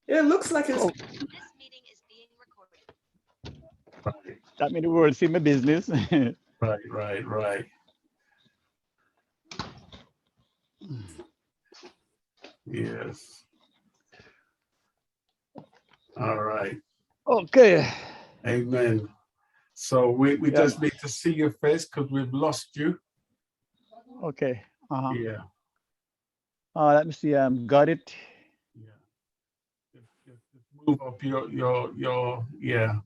It looks like it's Oh, Right, that many words in my business. right. Yes. All right. Okay. Amen. So we Yeah. just need to see your face because we've lost you. Okay. Uh-huh. Yeah. Let me see. Got it. Yeah. Just move up yeah.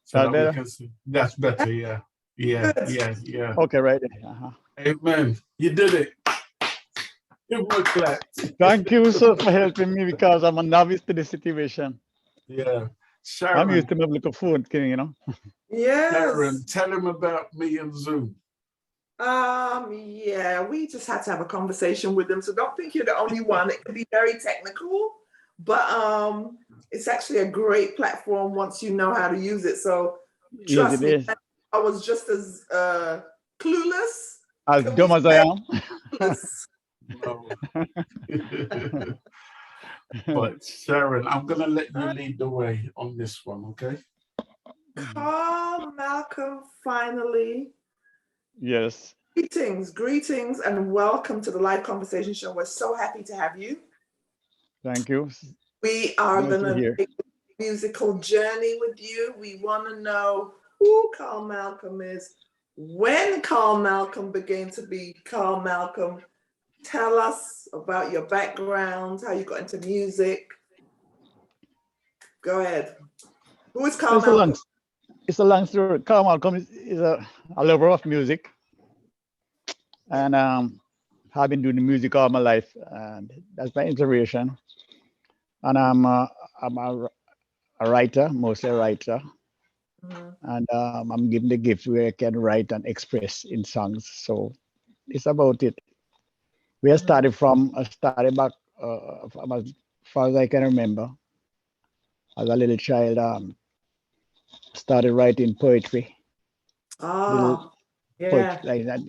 So That that we better? can see. That's better. Yeah. good. Yeah. Okay, right there. Uh-huh. Amen. You did it. Give me a clap. Thank you so for helping me because I'm a novice to the situation. Yeah. I'm used Sharon, to public phone, you know. Yes. Sharon, tell him about me and Zoom. Yeah, we just had to have a conversation with them. So don't think you're the only one. It can be very technical, but it's actually a great platform once you know how to use it. So Yes, trust it me, is. I was just as clueless. As Can we dumb as I say am. clueless? No. But Sharon, I'm gonna let you lead the way on this one, okay? Mhm. Carl Malcolm, finally. Yes. Greetings, and welcome to the live conversation show. We're so happy to have you. Thank you. We are Nice going to to hear. take a musical journey with you. We want to know who Carl Malcolm is, when Carl Malcolm began to be Carl Malcolm. Tell us about your background, how you got into music. Go ahead. Who is Well, Carl Malcolm? it's a long story. Carl Malcolm is a lover of music, and have been doing music all my life, and that's my inspiration. And I'm a writer, mostly a writer, Mhm. and I'm given the gift where I can write and express in songs. So it's about it. Where Mhm. I started back from as far as I can remember. As a little child, started writing poetry, little Ah, poetry yeah. like that.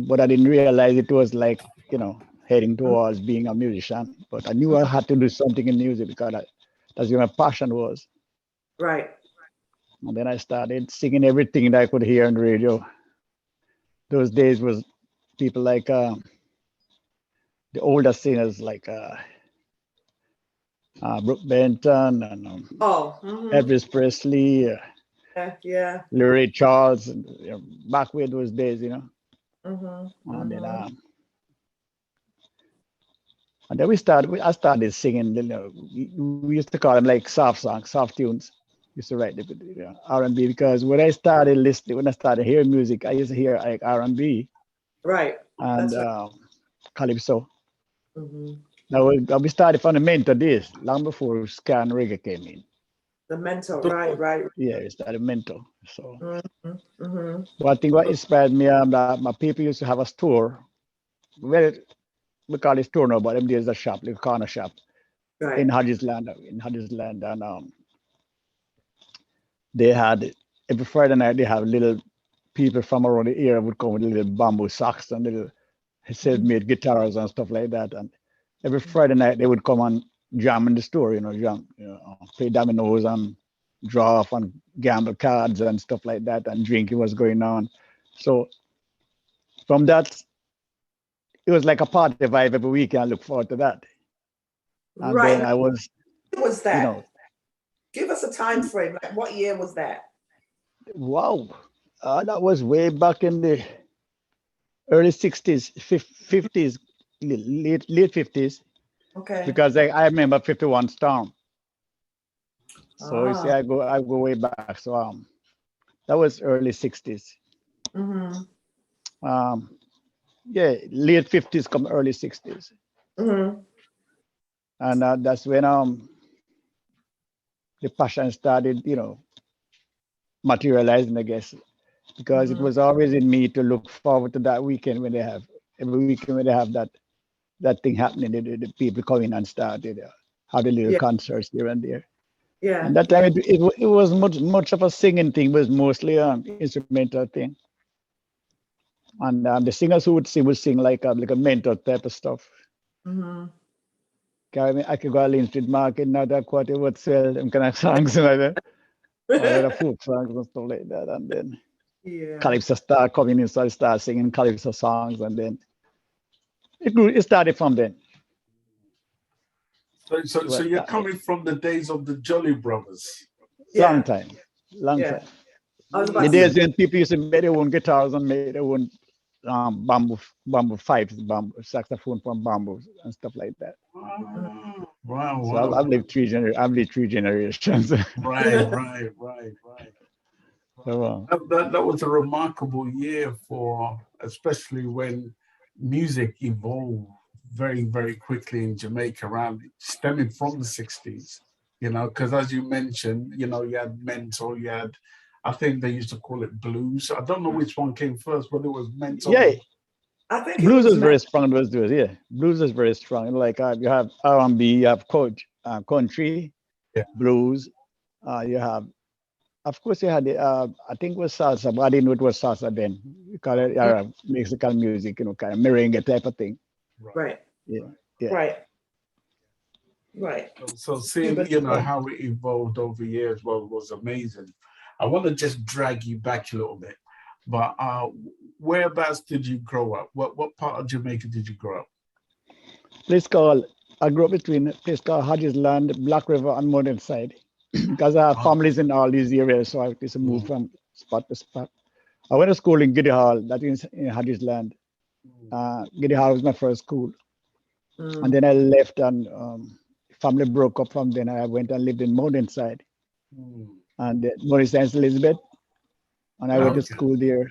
But I didn't realize it was like, heading Mhm. towards being a musician. But I knew I had to do something in music because that's where my passion was. Right. And then I started singing everything that I could hear on the radio. Those days was people like the older singers like Brooke Benton and Oh, Elvis Presley, yeah, yeah. Ray Charles, and, back way those days, Hmm. And then Hmm. I started singing. We used to call them like soft songs, soft tunes. Used to write the R&B because when I started hearing music, I used to hear like R&B Right. and That's right. calypso. Hmm. Now we started from the Methodist long before ska and reggae came in. The mentor. Right, right. Yeah, we started mental. So, Hmm. Hmm. but I think what inspired me, that my people used to have a store. Well, we call it store now, but them days a shop, like a corner shop in Right. Hadisland, and they had every Friday night they have little people from around the area would come with little bamboo socks and little Mhm. self-made guitars and stuff like that. And every Friday night they would come and jam in the store, play dominoes and draw off and gamble cards and stuff like that, and drinking was going on. So from that, it was like a party vibe every weekend. I look forward to that. And then Right. Now, I was, what was you that? know, Give us a time frame. Like, what year was that? wow, that was way back in the early 60s, 50s, late 50s, Okay. because I remember 51 Storm. So you see, Ah. I go way back. So that was early 60s. Mm-hmm. Um, yeah, late 50s come early 60s, Mm-hmm. and that's when the passion started, materializing, I guess, because it Mm-hmm. was always in me to look forward to that weekend when they have every weekend when they have that thing happening. The people coming and started have the little Yeah. concerts here and there. And Yeah. that time Yeah. it was much of a singing thing, was mostly instrumental thing. And the singers who would sing like a mentor type of stuff. Mm-hmm. I could go to Lane Street Market, now that quarter would sell them kind of songs like that. A lot of folk songs and stuff like that. And then Yeah. Calypso start coming in, so I start singing Calypso songs, and then it started from then. So you're coming from the days of the Jolly Brothers. Long time. Yeah. I was about The to days say, when people used to make their own guitars and make their own bamboo pipes, bamboo saxophone from bamboo and stuff like that. Wow. So I've lived three generations. Right. So, That was a remarkable year for, especially when music evolved very, very quickly in Jamaica, around stemming from the 60s, because as you mentioned, you had mental, you had, I think they used to call it blues. I don't know which one came first, but it was mental. yeah, I think blues was is very strong those days. Yeah, blues is very strong. Like you have R&B, you have country, blues. You have, of course, you had the I think it was salsa, but I didn't know it was salsa then. We call it Mexican music, kind of merengue type of thing. Right. Yeah. Right. So seeing, how it evolved over years was amazing. I want to just drag you back a little bit, but whereabouts did you grow up? What part of Jamaica did you grow up? I grew up between a place called Hodges Land, Black River, and Modern Side, because I have families in all these areas, so I used to move from spot to spot. I went to school in Giddy Hall, that is in Hodges Land. Giddy Hall was my first school. And then I left, and family broke up from then. I went and lived in Modern Side. And Modern Side is Elizabeth. And I went to school there,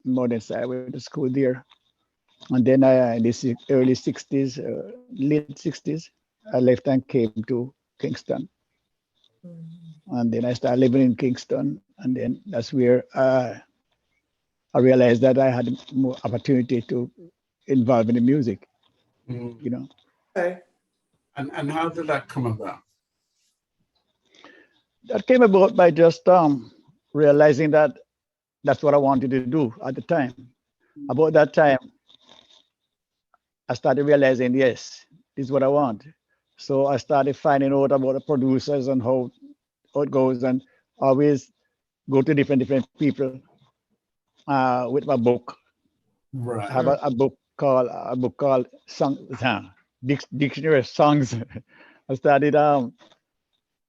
Modern Side. I went to school there. And then in the early 60s, late 60s, I left and came to Kingston. And then I started living in Kingston. And then that's where I realized that I had more opportunity to involve in the music, Okay. And how did that come about? That came about by just realizing that that's what I wanted to do at the time. About that time, I started realizing, yes, this is what I want. So I started finding out about the producers and how it goes, and always go to different people with my book. Right. I have a book called Dictionary of Songs. I started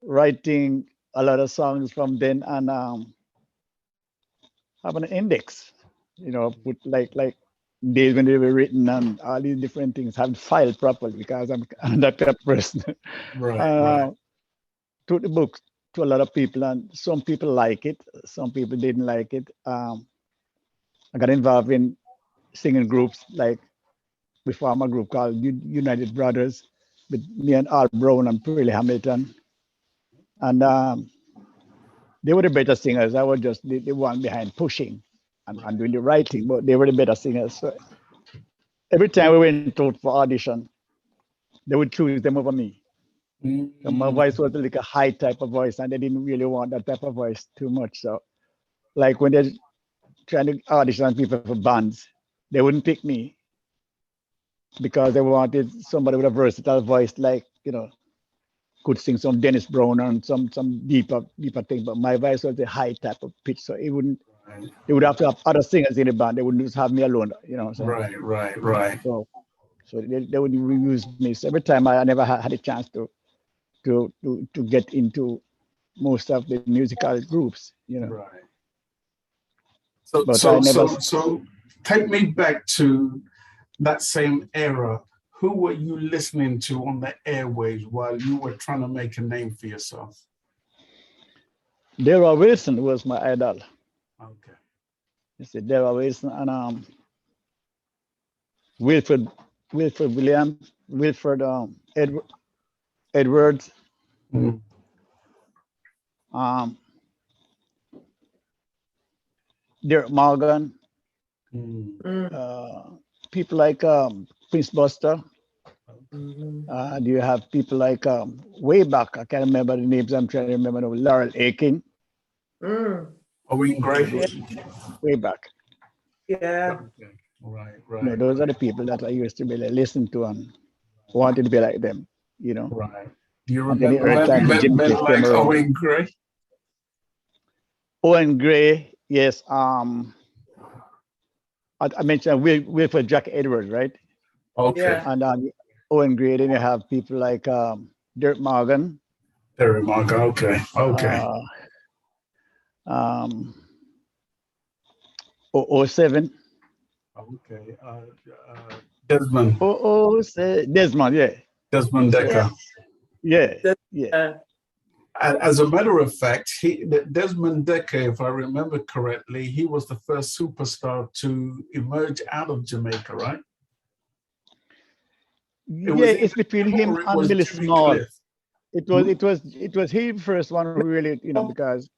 writing a lot of songs from then, and have an index, put like days when they were written and all these different things, have filed properly, because I'm that type of person. Right. Took the book to a lot of people, and some people like it, some people didn't like it. I got involved in singing groups, like we formed a group called United Brothers with me and Al Brown and Pearlie Hamilton. And they were the better singers. I was just the one behind pushing and doing the writing, but they were the better singers. So every time we went out for audition, they would choose them over me. So my voice was like a high type of voice, and they didn't really want that type of voice too much. So like when they're trying to audition people for bands, they wouldn't pick me because they wanted somebody with a versatile voice, like, could sing some Dennis Brown and some deeper thing. But my voice was a high type of pitch, so it wouldn't. They would have to have other singers in the band. They wouldn't just have me alone, So, Right. So they would reuse me. So every time I never had a chance to get into most of the musical groups, Right. But So take me back to that same era. Who were you listening to on the airwaves while you were trying to make a name for yourself? Dara Wilson was my idol. Okay. You see, Dara Wilson and Wilfred Williams, Edwards. Derek Morgan. People like Prince Buster. Do you have people like way back? I can't remember the names. I'm trying to remember now. Laurel Akin. Owen Gray. Way back. Yeah. Right. Those are the people that I used to really listen to and wanted to be like them. you know. Right. Do you And then the remember early times the men gypsies came like around. Owen Gray? Owen Gray, yes. I mentioned we for Jack Edwards, right? Okay. Yeah. And Owen Gray, then you have people like Dirk Morgan. Terry Margo. Okay. Okay. '07. Okay. Desmond. Desmond, yeah. Desmond Decker. Yeah, That- yeah. As a matter of fact, Desmond Decker, if I remember correctly, he was the first superstar to emerge out of Jamaica, right? It's between him and Billy Jimmy Small. Cliff. It was he first one who really, because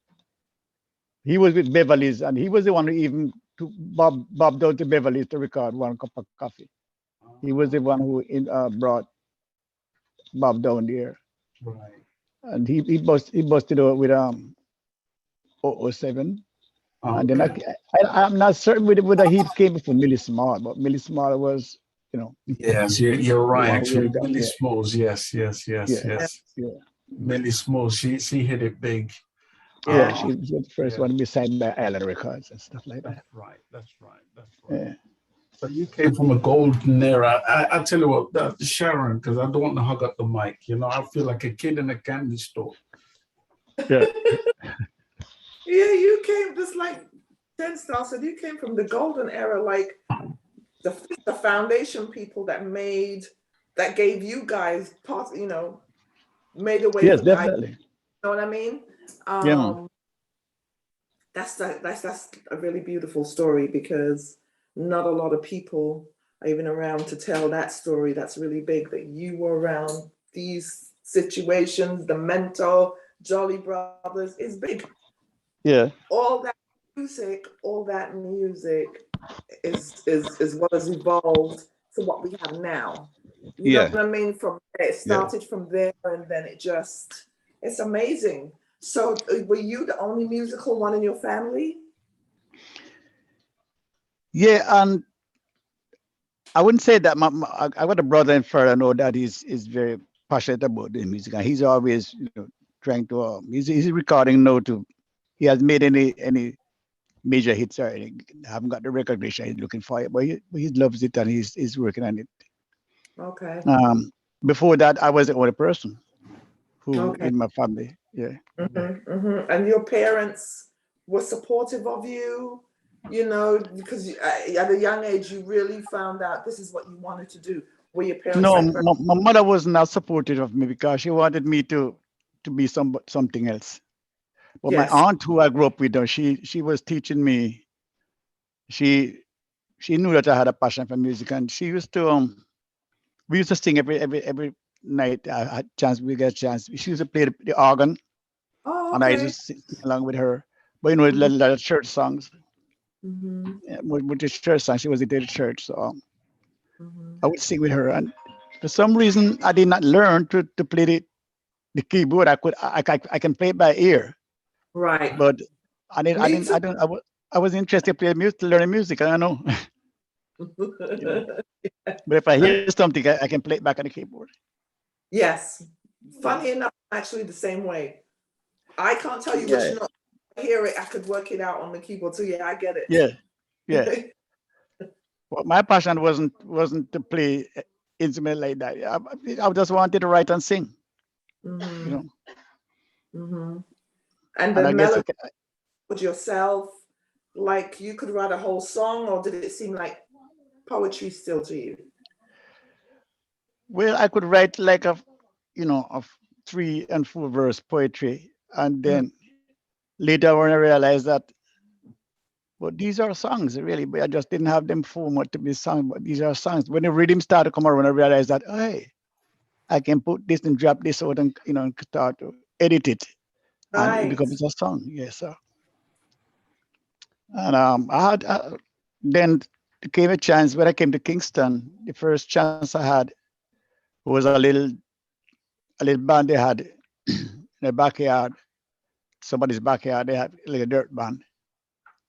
he was with Beverly's, and he was the one who even took Bob down to Beverly's to record One Cup of Coffee. He was the one who brought Bob down there. Right. And he busted out with 007. Okay. And then I'm not certain whether he came from Millie Small, but Millie Small was, Yes, you're right. Actually, really Millie Smalls. Yes. yeah. Millie Smalls. She hit it big. Yeah, she was the first one to be signed by Island Records and stuff like that. That's right. Yeah. So you came from a golden era. I tell you what, Sharon, because I don't want to hug up the mic. I feel like a kid in a candy store. Yeah. Yeah, you came just like 10 Star said, you came from the golden era, like the foundation people that gave you guys part, made a way Yes, for guys. definitely. You know what I mean? Yeah, man. That's a really beautiful story, because not a lot of people are even around to tell that story. That's really big, that you were around these situations. The Mentor, Jolly Brothers is big. Yeah. All that music is what has evolved to what we have now. You know what I mean? It started from there, and then it's amazing. So were you the only musical one in your family? Yeah, and I wouldn't say that. I got a brother in Florida. I know that he's very passionate about the music, and he's always trying to. He's recording now too. He hasn't made any major hits or anything. Haven't got the recognition he's looking for it, but he loves it, and he's working on it. Okay. Before that, I was the only person who in my family. Yeah. Mm-hmm, mm-hmm. And your parents were supportive of you, because at a young age you really found out this is what you wanted to do. Were your parents? No, my mother was not supportive of me because she wanted me to be something else. But Yes. my aunt, who I grew up with, she was teaching me. She knew that I had a passion for music, and she used to we used to sing every night. We get a chance. She used to play the organ, Oh, and I okay. used to sing along with her. But a lot of church songs. Mm-hmm. With the church songs, she was in the church, so Mm-hmm. I would sing with her. And for some reason, I did not learn to play the keyboard. I can play it by ear. Right. But I was interested to play music, to learn music. I don't know. But if I hear something, I can play it back on the keyboard. Yes. Funny enough, actually the same way. I can't tell you which note. I hear it, I could work it out on the keyboard. So yeah, I get it. Yeah. Well, my passion wasn't to play instrument like that. I just wanted to write and sing. Mm-hmm. Mm-hmm. And And the I guess melody with yourself, like you could write a whole song, or did it seem like poetry still to you? well, I could write like of 3 and 4 verse poetry, and then later when I realized that, well, these are songs really, but I just didn't have them format to be sung. But these are songs. When the rhythm started to come around, I realized that, hey, I can put this and drop this out and and start to edit it, and it Right. becomes a song. Yes, sir. And I had then there came a chance when I came to Kingston. The first chance I had was a little band they had in the backyard, somebody's backyard. They had like a dirt band.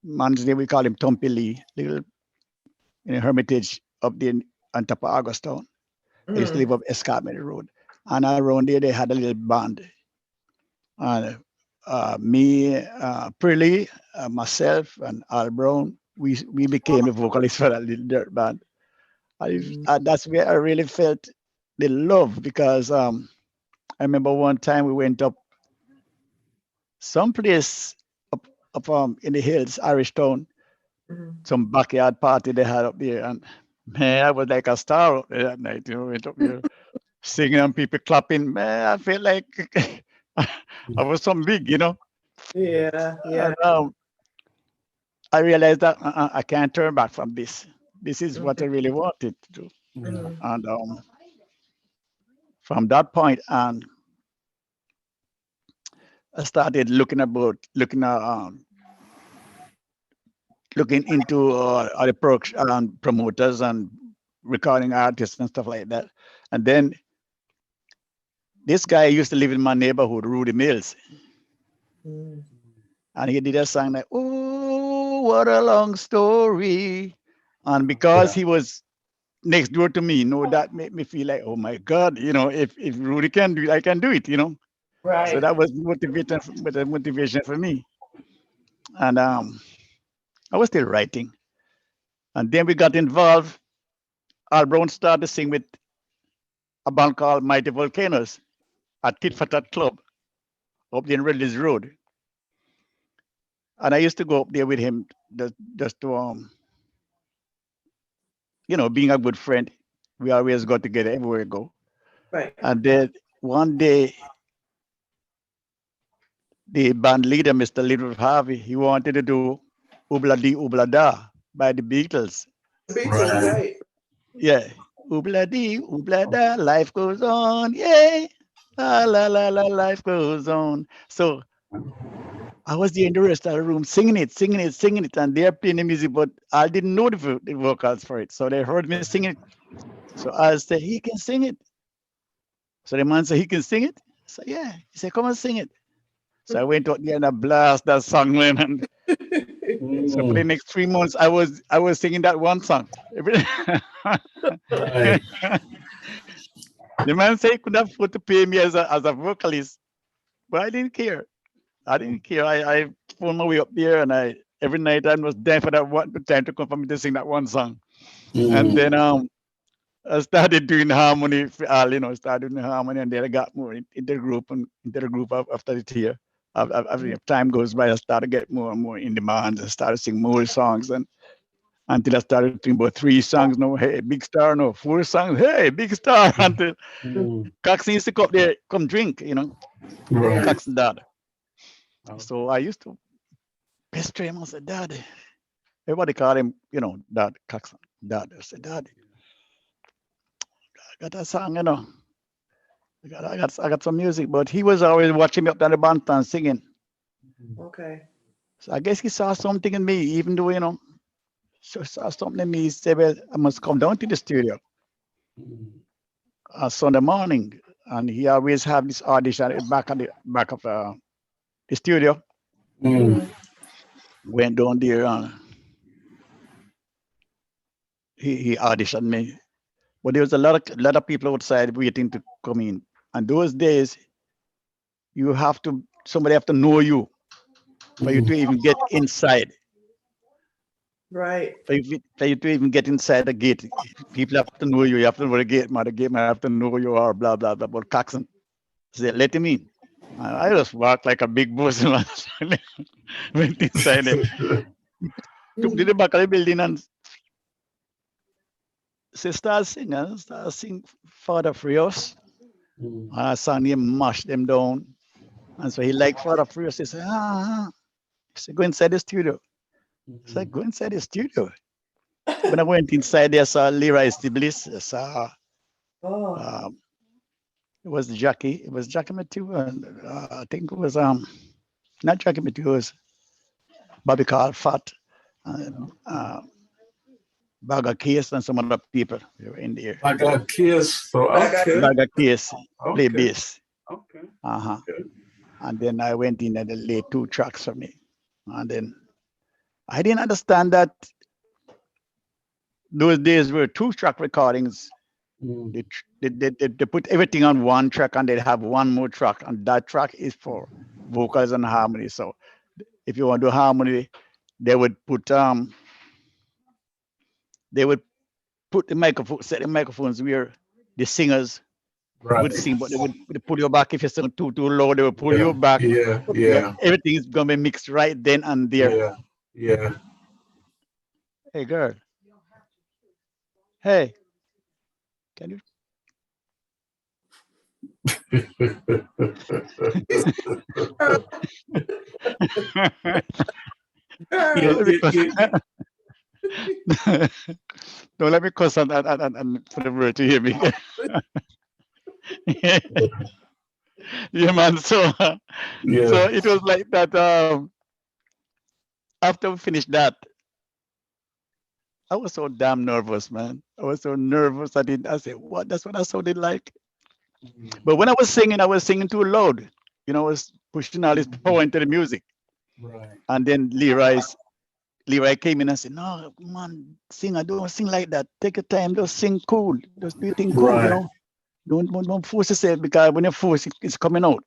Man's name, we call him Tumpy Lee, little in a hermitage up there on top of Augustown. I used to live up Escarpment Road. And around there, they had a little band. And me, Prilly, myself, and Al Brown, we became the vocalists for that little dirt band. That's where I really felt the love because I remember one time we went up someplace up in the hills, Irish Town, some backyard party they had up there, and man, I was like a star up there that night. You know, went up there singing and people clapping. Man, I felt like I was something big, you know. Yeah, yeah. And, I realized that I can't turn back from this. This is what I really wanted to do. And from that point on, I started looking into other promoters and recording artists and stuff like that. And then this guy used to live in my neighborhood, Rudy Mills. And he did a song like, "Oh, what a long story." And because he was next door to me, you know, that made me feel like, oh my God, you know, if Rudy can do it, I can do it, you know. Right. So that was motivation for me. And I was still writing. And then we got involved. Al Brown started to sing with a band called Mighty Volcanoes at Tit for Tat Club up there in Redlands Road. And I used to go up there with him just to, you know, being a good friend. We always go together everywhere we go. Right. And then one day, the band leader, Mr. Little Harvey, he wanted to do Oobla Dee Oobla Da by the Beatles. Beatles, right. Yeah. Oobla Dee Oobla Da, life goes on. Yeah. La la la la, life goes on. So I was there in the rest of the room singing it, and they're playing the music, but I didn't know the vocals for it. So they heard me sing it. So I said, he can sing it. So the man said, he can sing it? So yeah. He said, come and sing it. So I went out there and I blast that song, man. And so for the next 3 months, I was singing that one song. Right. The man said he could afford to pay me as a vocalist, but I didn't care. I found my way up there, and every night I was there for that one time to come for me to sing that one song. And then I started doing harmony, you know, started doing harmony, and then I got more into the group after the year. As time goes by, I started to get more and more in demand. I started singing more songs, and until I started doing about 3 songs. No, hey, big star. No, 4 songs. Hey, big star. Until Coxsone used to come up there, come drink, you know, Right. Coxsone Dodd. So I used to pester him. I said, Dad. Everybody called him, you know, Dad, Coxsone Dodd. I said, Dad, I got a song, you know. I got some music, but he was always watching me up on the bandstand singing. Okay. So I guess he saw something in me, even though, you know, saw something in me. He said, well, I must come down to the studio on Sunday morning. And he always have this audition at the back of the studio. Went down there and he auditioned me. But there was a lot of people outside waiting to come in. And those days, somebody have to know you for you to even get inside. Right. For you to even get inside the gate, people have to know you. You have to know the gate man. The gate man have to know who you are. Blah blah blah. But Coxsone said, "Let him in." And I just walked like a big boss. Went inside it. Took to the back of the building and said, "Start sing, Father Free Us." And I sang him, mash them down. And so he liked Father Free Us. He said, He said, go inside the studio. I said, go inside the studio. When I went inside there, I saw Leroy Stiblis. I saw, it was Jackie Matthew. And I think it was, not Jackie Matthew, it was Bobby Carl Fat, Bagger Case, and some other people they were in there. Bagger Case, so okay. Bagger Case, play Okay. bass. Okay. Okay. And then I went in and they laid 2 tracks for me. And then I didn't understand that those days were 2-track recordings Mm. They put everything on one track and they'd have one more track, and that track is for vocals and harmony. So if you want to do harmony, they would put the microphone, set the microphones where the singers would Right. sing, but they pull you back if you sing too low. They will pull Yeah. you back. Yeah. You know, Yeah. everything is gonna be mixed right then and there. Yeah. Yeah. Hey girl, hey, can you? Yeah, yeah, Don't let me cuss and for the word to hear me. Yeah, man. So yeah. it was like that. After we finished that, I was so damn nervous, man. I was so nervous. I said, what? That's what I sounded like. But when I was singing too loud. You know, I was pushing all this power into the music. Right. And then Leroy came in and said, no, man, I don't sing like that. Take your time, just sing cool. Just do your thing cool, you Right. know. Don't force yourself, because when you force it, it's coming out.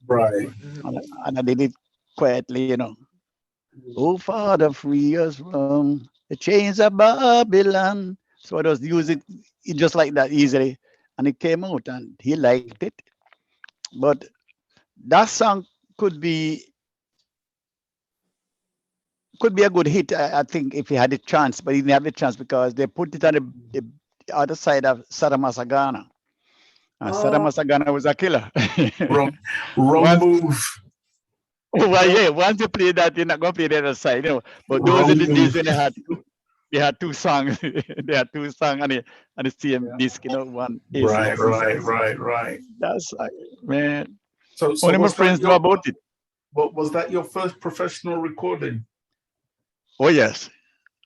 Right. And I did it quietly, you know. Oh, Father, free us from the chains of Babylon. So I just use it just like that easily. And it came out and he liked it. But that song could be a good hit, I think, if he had a chance, but he didn't have the chance because they put it on the other side of Sadamasagana. And Sadamasagana was a killer. Wrong move. Well, yeah, once you play that, you're not going to play the other side, you know. But those are the days when they had two songs. They had two songs on the same disc, you know, one. Right. That's man. So Only my friends know about it. What was that? Your first professional recording? Oh yes.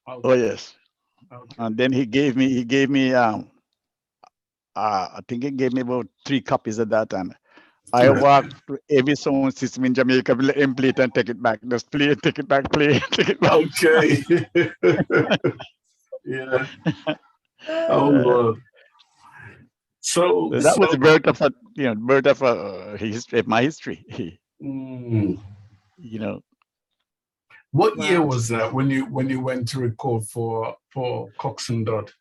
Okay. Oh yes. Okay. And then he gave me I think he gave me about 3 copies of that, and I walked to every sound system in Jamaica, and play it and take it back. Just play it, take it back, play it, take it back. Okay. Yeah. Oh Lord. So that was the birth of history, my history. You know. What year was that when you went to record for Coxsone Dodd?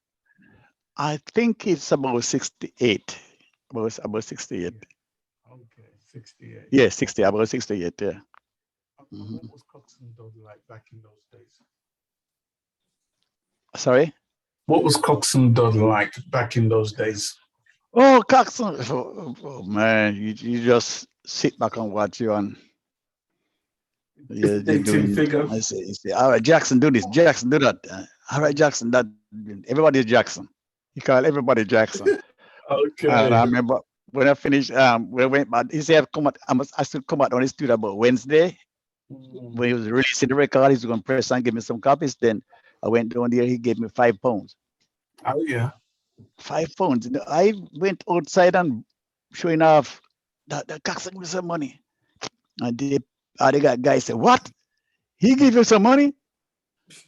I think it's about 68. About 68. Okay, 68. Yeah, 60. About 68. Yeah. What was Coxsone Dodd like back in those days? Sorry. What was Coxsone Dodd like back in those days? Oh, Coxsone! Oh man, you just sit back and watch you and. Yeah, they're doing. I say, all right, Jackson, do this. Jackson, do that. All right, Jackson, that. Everybody's Jackson. He called everybody Jackson. Okay. And I remember when I finished, we went back. He said, I should come out on his studio about Wednesday. When he was releasing the record, he was going to press and give me some copies. Then I went down there. He gave me £5. Oh yeah. £5. I went outside and showing off that Coxsone with some money, and they got guys say, what? He gave you some money?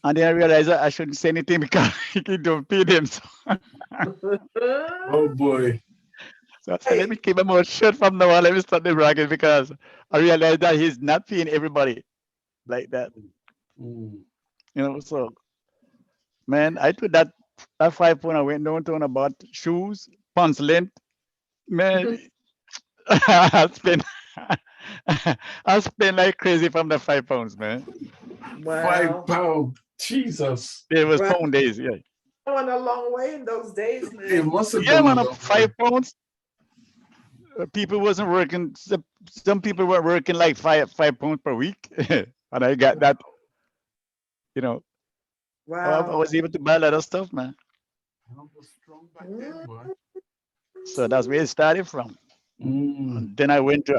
And then I realized I shouldn't say anything because he don't pay them. So. Oh boy. So I said, let me keep my mouth shut from now on. Let me start the bragging, because I realized that he's not paying everybody like that. You know, so man, I took that £5. I went downtown, and bought shoes, pants length. Man, I spent like crazy from the £5, man. Wow. £5. Jesus. It was pound days, yeah. I went a long way in those days, man. It must have Yeah, been man, £5. People wasn't working. Some people were working like £5 per week, and I got that. You know, Wow. I was able to buy a lot of stuff, man. I was strong back then, boy. So that's where it started from. And then I went to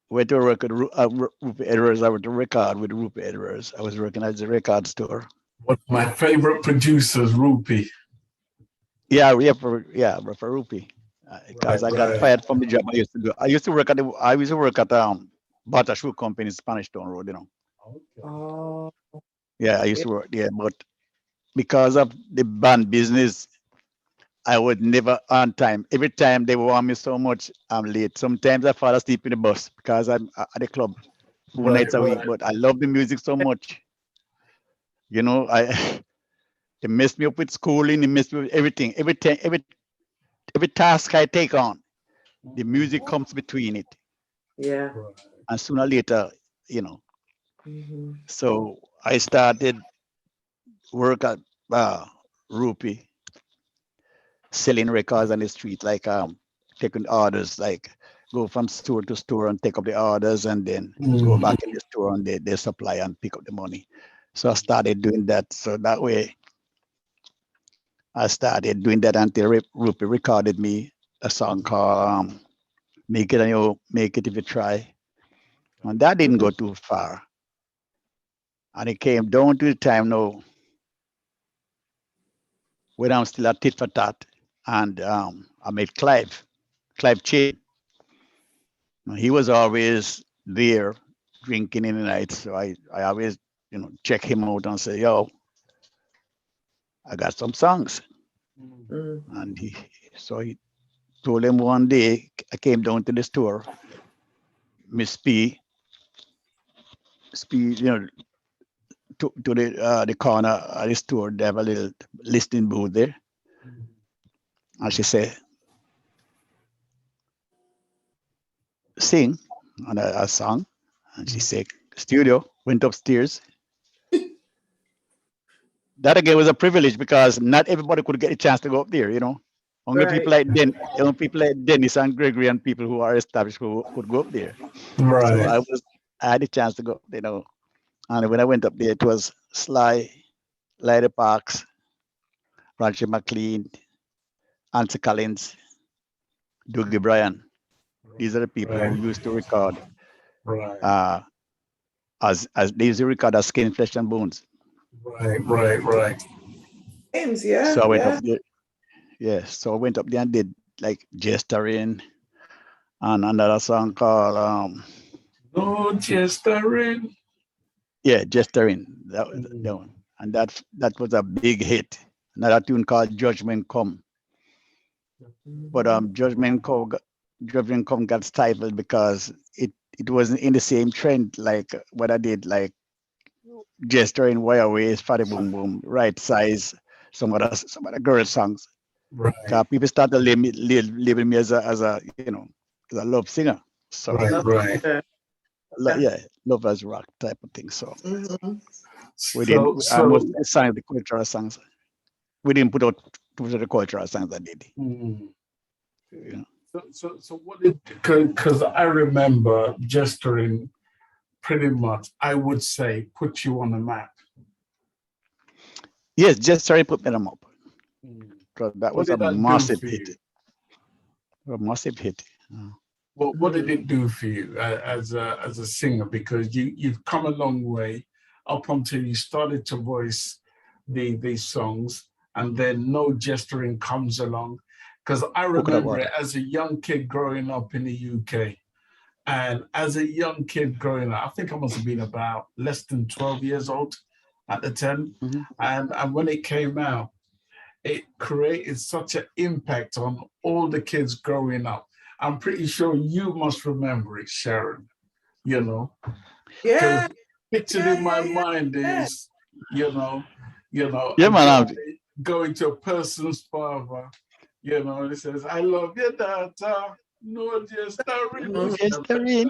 work at Rupie Edwards. I went to record with Rupie Edwards. I was working at the record store. One of my favorite producers, Rupie. Yeah, for Rupie, because I got fired from the job I used to do. I used to work at Bata Shoe Company in Spanish Town Road, you know. Oh. Yeah, I used to work there, but because of the band business, I was never on time. Every time they want me so much, I'm late. Sometimes I fall asleep in the bus because I'm at the club 2 nights a week. But I love the music so much. You know, it messed me up with schooling. It messed me with everything. Every task I take on, the music comes between it, Yeah. and sooner or later, you know. Mm-hmm. So I started work at Rupie, selling records on the street, like taking orders, like go from store to store and take up the orders, and then go back in the store and they supply and pick up the money. So I started doing that. So that way, I started doing that until Rupie recorded me a song called "Make It and You Make It If You Try," and that didn't go too far. And it came down to the time now when I'm still at Tit for Tat, and I met Clive Chain. He was always there drinking in the night. So I always, check him out and say, yo, I got some songs. And he told him one day, I came down to the store, Miss P, to the corner of the store, they have a little listening booth there. And she said, sing. And I sang. And she said, studio, went upstairs. That again was a privilege because not everybody could get a chance to go up there, Only people like Dennis and Gregory and people who are established who could go up there. Right. So I had a chance to go, And when I went up there, it was Sly, Lyda Parks, Rancher McLean, Ansel Collins, Dougie Bryan. These are the people who used to record. Right. As they used to record as Skin, Flesh and Bones. Right. Names, yeah. So I went up there. Yeah, so I went up there and did like Gesturing and another song called No Gesturing. Yeah, Gesturing. That was that one. And that was a big hit. Another tune called Judgment Come. But Judgment Come got stifled because it wasn't in the same trend like what I did, like Gesturing, Wire Ways, Fatty Boom Boom, Right Size, some other girl songs. Right. People started labeling me as a love singer. So Right. yeah, love as rock type of thing. So we So almost sang the cultural songs. We didn't put out the cultural songs I did. So what did, because I remember Gesturing pretty much, I would say, put you on the map. Yes, Gesturing put me on the map. Because that was a massive hit. A massive hit. Well, what did it do for you as a singer? Because you've come a long way up until you started to voice these songs, and then No Gesturing comes along. Because I remember it as a young kid growing up in the UK. And as a young kid growing up, I think I must have been about less than 12 years old at the time. And when it came out, it created such an impact on all the kids growing up. I'm pretty sure you must remember it, Sharon. Yeah. Pictured in my mind is, going to a person's father, and he says, "I love your daughter, no Gesturing."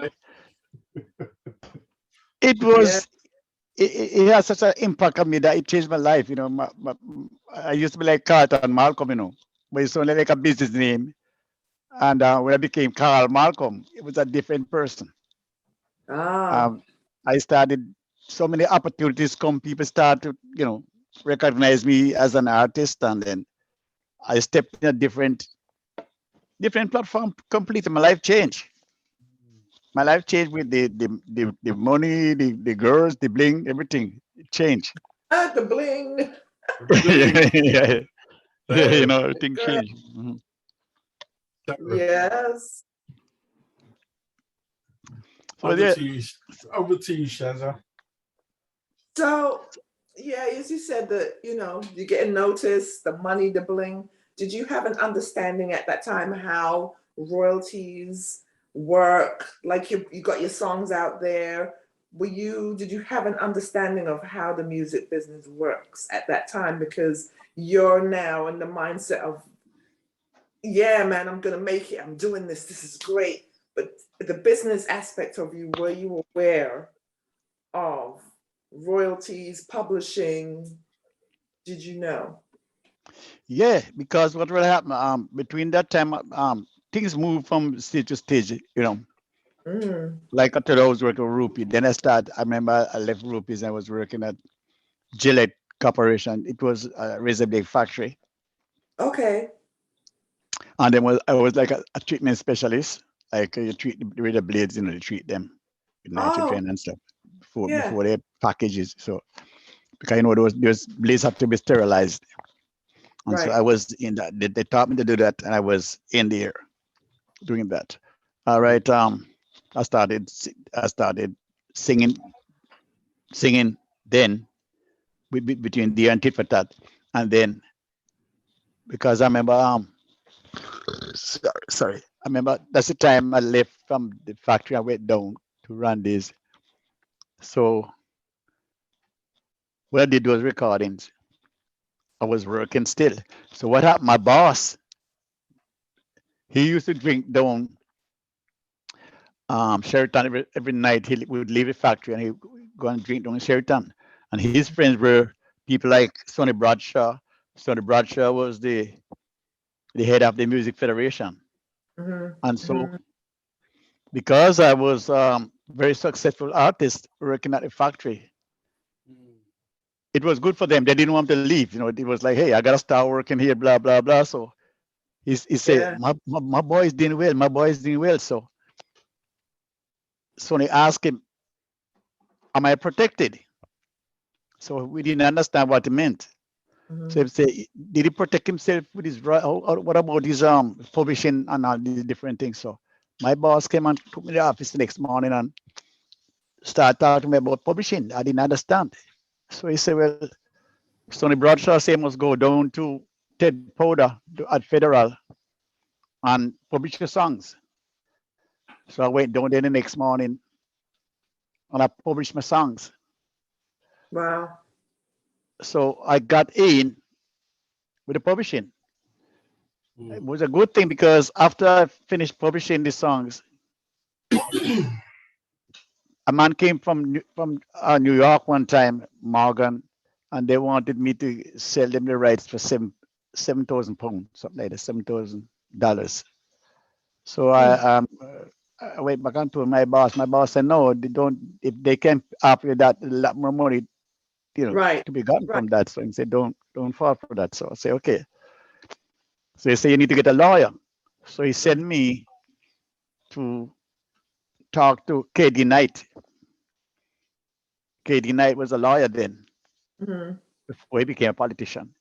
It was. It has such an impact on me that it changed my life. I used to be like Carlton Malcolm, but it's only like a business name. And when I became Carl Malcom, it was a different person. I started so many opportunities come. People start to, recognize me as an artist, and then I stepped in a different platform. Completely, my life changed. My life changed with the money, the girls, the bling, everything. It changed. The bling. Yeah. Everything changed. Yes. Over to you, Shaza. So Yeah, as you said that, you know, you're getting noticed, the money, the bling. Did you have an understanding at that time how royalties work? Like you got your songs out there. Did you have an understanding of how the music business works at that time? Because you're now in the mindset of, yeah, man, I'm gonna make it. I'm doing this. This is great. But the business aspect of you, were you aware of royalties, publishing? Did you know? Yeah, because what will happen between that time things move from stage to stage, you know. Mm, Like until I was working with Rupie. Then I remember I left Rupie's and I was working at Gillette Corporation. It was a razor blade factory. okay. And then I was like a treatment specialist. Like you treat the razor blades, you know, you treat them with Oh, nitrogen and stuff yeah. before they packages. So because you know those blades have to be sterilized. And so Right. I was in that. They taught me to do that, and I was in there doing that. All right. I started singing then between there and tit for tat, and then because I remember sorry, I remember that's the time I left from the factory. I went down to run this. So what I did was recordings. I was working still. So what happened? My boss, he used to drink down Sheraton every night. He would leave the factory and he would go and drink down Sheraton. And his friends were people like Sonny Bradshaw. Sonny Bradshaw was the head of the Music Federation. And Mm-hmm. so Mm-hmm. because I was very successful artist working at the factory, it was good for them. They didn't want to leave. You know, it was like, hey, I gotta start working here, blah blah blah. So he said, Yeah. my boy is doing well. My boy is doing well. So Sonny asked him, am I protected? So we didn't understand what it meant. So Mm-hmm. he said, did he protect himself with his right? What about his publishing and all these different things? So my boss came and took me to the office the next morning and started talking to me about publishing. I didn't understand. So he said, well, Sonny Bradshaw said must go down to Ted Powder at Federal and publish your songs. So I went down there the next morning and I published my songs. Wow. So I got in with the publishing. It was a good thing because after I finished publishing the songs, a man came from New York one time, Morgan, and they wanted me to sell them the rights for £7,000, something like that, $7,000. So Mm. I went back and told my boss. My boss said, no, they don't. If they can offer you that a lot more money, you know, Right. to be gotten Right. from that. So he said, don't fall for that. So I say, okay. So he said, you need to get a lawyer. So he sent me to talk to KD Knight. KD Knight was a lawyer then Mm-hmm. before he became a politician.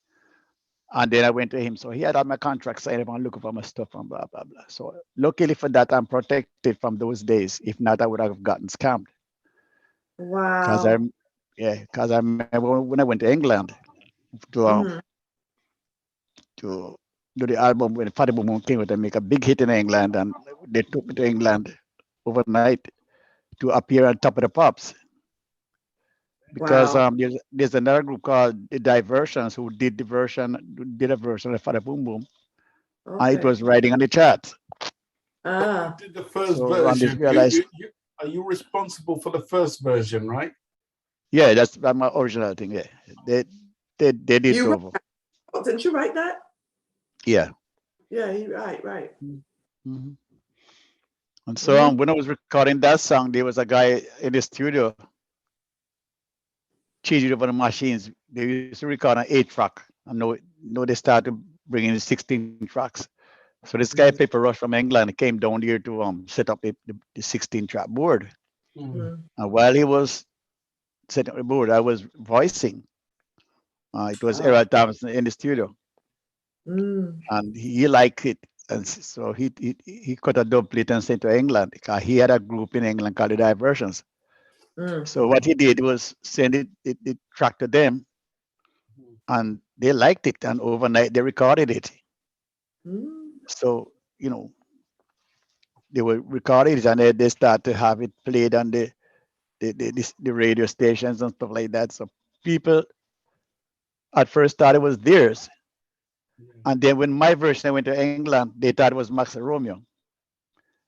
And then I went to him. So he had all my contracts signed up and looking for my stuff and blah, blah, blah. So luckily for that, I'm protected from those days. If not, I would have gotten scammed. Because Wow. I'm, yeah, because I remember when I went to England Mm-hmm. to do the album when Fatty Boom came with and make a big hit in England. And they took me to England overnight to appear on Top of the Pops. Because Wow. there's another group called the Diversions who did a version of Fatty Boom Boom. And it Okay. was riding on the charts. You Ah. did the first So Randy's version. realized, Are you responsible for the first version, right? yeah, that's my original thing. Yeah, they did it You over. didn't you write that? Yeah. Yeah, you right, right. Mm-hmm. And so Mm-hmm. when I was recording that song, there was a guy in the studio changing over the machines. They used to record an 8-track. And now they started bringing in 16 tracks. So this guy Mm-hmm. Paper Rush from England came down here to set up the 16-track board. Mm. And while he was setting up the board, I was voicing. It was Oh. Errol Thompson in the studio, Mm. and he liked it. And so he cut a dub plate and sent to England because he had a group in England called the Diversions. So what he did was send it track to them, and they liked it, and overnight they recorded it. So they were recorded it, and they started to have it played on the radio stations and stuff like that. So people at first thought it was theirs, and then when my version went to England, they thought it was Max and Romeo,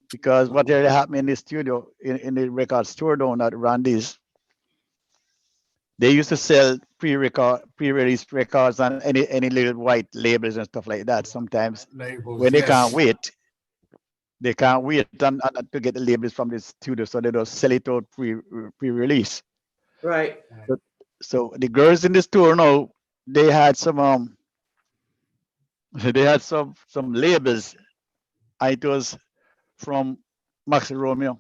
because what really happened in the studio in the record store down at Randy's, they used to sell pre-released records on any little white labels and stuff like that. Sometimes Labels, when they yes. can't wait and to get the labels from the studio, so they just sell it out pre-release. Right. So the girls in the store now, they had some labels. It was from Maxi Romeo.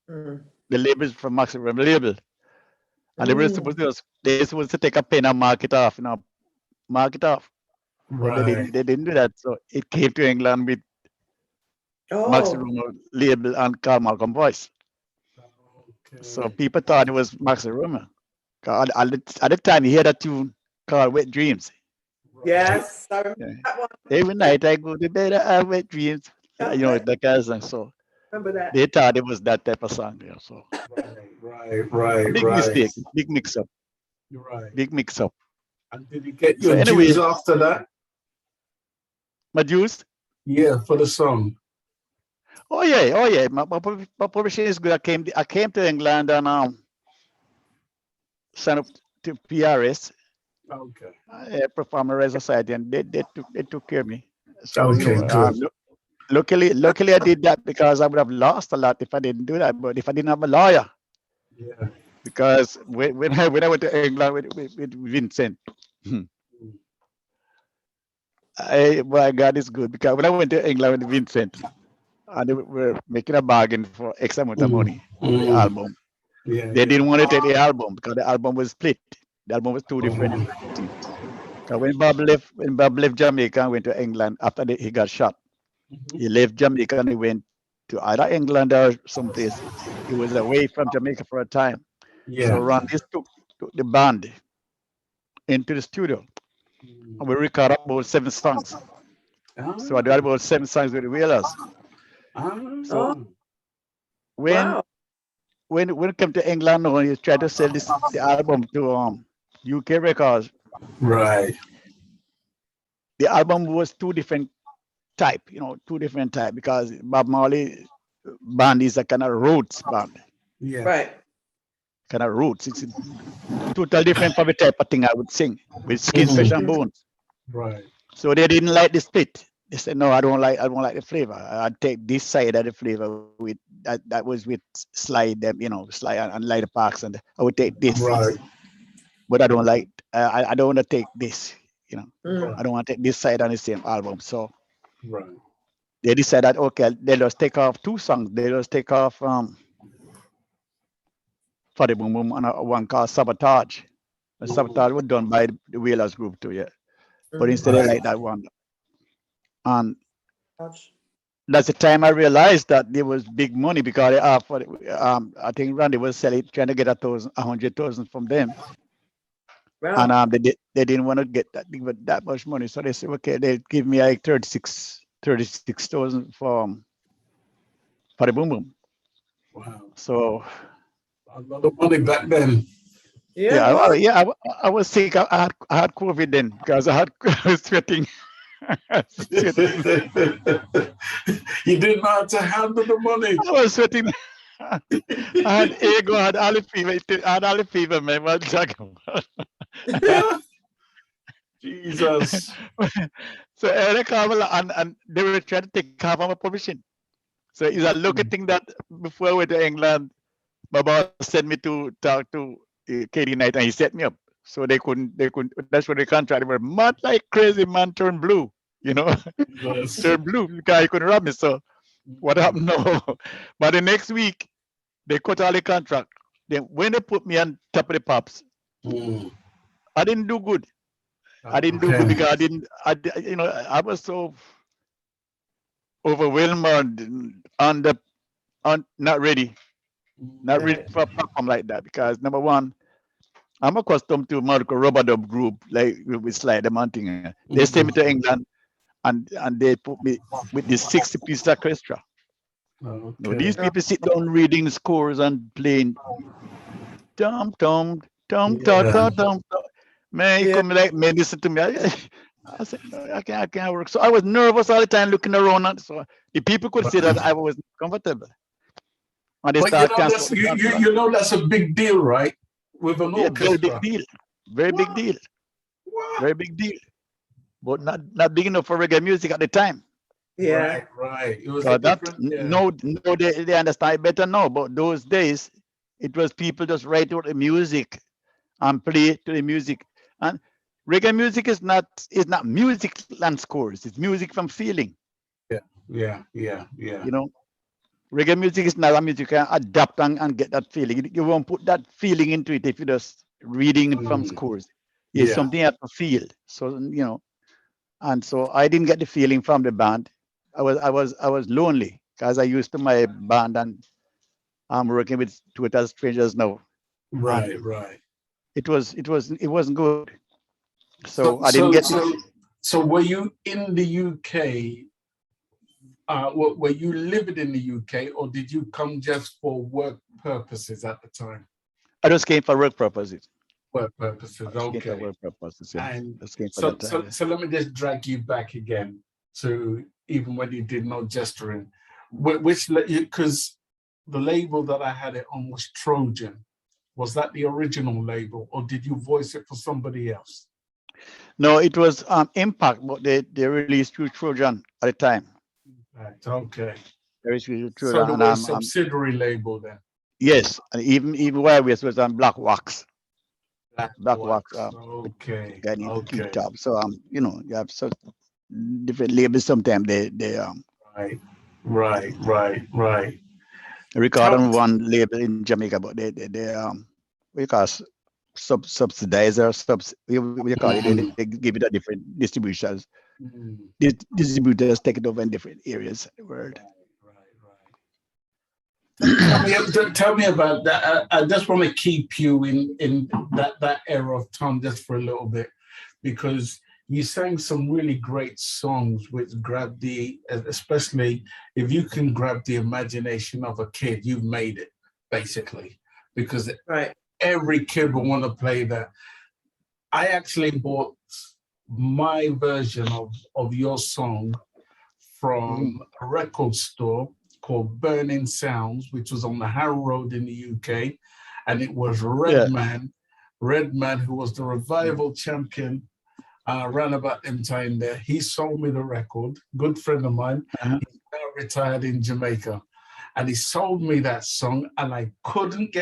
The labels from Maxi Romeo label. And they were supposed to take a pen and mark it off, mark it off. But Right. they didn't do that. So it came to England with Maxi Romeo label and Carl Malcom voice. So people thought it was Maxi Romeo. At the time, you hear that tune called Wet Dreams. Yes, I remember that one. Every night I go to bed, I have wet dreams. The kind of song. So Remember that. they thought it was that type of song. So Right. big mistake, big mix up. Right. Big mix up. And did you get your dues after that? My dues? Yeah, for the song. Oh yeah. My publishing is good. I came to England and signed up to PRS. Okay. Performer Society, and they took care of me. So good. luckily I did that, because I would have lost a lot if I didn't do that. But if I didn't have a lawyer, because when I went to England with Vincent, my God is good, because when I went to England with Vincent, and they were making a bargain for X amount of money for the album. They didn't want to take the album because the album was split. The album was two different things. When Bob left Jamaica and went to England after he got shot, he left Jamaica and he went to either England or someplace. He was away from Jamaica for a time. So Randy took the band into the studio, and we recorded about 7 songs. So I did about 7 songs with the Whalers. So when it came to England, he tried to sell the album to UK Records. Right. The album was two different type, because Bob Marley band is a kind of roots band. Yeah. Right. Kind of roots. It's a total different probably type of thing I would sing with Skin, Flesh and Bones. Right. So they didn't like the split. They said, no, I don't like the flavor. I'd take this side of the flavor with that was with Slide them, Slide and Light Parks, and I would take this. Right. But I don't like I don't want to take this, I don't want to take this side on the same album. So they decided, okay, they just take off 2 songs. They just take off For the Boom Boom and one called Sabotage. And Sabotage was done by the Whalers group too, yeah. But instead they like that one. And that's the time I realized that there was big money, because they offered, I think Randy was trying to get 100,000 from them. Wow. And they didn't want to get that much money. So they said, okay, they give me like 36,000 for the Boom Boom. Wow. So a lot of money back then. I was sick. I had COVID then, because I was sweating. You didn't know how to handle the money. I was sweating. I had ego, I had olive fever, man. What talking about? Jesus. So Eric and they were trying to take half of my publishing. So it's a lucky thing that before I went to England, my boss sent me to talk to Katie Knight, and he set me up. So they couldn't. That's what the contract. They were mad like crazy, man. Turned blue, Yes. Turned blue because he couldn't rob me. So what happened now? But the next week, they cut all the contract. Then when they put me on top of the pops, I didn't do good. I didn't do good because I was so overwhelmed and not ready. not really for a platform like that, because number one, I'm accustomed to Marco rubber dub group, like we slide them and thing. They send me to England and they put me with this 60-piece orchestra. Okay. Now, these people sit down reading scores and playing tom tom tom tom tom tom. Man, he come like man, listen to me. I said, no, I can't work. So I was nervous all the time looking around, and so the people could see that I was comfortable. And they But start you know that's a big deal, right? With an orchestra. Very big deal. Very big deal. What? Very big deal. But not big enough for reggae music at the time. Yeah. Right. It was So that yeah. no, they understand it better now. But those days, it was people just write out the music and play to the music. And reggae music is not music and scores. It's music from feeling. Yeah. You know, reggae music is not a music you can adapt and get that feeling. You won't put that feeling into it if you just reading it from scores. It's something you have to feel. So you know, and so I didn't get the feeling from the band. I was lonely because I used to my band and I'm working with total strangers now. Right. It wasn't good. So I didn't get it. So were you in the UK? Were you living in the UK, or did you come just for work purposes at the time? I just came for work purposes. Work purposes, okay. Work purposes, yeah. And so let me just drag you back again to even when you did no gesturing, which because the label that I had it on was Trojan. Was that the original label, or did you voice it for somebody else? No, it was Impact, but they released through Trojan at the time. Right, okay. Trojan, so there was a subsidiary label then. Yes, and even Wireless was on Black Wax. Black Wax. Okay. Top. So you know, you have so different labels. Sometimes they Right. record on one label in Jamaica, but they we call subsidize or we call it. They give it a different distributions. Distributors take it over in different areas of the world. Tell me about that. I just want to keep you in that era of time just for a little bit, because you sang some really great songs which grabbed especially if you can grab the imagination of a kid, you've made it, basically, because every kid will want to play that. I actually bought my version of your song from a record store called Burning Sounds, which was on the Harrow Road in the UK, and it was Redman, who was the revival champion around about them time there. He sold me the record, good friend of mine. He's now retired in Jamaica, and he sold me that song, and I couldn't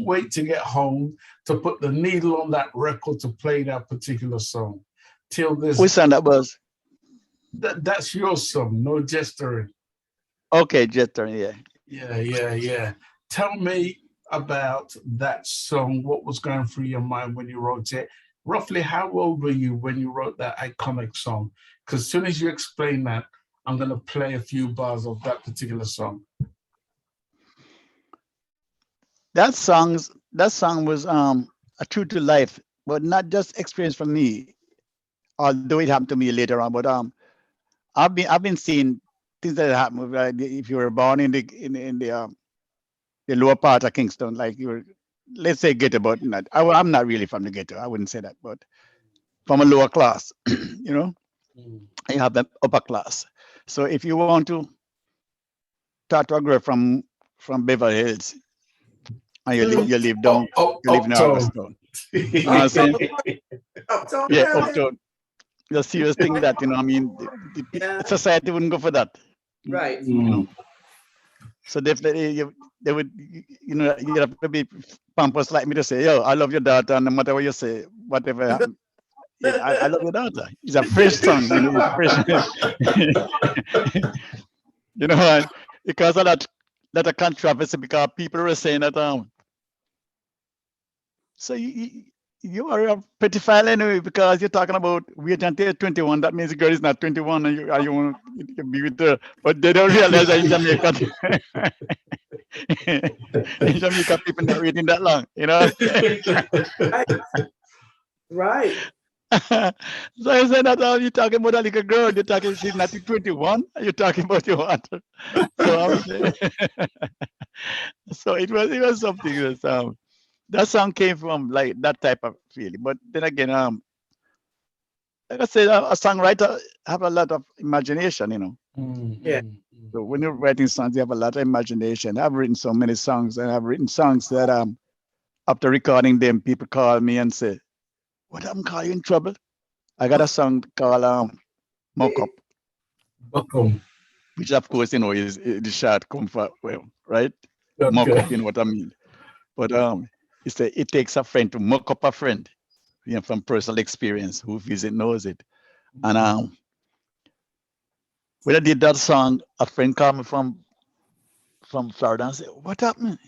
wait to get home to put the needle on that record to play that particular song. Till this. Which song that was? That's your song, No Gesturing. Okay, Gesturing, Yeah. Tell me about that song. What was going through your mind when you wrote it? Roughly, how old were you when you wrote that iconic song? Because as soon as you explain that, I'm going to play a few bars of that particular song. That song was a true to life, but not just experience for me, although it happened to me later on. But I've been seeing things that happen. Like if you were born in the lower part of Kingston, like you were, let's say ghetto, but I'm not really from the ghetto. I wouldn't say that, but from a lower class, you know, you have the upper class. So if you want to talk to a girl from Beverly Hills, and you live down, you live in Uptown. You know what I'm saying? Uptown. Yeah, Uptown. The serious thing that, you know, I mean, society wouldn't go for that. Right. You know? So definitely, they would, you know, you have to be pompous like me to say, yo, I love your daughter, and no matter what you say, whatever happens, yeah, I love your daughter. It's a fresh song, you know, it's fresh. You know, and because of that a controversy, because people were saying that, so you are a pedophile anyway, because you're talking about wait until 21. That means the girl is not 21 and you want to be with her. But they don't realize that in Jamaica. In Jamaica, people not reading that long, you know. Right. So I said that you're talking about a little girl, you're talking she's not 21, you're talking about your daughter. So I was, so it was something that song came from like that type of feeling. But then again, like I said, a songwriter have a lot of imagination, you know. Yeah. So when you're writing songs, you have a lot of imagination. I've written so many songs, and I've written songs that after recording them, people call me and say, "What happened? Call you in trouble?" I got a song called "Mock Up," Welcome. which of course you know is the short come for well, right? Mock up, you know what I mean. But it takes a friend to mock up a friend, you know, from personal experience. Who visit knows it. And when I did that song, a friend called me from Florida and said, "What happened?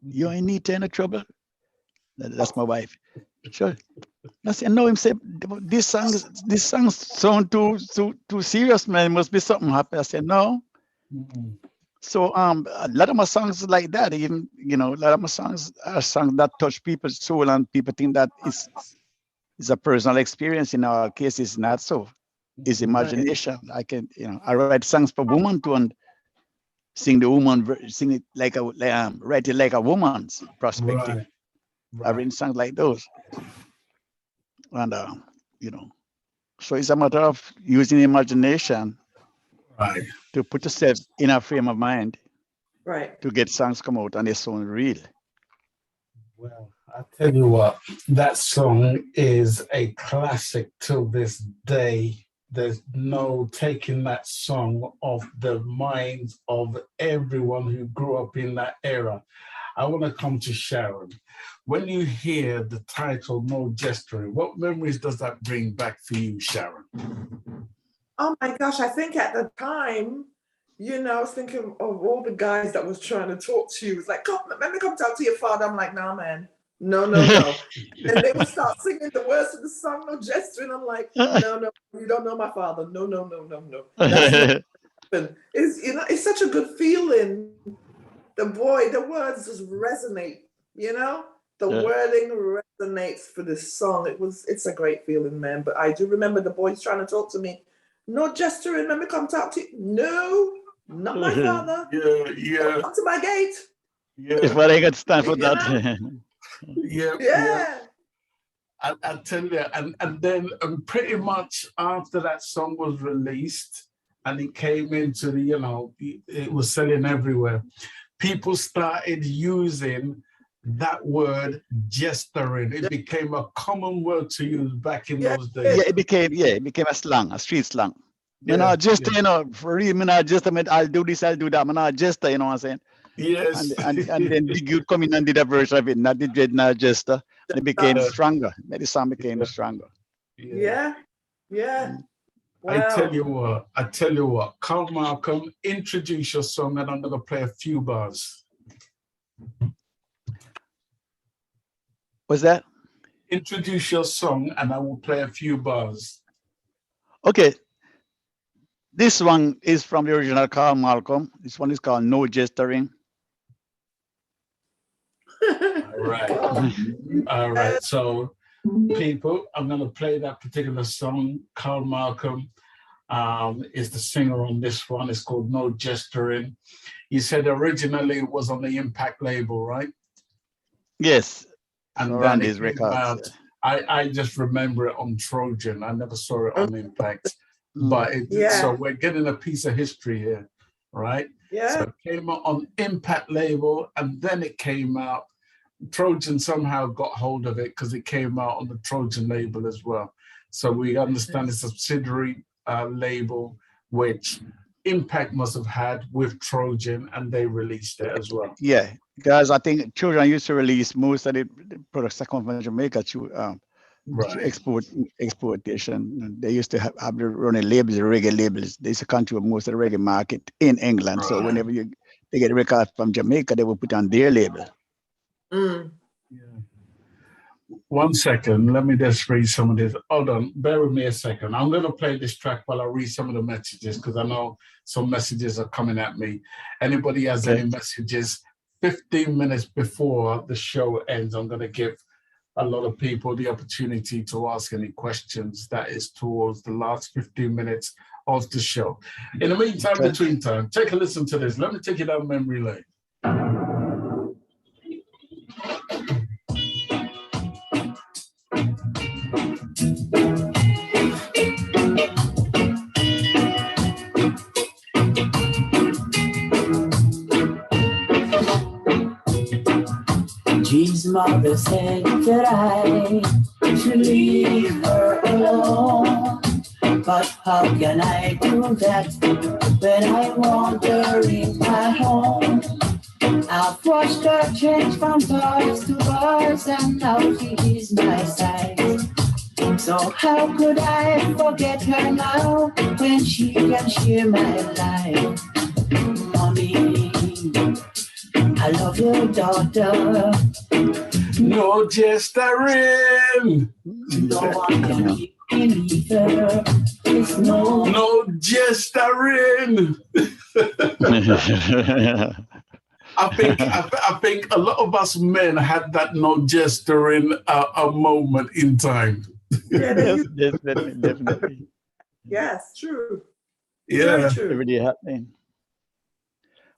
You ain't need any trouble?" That's my wife. Sure. I said, "No." Him said, this song sound too serious, man. It must be something happened. I said, "No." So a lot of my songs like that, even you know, a lot of my songs are songs that touch people's soul, and people think that it's a personal experience. In our case, it's not so. It's imagination. I can, you know, I write songs for women too, and sing the woman, sing it like write it like a woman's perspective. I've written songs like those, and you know, so it's a matter of using imagination to put yourself in a frame of mind, Right. to get songs come out and they sound real. Well, I tell you what, that song is a classic till this day. There's no taking that song off the minds of everyone who grew up in that era. I want to come to Sharon. When you hear the title "No Gesturing," what memories does that bring back for you, Sharon? Oh my gosh, I think at the time, you know, I was thinking of all the guys that was trying to talk to you. It's like, "Come, let me come talk to your father." I'm like, "Nah, man. No, no, no." And they would start singing the words of the song, "No gesturing." I'm like, "No, no, you don't know my father. No, no, no, no, no. That's not happened." It's, you know, it's such a good feeling. The words just resonate, you know? The wording resonates for this song. It's a great feeling, man. But I do remember the boys trying to talk to me. "No gesturing, let me come talk to you." No, not my father. Yeah. Come to my gate. If I got time for that. Yeah. I tell you, and then pretty much after that song was released and it came into the, you know, it was selling everywhere, people started using that word "gesturing." It became a common word to use back in those days. Yeah, it became a slang, a street slang. You know, you know, for real, I mean, I'll do this, I'll do that. You know what I'm saying? Yes. And then Big Youth come in and did a version of it, not the dread, not just and it became stronger. The song became stronger. Yeah. Wow. I tell you what, Carl Malcom, introduce your song and I'm going to play a few bars. What's that? Introduce your song and I will play a few bars. Okay. This one is from the original Carl Malcom. This one is called "No Gesturing." All right. So, people, I'm going to play that particular song. Carl Malcom is the singer on this one. It's called "No Gesturing." You said originally it was on the Impact label, right? Yes. And so then his records. I just remember it on Trojan. I never saw it on Impact. But so we're getting a piece of history here, right? Yeah. So it came out on Impact label and then it came out. Trojan somehow got hold of it because it came out on the Trojan label as well. So we understand it's a subsidiary label which Impact must have had with Trojan and they released it as well. Yeah, because I think Trojan used to release most of the products that come from Jamaica through exportation. They used to have the running labels, the reggae labels. They used to control most of the reggae market in England. So whenever they get a record from Jamaica, they will put on their label. 1 second. Let me just read some of this. Hold on. Bear with me a second. I'm going to play this track while I read some of the messages because I know some messages are coming at me. Anybody has any messages, 15 minutes before the show ends, I'm going to give a lot of people the opportunity to ask any questions. That is towards the last 15 minutes of the show. In the meantime, between time, take a listen to this. Let me take you down memory lane. G's mother said that I should leave her alone. But how can I do that when I want her in my home? I've watched her change from bars to bars, and now she is my side. So how could I forget her now when she can share my life? Mommy, I love your daughter. No gesturing. No one can keep me her. It's no gesturing. I think a lot of us men had that no gesturing a moment in time. Yeah, definitely. Yes, true. Yeah, Very true. Really happening.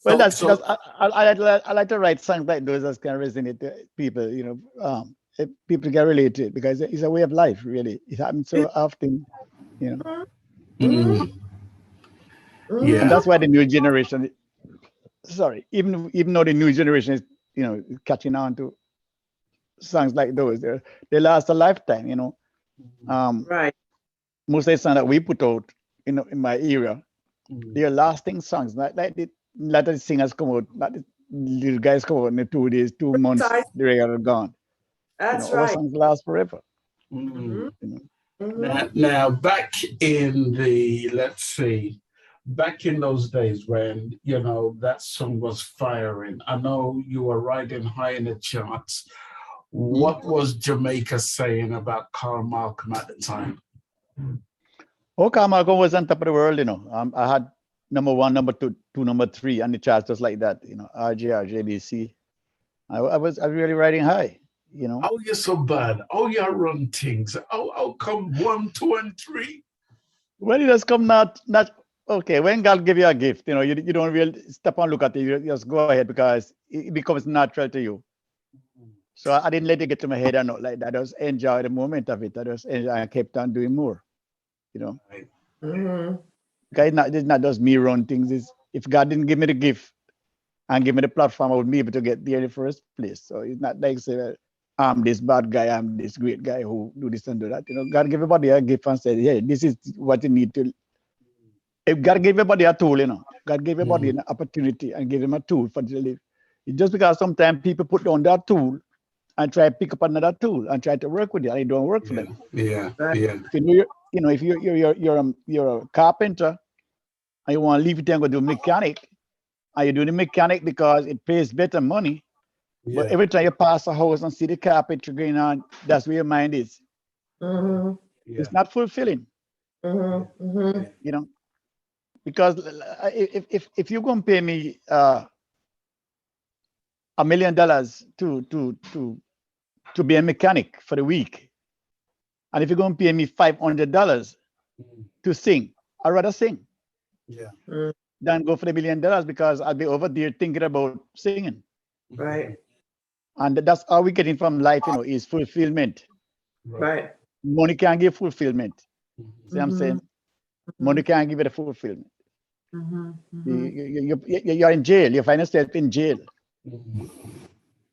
Well, that's I like to write songs like those that can resonate to people. You know, if people can relate to it because it's a way of life. Really, it happens so often. You know. Yeah, And that's why the new generation. Sorry, even though the new generation is catching on to songs like those, they last a lifetime. You know. Right. Most of the songs that we put out, in my era, they're lasting songs. Like the lot of singers come out, not the little guys come out in the 2 days, 2 months, they're gone. That's Our songs last forever. Now, back in back in those days when, that song was firing, I know you were riding high in the charts. What was Jamaica saying about Carl Malcom at the time? Oh, Carl Malcom was on top of the world, I had number 1, number 2, number 3 on the charts just like that, RJ, RJBC. I was really riding high, Oh, you're so bad. Oh, you run things. Oh, come 1, 2, and 3. Well, it has come not okay. When God give you a gift, you don't really stop and look at it. You just go ahead because it becomes natural to you. So I didn't let it get to my head or not like that. I just enjoy the moment of it. I kept on doing more, Right. Because it's not just me run things. If God didn't give me the gift and give me the platform, I wouldn't be able to get there in the first place. So it's not like say, I'm this bad guy, I'm this great guy who do this and do that. God give everybody a gift and said, hey, this is what you need to. If God gave everybody a tool, God gave everybody an opportunity and gave them a tool for to live. It's just because sometimes people put down that tool and try to pick up another tool and try to work with it, and it don't work for them. Yeah. If you're a carpenter and you want to leave it and go do a mechanic, and you do the mechanic because it pays better money. But every time you pass a house and see the carpentry going on, that's where your mind is. It's not fulfilling. Because if you're going to pay me $1 million to be a mechanic for the week, and if you're going to pay me $500 to sing, I'd rather sing. Than go for the $1 million because I'll be over there thinking about singing. Right. And that's all we're getting from life, is fulfillment. Right. Money can't give fulfillment. See what I'm saying? Money can't give it a fulfillment. You're in jail. You find yourself in jail.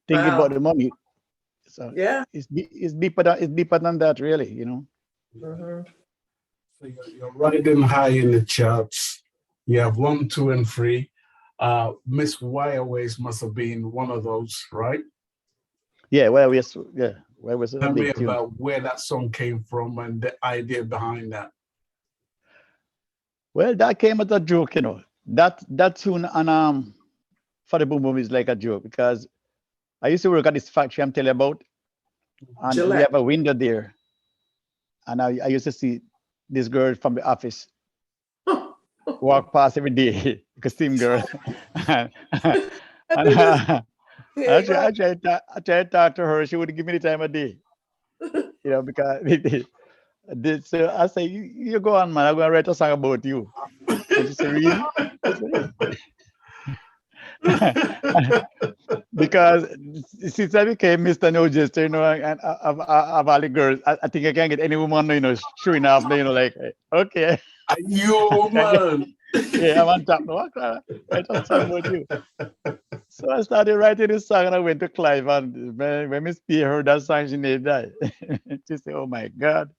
Thinking about the money. So it's deeper than that, really, So you're riding high in the charts. You have 1, 2, and 3. Miss Wireways must have been one of those, right? Yeah, Where was Tell me about where that song came from and the idea behind that. Well, that came as a joke, That tune on for the Boom Boom is like a joke because I used to work at this factory I'm telling you about, And we Gillette. have a window there. And I used to see this girl from the office walk past every day, costume girl. and I tried to talk to her. She would give me the time of day, because so I say, you go on, man. I'm gonna write a song about you. And she said, really? Because since I became Mr. No Jester, and of all the girls, I think I can't get any woman, showing off, like, okay. You man. Yeah, I'm on top. No, I can't write a song about you. So I started writing this song and I went to Clive, and when Miss P heard that song, she nearly died. She said, oh my God.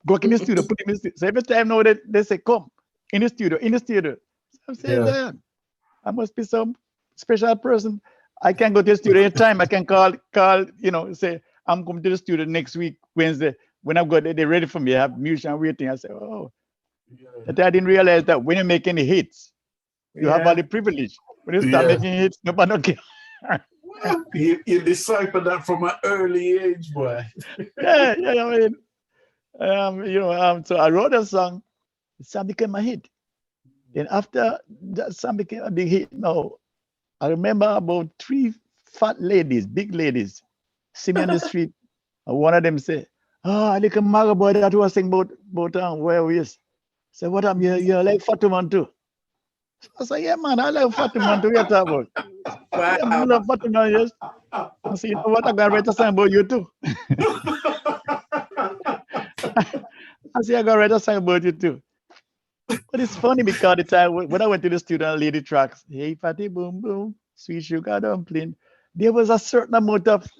Go in the studio, put him in the studio. So every time now they say, come, in the studio. So I'm saying, damn, I must be some special person. I can go to the studio anytime. I can call, say, I'm coming to the studio next week, Wednesday. When I've got they're ready for me, I have musician waiting. I say, oh. But I didn't realize that when you make any hits, you have all the privilege. When you start making hits, nobody don't care. You deciphered that from an early age, boy. Yeah, I mean, so I wrote a song. The song became a hit. Then after that song became a big hit, now I remember about 3 fat ladies, big ladies, see me on the street. And one of them say, "Oh, I like a maga boy that was saying about where we is." Say, "What am you like Fatuman too?" I say, "Yeah, man, I like Fatuman too. What you talking about?" Wow. Yeah, man, I love Fatuman, yes. I say, "You know what? I'm gonna write a song about you too." I say, "I'm gonna write a song about you too." But it's funny because the time when I went to the studio and lady tracks, hey fatty boom boom, sweet sugar dumpling, there was a certain amount of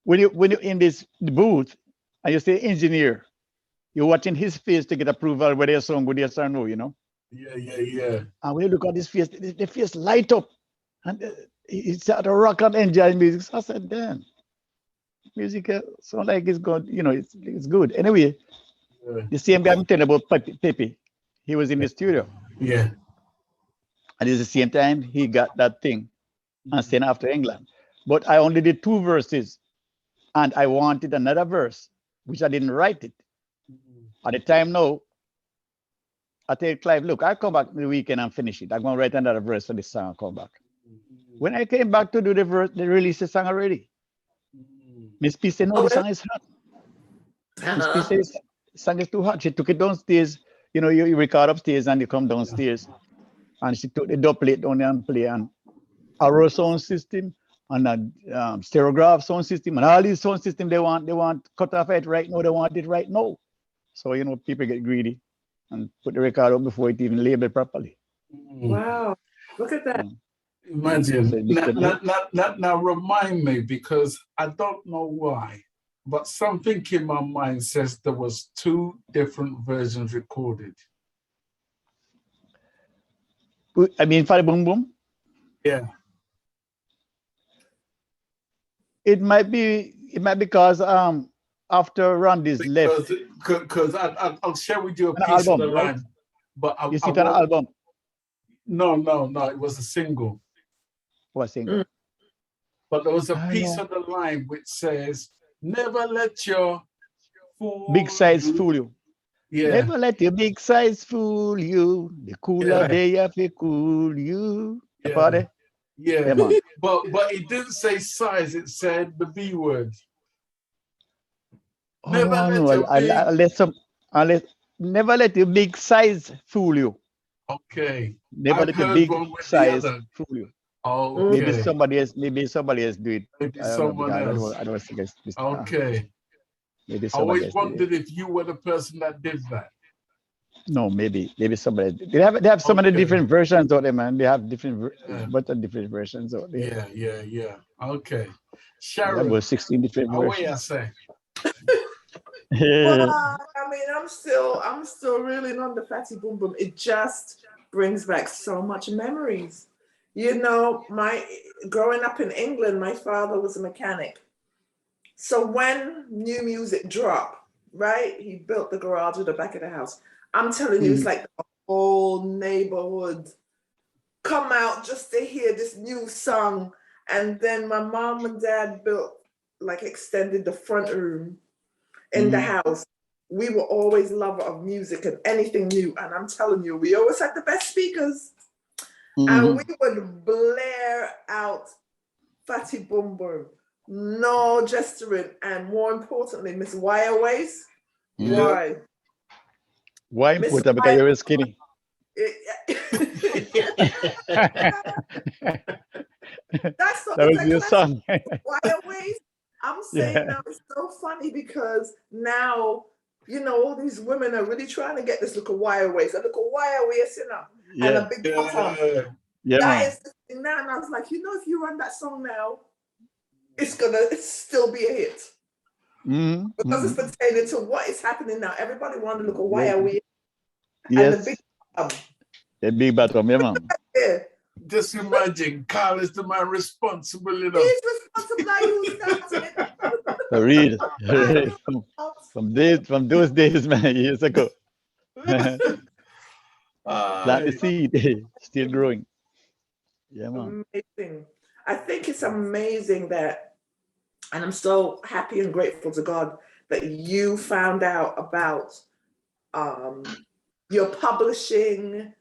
when you're in the booth and you say engineer, you're watching his face to get approval whether your song good yes or no, Yeah. And when you look at his face, the face light up, and he started to rock and enjoy music. So I said, damn, music sound like it's good, it's good. Anyway, the same guy I'm telling about Pepe, he was in the studio. Yeah. And at the same time, he got that thing and sent after England. But I only did 2 verses and I wanted another verse, which I didn't write it. At the time now, I tell Clive, look, I'll come back the weekend and finish it. I'm going to write another verse for this song and come back. When I came back to do the verse, they released the song already. Miss P said, no, the song is hot. Miss P says, the song is too hot. She took it downstairs. You record upstairs and you come downstairs. And she took the dub plate down there and play and our sound system and a stereograph sound system and all these sound system they want cut off it right now. They want it right now. So people get greedy and put the record up before it even labeled properly. Wow, look at that. Imagine. Now remind me, because I don't know why, but something in my mind says there was 2 different versions recorded. I mean, Fatty Boom Boom? Yeah. It might be because after Randy's left. Because I'll share with you a piece album, of the right? line. But You see it on an album? No, it was a single. What single? But there was a piece of the line which says, never let your big size fool you. Yeah. Never let your big size fool you. The cooler they have to cool you. The party. Yeah. Man. But it didn't say size, it said the B word. Never let your big size fool you. Okay. Never let your big size fool you. Oh, okay. Maybe somebody else do it. Maybe someone else. I don't think it's this. Okay. Maybe I always wondered if you were the person that did that. No, maybe somebody. They have so many different versions of them, man. They have different versions of them. Yeah. Okay. Sharon. About 16 different versions. I say. Well, I mean, I'm still reeling on the Fatty Boom Boom. It just brings back so much memories. My growing up in England, my father was a mechanic. So when new music dropped, right, he built the garage at the back of the house. I'm telling you, it's like the whole neighborhood come out just to hear this new song. And then my mom and dad built like extended the front room in the house, we were always lover of music and anything new. And I'm telling you, we always had the best speakers. And we would blare out Fatty Boom Boom, No Gesturing, and more importantly, Miss Wire Waist. Why? Why important? Because you were skinny. That's That was your song. Wire Waist. I'm saying now it's so funny because now, you know, all these women are really trying to get this look of wire waist, a look of wire waist, you know, and a big bottom. That is the thing now. And I was like, you know, if you run that song now, it's still be a hit. Because it's pertaining to what is happening now. Everybody wants to look at wire waist. Yes. And the big bottom. The big bottom, yeah, man. Yeah. Just imagine, Carl is the man responsible, you know. He's responsible. Now you started. Read. From those days, man, years ago. Plant the seed, still growing. Yeah, man. Amazing. I think it's amazing that, and I'm so happy and grateful to God that you found out about your publishing,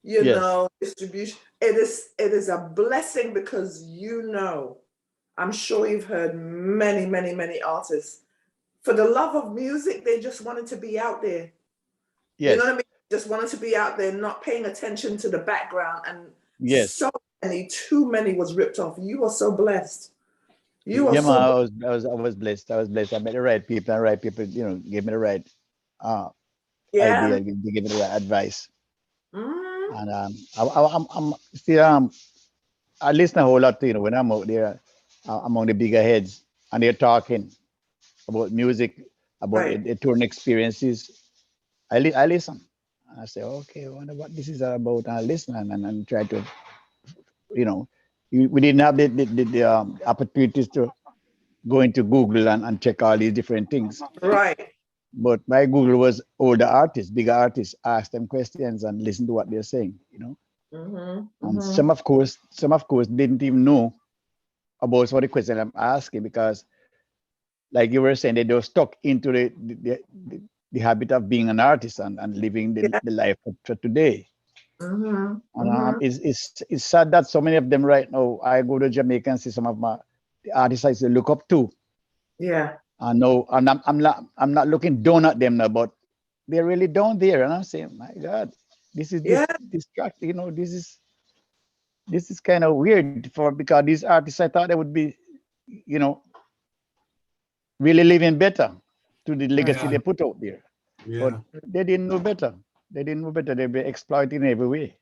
you know, distribution. It is a blessing because I'm sure you've heard many, many, many artists. For the love of music, they just wanted to be out there. Yes. You know what I mean? Just wanted to be out there, not paying attention to the background. And so many, too many was ripped off. You are so blessed. You are so blessed. I was blessed. I met the right people, and right people, you know, gave me the right idea, they gave me the right advice. And I'm still I listen a whole lot to, you know, when I'm out there among the bigger heads and they're talking about music, about the touring experiences. I listen. And I say, okay, I wonder what this is about. And I listen and try to, you know, we didn't have the opportunities to go into Google and check all these different things. Right. But my Google was older artists, bigger artists, ask them questions and listen to what they're saying, you know. And some of course didn't even know about some of the questions I'm asking because, like you were saying, they were stuck into the habit of being an artist and living the life for today. And it's sad that so many of them right now, I go to Jamaica and see some of the artists I used to look up to. Yeah. I know, and I'm not looking down at them now, but they're really down there, and I'm saying, my God, this is distracting. You know, this is kind of weird because these artists, I thought they would be, you know, really living better to the legacy they put out there. But they didn't know better. They were exploiting every way.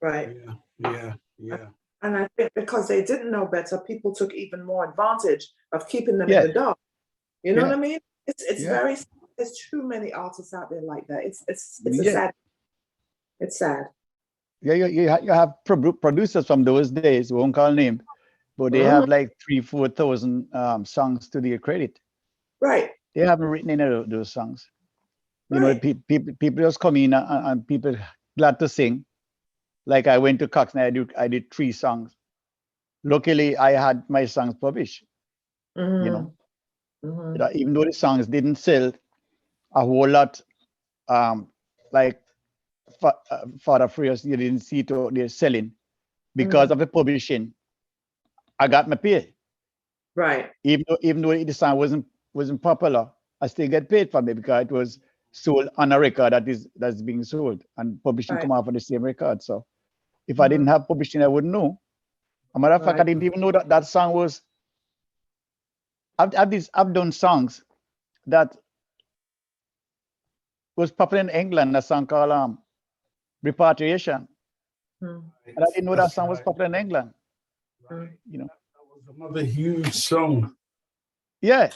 Right. Yeah. And I think because they didn't know better, people took even more advantage of keeping them in the dark. You know what I mean? It's very. There's too many artists out there like that. It's sad. It's sad. Yeah, you have producers from those days. We won't call name, but they have like 3,000-4,000 songs to their credit. Right. They haven't written any of those songs. You know, people just come in and people glad to sing. Like I went to Coxsone, I did 3 songs. Luckily, I had my songs published. You know. Even though the songs didn't sell a whole lot, like Father Freers, you didn't see it out there selling because of the publishing. I got my pay. Right. Even though the song wasn't popular, I still get paid from it because it was sold on a record that's being sold and publishing come out for the same record. So if I didn't have publishing, I wouldn't know. As a matter of fact, I didn't even know that song was. I've done songs that was popular in England, a song called Repatriation. And I didn't know that song was popular in England. You know. That was another huge song. Yeah.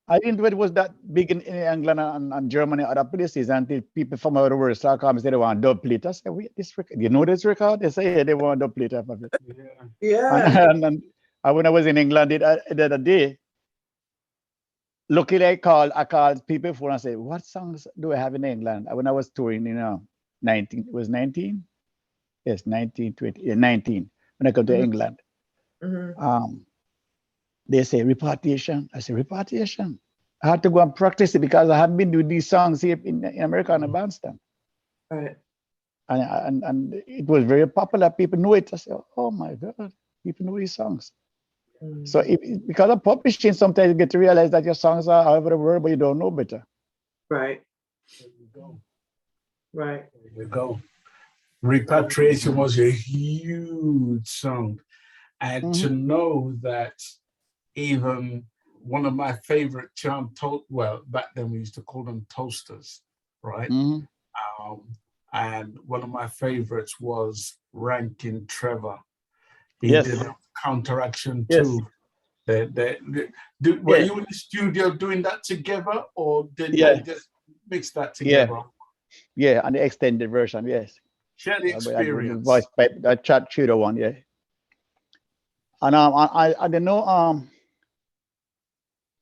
I didn't know it was that big in England and Germany and other places until people from out the world start coming and say they want dub plate. I said, wait, this record, you know this record? They say, yeah, they want dub plate of it. Yeah. And when I was in England the other day, luckily I called people before and I said, what songs do I have in England? When I was touring, you know, 19, was 19? Yes, 19, 20, 19, when I come to England. They say repatriation. I say repatriation. I had to go and practice it because I haven't been doing these songs here in America on the bandstand. Right. And it was very popular. People knew it. I said, oh my God, people know these songs. So because of publishing, sometimes you get to realize that your songs are all over the world, but you don't know better. Right. There you go. Right. There you go. Repatriation was a huge song. And to know that even one of my favorite well, back then we used to call them toasters, right? And one of my favorites was Rankin Trevor. He did a counteraction too. Were you in the studio doing that together, or did you just mix that together? Yeah, and the extended version, yes. Share the experience. Voice pipe, that chat shooter one, yeah. And I don't know.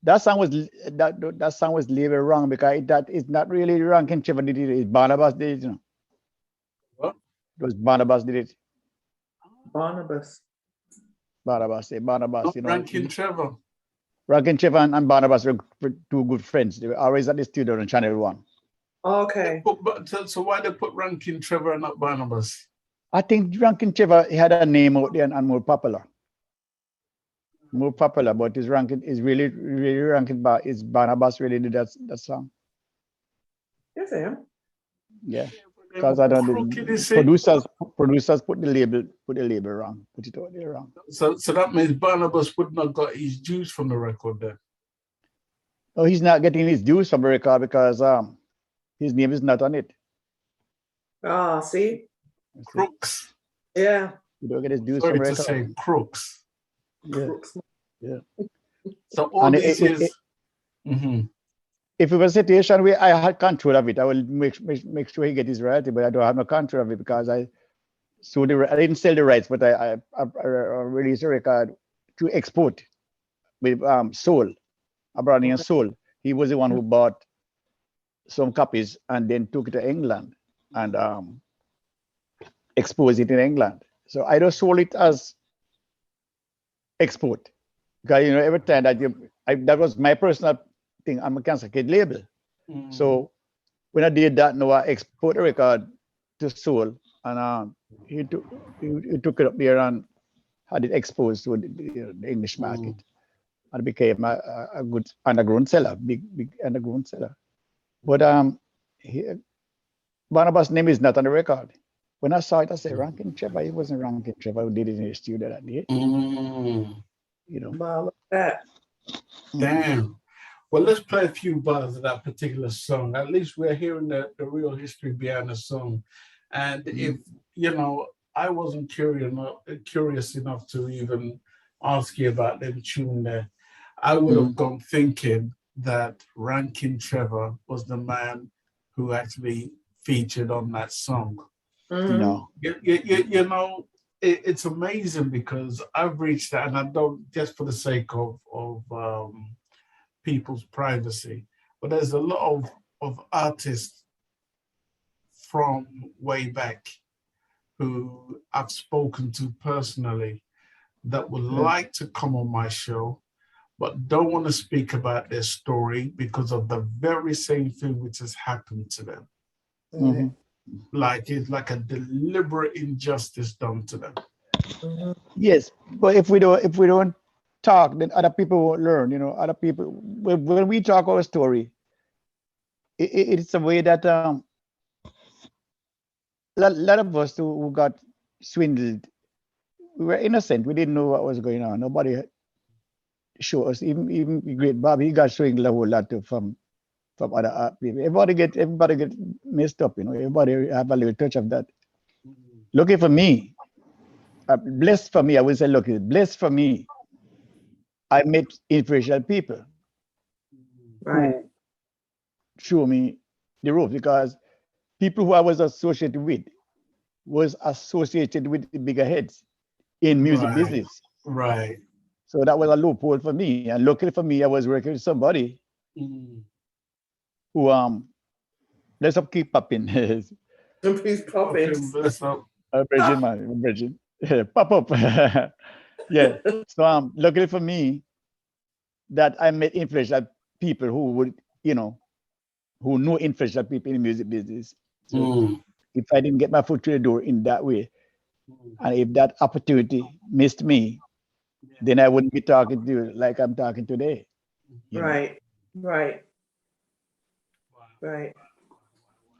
That song was labeled wrong because that is not really Rankin Trevor did it. It's Barnabas did it, you know. What? It was Barnabas did it. Barnabas, you know. Rankin Trevor. Rankin Trevor and Barnabas were two good friends. They were always at the studio on Channel 1. Okay. So why they put Rankin Trevor and not Barnabas? I think Rankin Trevor had a name out there and more popular. More popular, but his ranking is really ranking. Is Barnabas really did that song? Yes, I am. Yeah, because I don't. Producers put the label wrong. Put it out there wrong. So that means Barnabas would not got his dues from the record then. Oh, he's not getting his dues from the record because his name is not on it. Ah, see? Crooks. Yeah. You don't get his dues Sorry from the to record. say crooks. Yeah. So all this is. If it was a situation where I had control of it, I will make sure he get his royalty, but I don't have no control of it because I didn't sell the rights, but I released a record to export with Soul, a brand new Soul. He was the one who bought some copies and then took it to England and exposed it in England. So I just sold it as export because every time that that was my personal thing. I'm a Cancer Kid label. So when I did that, now I export a record to Soul, and he took it up there and had it exposed to the English market, and became a good underground seller, big underground seller. But Barnabas' name is not on the record. When I saw it, I said, Rankin Trevor. It wasn't Rankin Trevor who did it in the studio that day. Wow, look at that. Damn. Well, let's play a few bars of that particular song. At least we're hearing the real history behind the song. And if, I wasn't curious enough to even ask you about the tune there, I would have gone thinking that Rankin Trevor was the man who actually featured on that song. No. It's amazing because I've reached that, and I don't, just for the sake of people's privacy, but there's a lot of artists from way back who I've spoken to personally that would like to come on my show, but don't want to speak about their story because of the very same thing which has happened to them. Like it's like a deliberate injustice done to them. Yes, but if we don't talk, then other people won't learn. Other people, when we talk our story, it's a way that a lot of us who got swindled, we were innocent. We didn't know what was going on. Nobody showed us. Even great Bob, he got swindled a whole lot from other people. Everybody get messed up. Everybody have a little touch of that. Lucky for me, blessed for me. I would say lucky. Blessed for me, I met influential people who show me the ropes, because people who I was associated with the bigger heads in music business. Right. So that was a loophole for me. And luckily for me, I was working with somebody who let's up keep popping. Please pop in. Bless up. Virgin. Pop up. Yeah. So luckily for me, that I met influential people who would, who know influential people in the music business. So if I didn't get my foot through the door in that way, and if that opportunity missed me, then I wouldn't be talking to you like I'm talking today. Right.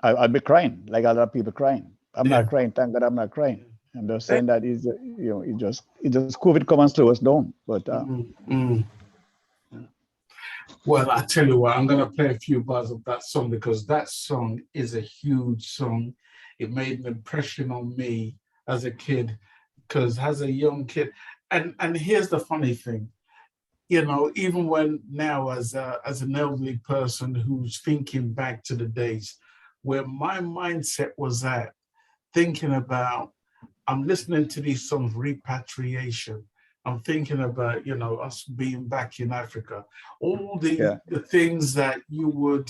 I'd be crying like a lot of people crying. I'm not crying. Thank God I'm not crying. I'm just saying that is, it just COVID come and slow us down. But well, I tell you what, I'm gonna play a few bars of that song because that song is a huge song. It made an impression on me as a kid, because as a young kid, and here's the funny thing, even when now as an elderly person who's thinking back to the days where my mindset was at, thinking about, I'm listening to these songs, repatriation. I'm thinking about, us being back in Africa, all the things that you would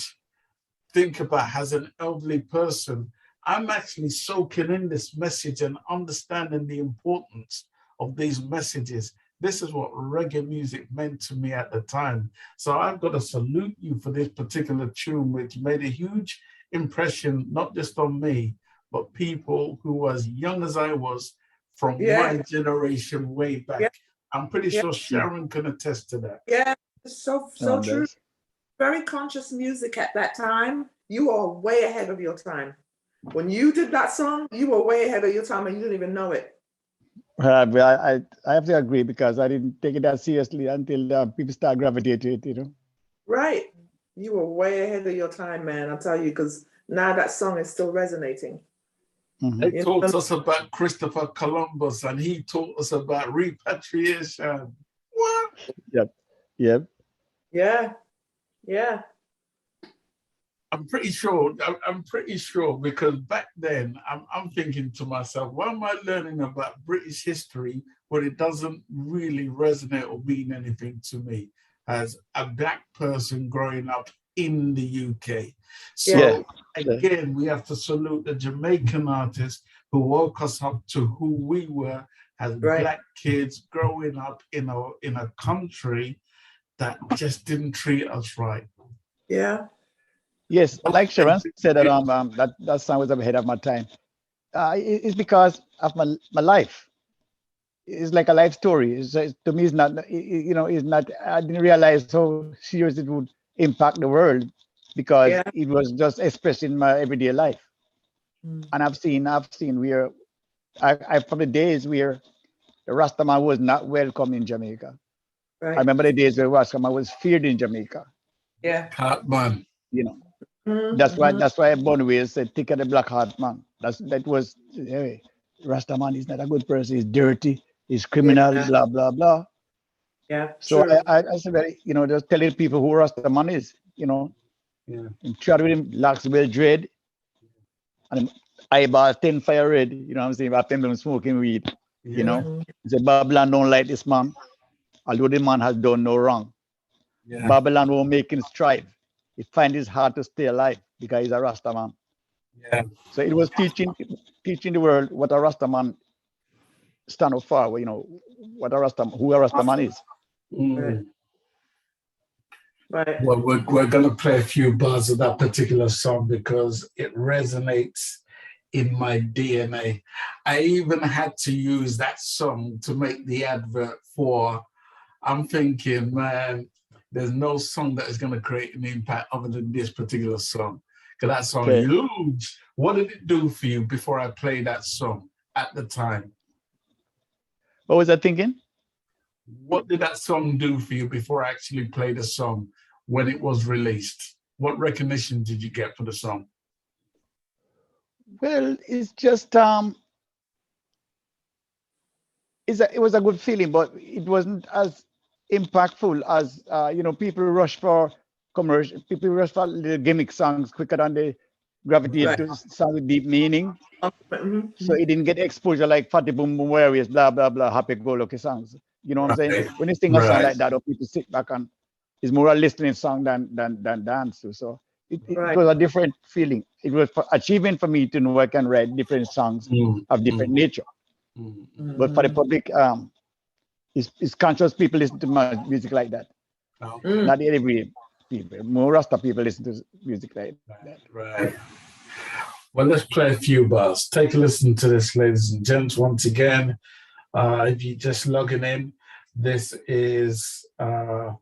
think about as an elderly person. I'm actually soaking in this message and understanding the importance of these messages. This is what reggae music meant to me at the time. So I've got to salute you for this particular tune, which made a huge impression, not just on me, but people who, as young as I was, from my generation way back. Yeah. I'm pretty sure Sharon can attest to that. Yeah, so true. Very conscious music at that time. You are way ahead of your time. When you did that song, you were way ahead of your time and you didn't even know it. I have to agree, because I didn't take it that seriously until people start gravitating to it, Right. You were way ahead of your time, man. I'll tell you, because now that song is still resonating. They taught us about Christopher Columbus, and he taught us about repatriation. What? Yep. Yeah. I'm pretty sure, because back then I'm thinking to myself, why am I learning about British history when it doesn't really resonate or mean anything to me as a Black person growing up in the UK? So again, we have to salute the Jamaican artists who woke us up to who we were as Black kids growing up in a country that just didn't treat us right. Yeah. Yes, like Sharon said, that song was ahead of my time. It's because of my life. It's like a life story. To me, it's not. It's not. I didn't realize how serious it would impact the world, because it was just expressed in my everyday life. And I've seen where I from the days where the Rastaman was not welcome in Jamaica. Right. I remember the days where Rastaman was feared in Jamaica. Yeah. Heart man. That's why Bonway said, "Take the black heart man." That was, hey, Rastaman is not a good person. He's dirty. He's criminal. Blah blah blah. Yeah. So I said, just telling people who Rastaman is, and chat with him, locks well dread, and eyeball 10 fire red. You know what I'm saying? After them smoking weed. He said, Babylon don't like this man, although the man has done no wrong. Babylon won't make him strive. He finds it hard to stay alive because he's a Rastaman. Yeah. So it was teaching the world what a Rastaman stand up for. What who a Rastaman is. Right. Well, we're going to play a few bars of that particular song because it resonates in my DNA. I even had to use that song to make the advert for. I'm thinking, man, there's no song that is going to create an impact other than this particular song. Because that song is huge. What did it do for you before I played that song at the time? What was I thinking? What did that song do for you before I actually played the song when it was released? What recognition did you get for the song? Well, it's just it was a good feeling, but it wasn't as impactful as people rush for commercial. People rush for the gimmick songs quicker than they gravitate to songs with deep meaning. So it didn't get exposure like Fatty Boom Boom Warriors, blah blah blah, happy go lucky songs. You know what I'm saying? When you sing a song like that, people sit back and it's more a listening song than dance to. So it was a different feeling. It was achievement for me to know I can write different songs of different nature. But for the public, it's conscious people listen to my music like that. No? Not every people. More Rasta people listen to music like that. Right. Well, let's play a few bars. Take a listen to this, ladies and gents. Once again, if you're just logging in, this is Carl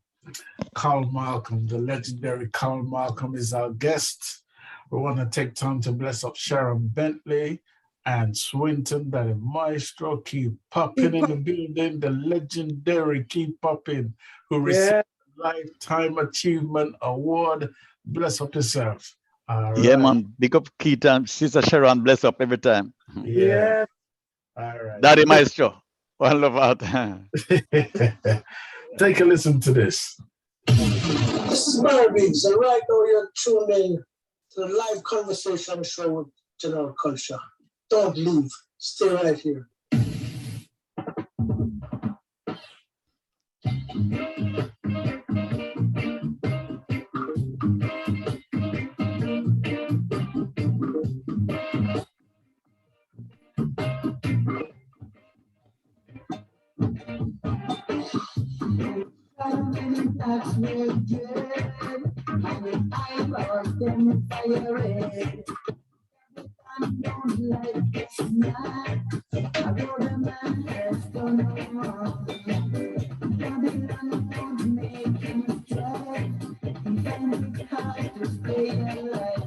Malcom, the legendary Carl Malcom is our guest. We want to take time to bless up Sharon Bentley and Swinton, that maestro, keep popping in the building, the legendary keep popping, who received a Lifetime Achievement Award. Bless up yourself. All Yeah, right. man. Big up Keaton, Sister Sharon, bless up every time. Yeah. All right. Daddy Maestro. One love out. Take a listen to this. This is Barbies, and right now you're tuned in to the live conversation show with General Culture. Don't leave. Stay right here.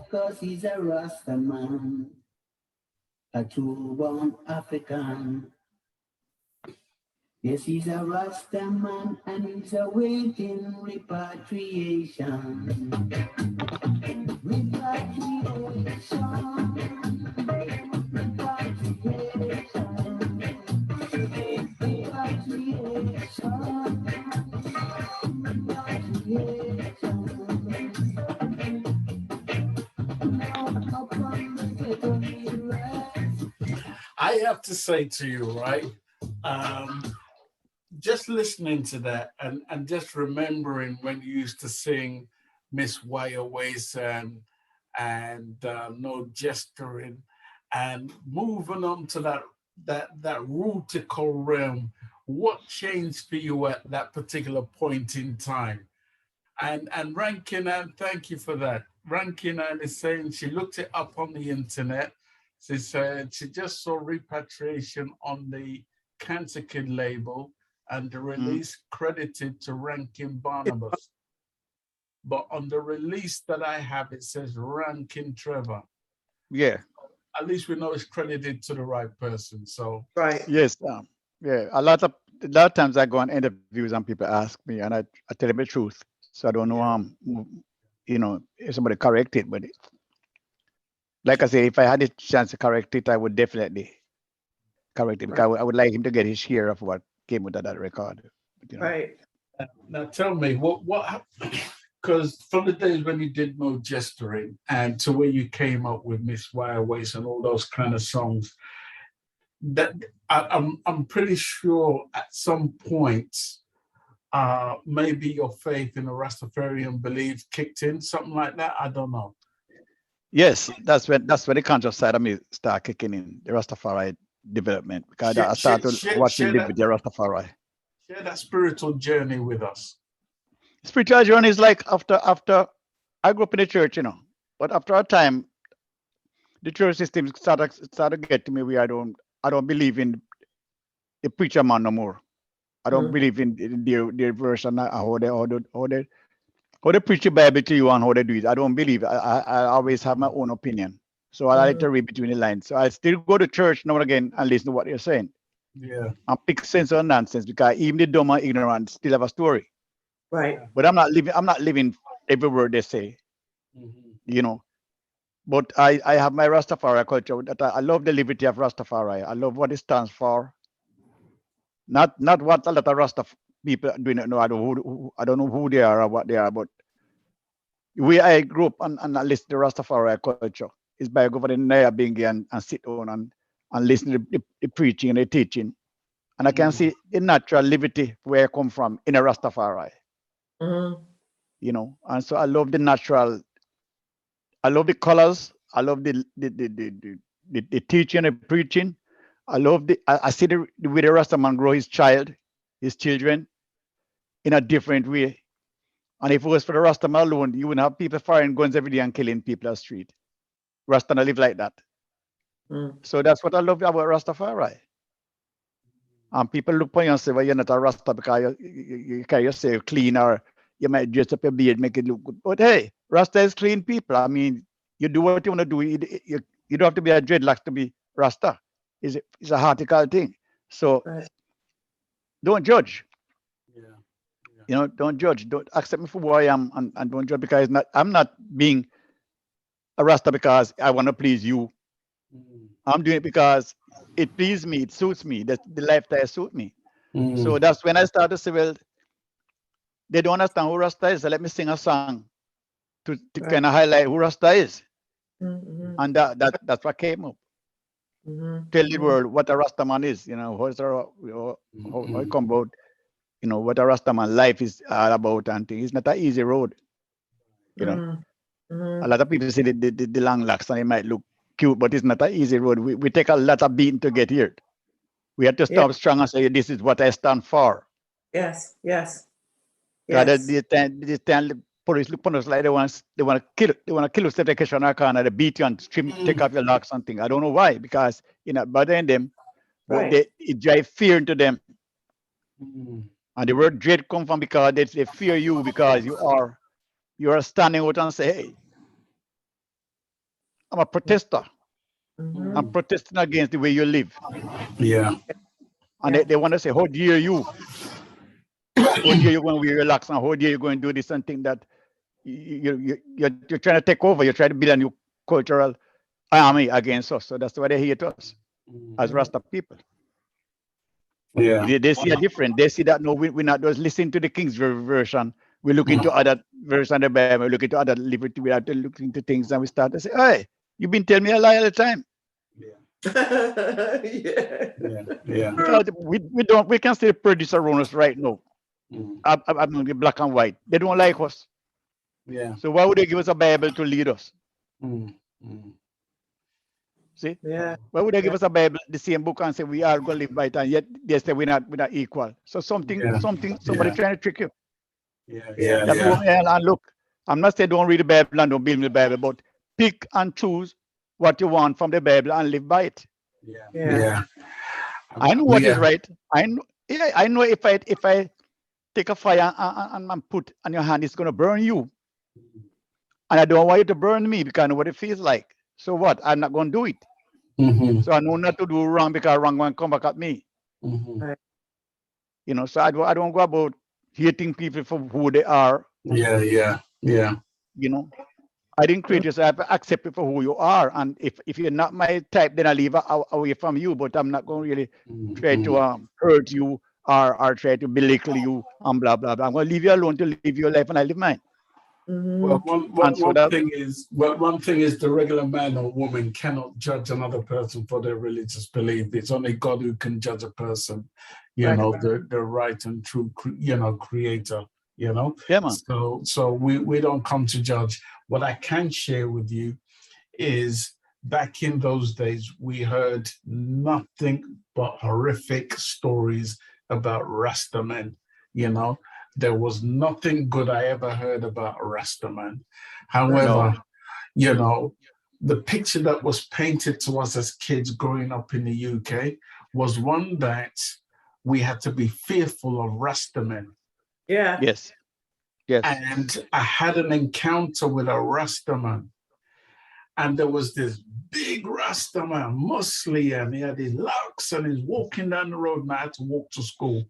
Cause he's a Rasta man, a true-born African. Yes, he's a Rasta man and he's awaiting repatriation. I have to say to you, right? Just listening to that and just remembering when you used to sing Miss Wire Wason and No Gesturing, and moving on to that rutical realm. What changed for you at that particular point in time? And Rankin Ann, thank you for that. Rankin Ann is saying she looked it up on the internet. She said she just saw Repatriation on the Cancer Kid label and the release credited to Rankin Barnabas. But on the release that I have, it says Rankin Trevor. Yeah. At least we know it's credited to the right person. So Yes. Yeah. A lot of times I go on interviews and people ask me, and I tell them the truth. So I don't know, if somebody correct it, but like I say, if I had a chance to correct it, I would definitely correct it, because I would like him to get his share of what came with that record. Right. now tell me what because from the days when you did No Gesturing and to where you came up with Miss Wire Waist and all those kind of songs, that I'm pretty sure at some point maybe your faith in the Rastafarian belief kicked in, something like that. I don't know. Yes, that's when the conscious side of me start kicking in, the Rastafari development, because I started watching with the Rastafari. Share that spiritual journey with us. Spiritual journey is like after I grew up in the church, but after a time, the church system started to get to me where I don't believe in the preacher man no more. I don't believe in their version how they preach the Bible to you and how they do it. I don't believe. I always have my own opinion. So I like to read between the lines. So I still go to church now and again and listen to what they're saying. Yeah. And pick sense or nonsense, because even the dumb and ignorant still have a story. Right. But I'm not living every word they say. But I have my Rastafari culture. That I love the liberty of Rastafari. I love what it stands for. Not what a lot of Rasta people do not know. I don't know who they are or what they are, but where I grew up and listen to Rastafari culture is by going to Naya and sit down and listen to the preaching and the teaching. And I can see the natural liberty where I come from in a Rastafari. And so I love the natural, I love the colors, I love the teaching and preaching. I love I see the way the Rastaman grow his children in a different way. And if it was for the Rastaman alone, you wouldn't have people firing guns every day and killing people on the street. Rastan live like that. So that's what I love about Rastafari. And people look upon you and say, well, you're not a Rasta because you carry yourself clean, or you might dress up your beard, make it look good. But hey, Rasta is clean people. I mean, you do what you want to do. You don't have to be a dreadlocks to be Rasta. It's a heartical thing. So don't judge. You know, don't judge. Don't accept me for who I am, and don't judge because I'm not being a Rasta because I want to please you. I'm doing it because it pleases me, it suits me, the lifestyle suits me. So that's when I started to say, well, they don't understand who Rasta is. So let me sing a song to kind of highlight who Rasta is. And that's what came up. Tell the world what a Rasta man is, you know, how it come about, you know, what a Rasta man life is all about and things. It's not an easy road. You know. A lot of people say the long locks and it might look cute, but it's not an easy road. We take a lot of beating to get here. We have to stop strong and say, this is what I stand for. Yes. They police look upon us like they want to kill us, they take you on our corner, they beat you and take off your locks and things. I don't know why, because you know, bothering them, but it drive fear into them. And the word dread come from because they fear you because you are standing out and say, hey, I'm a protester. I'm protesting against the way you live. Yeah. And they want to say, how dare you? How dare you going to relax, and how dare you going to do this and think that you're trying to take over, you're trying to build a new cultural army against us. So that's why they hate us as Rasta people. Yeah. They see a different. They see that no, we're not just listening to the King's version. We look into other versions of the Bible, we look into other liberty, we have to look into things, and we start to say, hey, you've been telling me a lie all the time. Because we can still produce around us right now. I'm the black and white. They don't like us. So why would they give us a Bible to lead us? See? Why would they give us a Bible, the same book, and say we are going to live by it, and yet they say we're not equal? So somebody trying to trick you. And look, I'm not saying don't read the Bible and don't believe in the Bible, but pick and choose what you want from the Bible and live by it. I know what is right. I know if I take a fire and put on your hand, it's going to burn you. And I don't want you to burn me because I know what it feels like. So what? I'm not going to do it. So I know not to do wrong because wrong won't come back at me. You know, so I don't go about hating people for who they are. You know, I didn't create you, so I have to accept it for who you are. And if you're not my type, then I leave away from you. But I'm not going to really try to hurt you or try to belittle you and blah, blah, blah. I'm going to leave you alone to live your life and I live mine. Well, one thing is the regular man or woman cannot judge another person for their religious belief. It's only God who can judge a person, you know, the right and true, creator, you know. Yeah, man. So we don't come to judge. What I can share with you is back in those days, we heard nothing but horrific stories about Rastamen, you know. There was nothing good I ever heard about Rastaman. However, you know, the picture that was painted to us as kids growing up in the UK was one that we had to be fearful of Rastamen. Yes. And I had an encounter with a Rastaman. And there was this big Rastaman, Muslim, and he had his locks and he's walking down the road and I had to walk to school.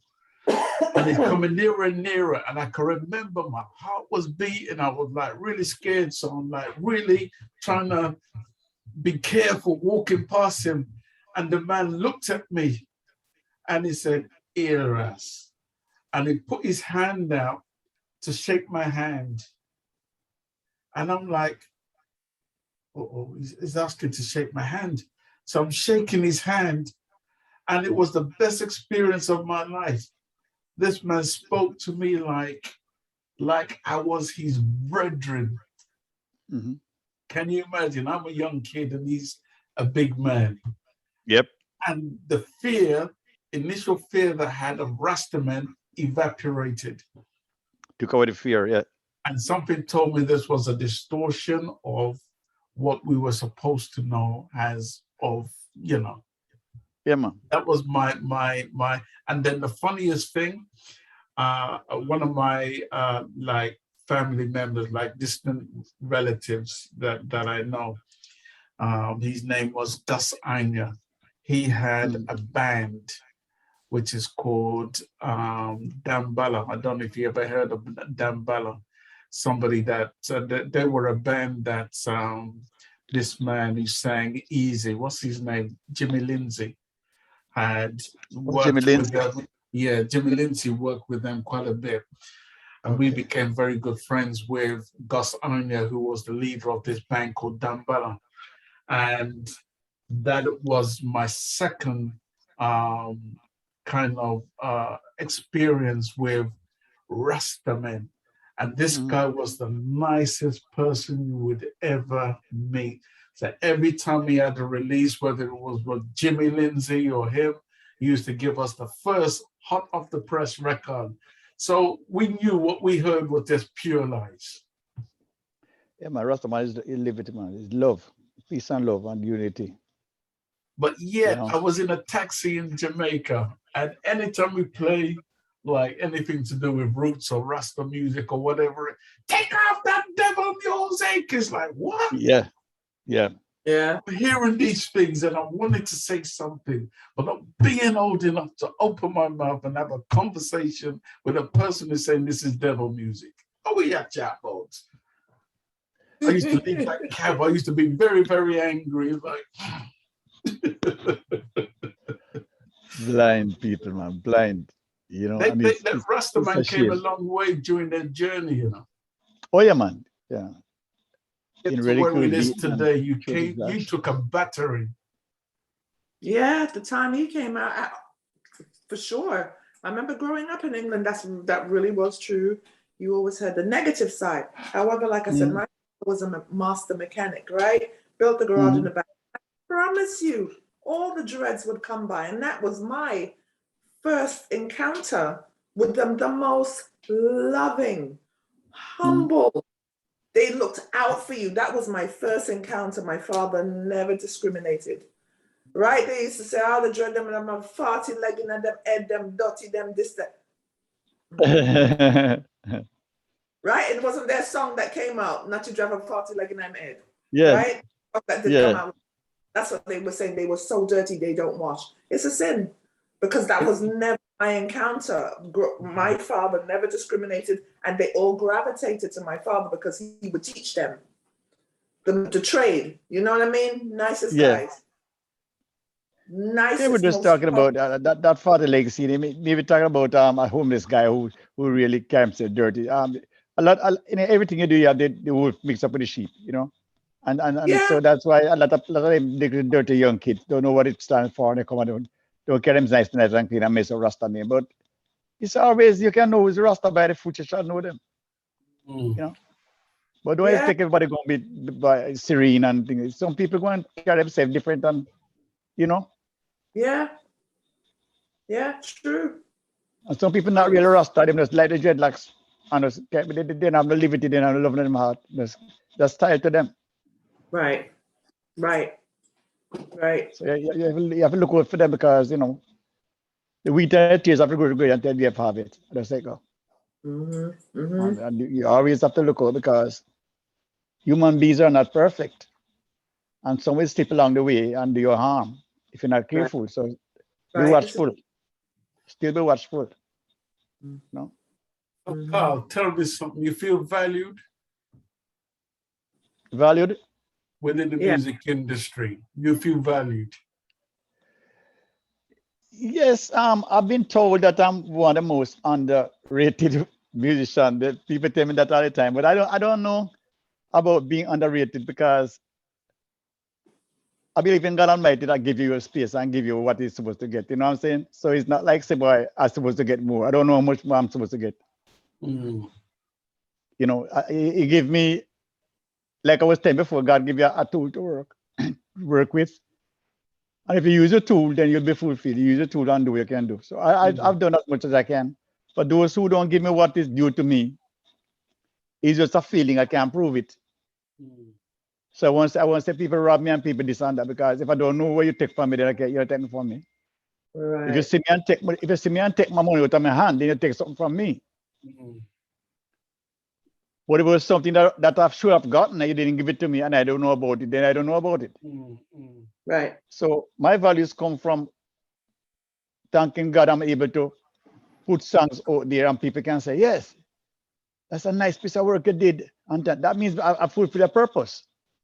And he's coming nearer and nearer. And I can remember my heart was beating. I was like really scared. So I'm like really trying to be careful walking past him. And the man looked at me and he said, Eras. And he put his hand out to shake my hand. And I'm like, he's asking to shake my hand. So I'm shaking his hand. And it was the best experience of my life. This man spoke to me like I was his brethren. Can you imagine? I'm a young kid and he's a big man. Yep. And the initial fear that I had of Rastaman evaporated. Took away the fear, yeah. And something told me this was a distortion of what we were supposed to know as of, you know. Yeah, man. That was my. And then the funniest thing, one of my like family members, like distant relatives that I know, his name was Gus Anya. He had a band which is called Dambala. I don't know if you ever heard of Dambala. Somebody that they were a band that this man who sang Easy, what's his name? Jimmy Lindsay had worked with them. Yeah, Jimmy Lindsay worked with them quite a bit. And we became very good friends with Gus Anya, who was the leader of this band called Dambala. And that was my second kind of experience with Rastaman. And this guy was the nicest person you would ever meet. So every time he had a release, whether it was with Jimmy Lindsay or him, he used to give us the first hot off the press record. So we knew what we heard was just pure lies. Yeah, man, Rastaman is liberty, man. It's love, peace and love and unity. But yet, I was in a taxi in Jamaica, and anytime we play like anything to do with roots or Rasta music or whatever, take off that devil music. It's like, what? Yeah. I'm hearing these things and I wanted to say something, but not being old enough to open my mouth and have a conversation with a person who's saying this is devil music. Oh, we have chat boats. I used to leave that cab. I used to be very, very angry. Like, blind people, man, blind. You know, that Rastaman came a long way during their journey, you know. Oh yeah, man. Yeah. In where it is today, you took a battering. Yeah, at the time he came out, for sure. I remember growing up in England, that really was true. You always heard the negative side. However, like I said, my father was a master mechanic, right? Built the garage in the back. I promise you, all the dreads would come by, and that was my first encounter with them, the most loving, humble. They looked out for you. That was my first encounter. My father never discriminated. Right? They used to say, oh, the dread them and I'm a farty legging and them head, them dirty, them this, that. Right? It wasn't their song that came out, not to drive a farty legging them head. Yeah. Right? That did come out. That's what they were saying. They were so dirty, they don't wash. It's a sin. Because that was never my encounter. My father never discriminated, and they all gravitated to my father because he would teach them the trade. You know what I mean? Nicest guys. Nicest. They were just talking about that father legacy. They may be talking about a homeless guy who really camps it dirty. In everything you do, you have the wolf mixed up with the sheep, you know. And so that's why a lot of them dirty young kids don't know what it stands for, and they come and don't care them nice and clean and mess up Rasta name. But it's always, you can know who's Rasta by the foot, you shall know them. You know? But don't expect everybody going to be by serene and things. Some people go and carry themselves different and, you know? Yeah, true. And some people not really Rasta, them just like the dreadlocks. And they don't have the liberty, they don't have love in their heart. That's tied to them. Right. So you have to look out for them because, you know, the wheat and the tears have to go until you have it. That's like go. And you always have to look out because human beings are not perfect. And some will slip along the way and do you harm if you're not careful. Right. So be watchful. Still be watchful. No? Carl, tell me something. You feel valued? Valued? Within the music industry, you feel valued? Yes, I've been told that I'm one of the most underrated musicians. People tell me that all the time, but I don't know about being underrated because I believe in God Almighty that give you a space and give you what you're supposed to get. You know what I'm saying? So it's not like say, boy, I'm supposed to get more. I don't know how much more I'm supposed to get. You know, he give me, like I was saying before, God give you a tool to work with. And if you use a tool, then you'll be fulfilled. You use a tool and do what you can do. So I've done as much as I can. But those who don't give me what is due to me, It's just a feeling. I can't prove it. So I won't say people rob me and people this and that, because if I don't know where you take from me, then you're taking from me. Right. If you see me and take my money out of my hand, then you take something from me. But if it was something that I should have gotten and you didn't give it to me and I don't know about it, then I don't know about it. Right. So my values come from thanking God I'm able to put songs out there and people can say, yes, that's a nice piece of work you did. And that means I fulfill a purpose.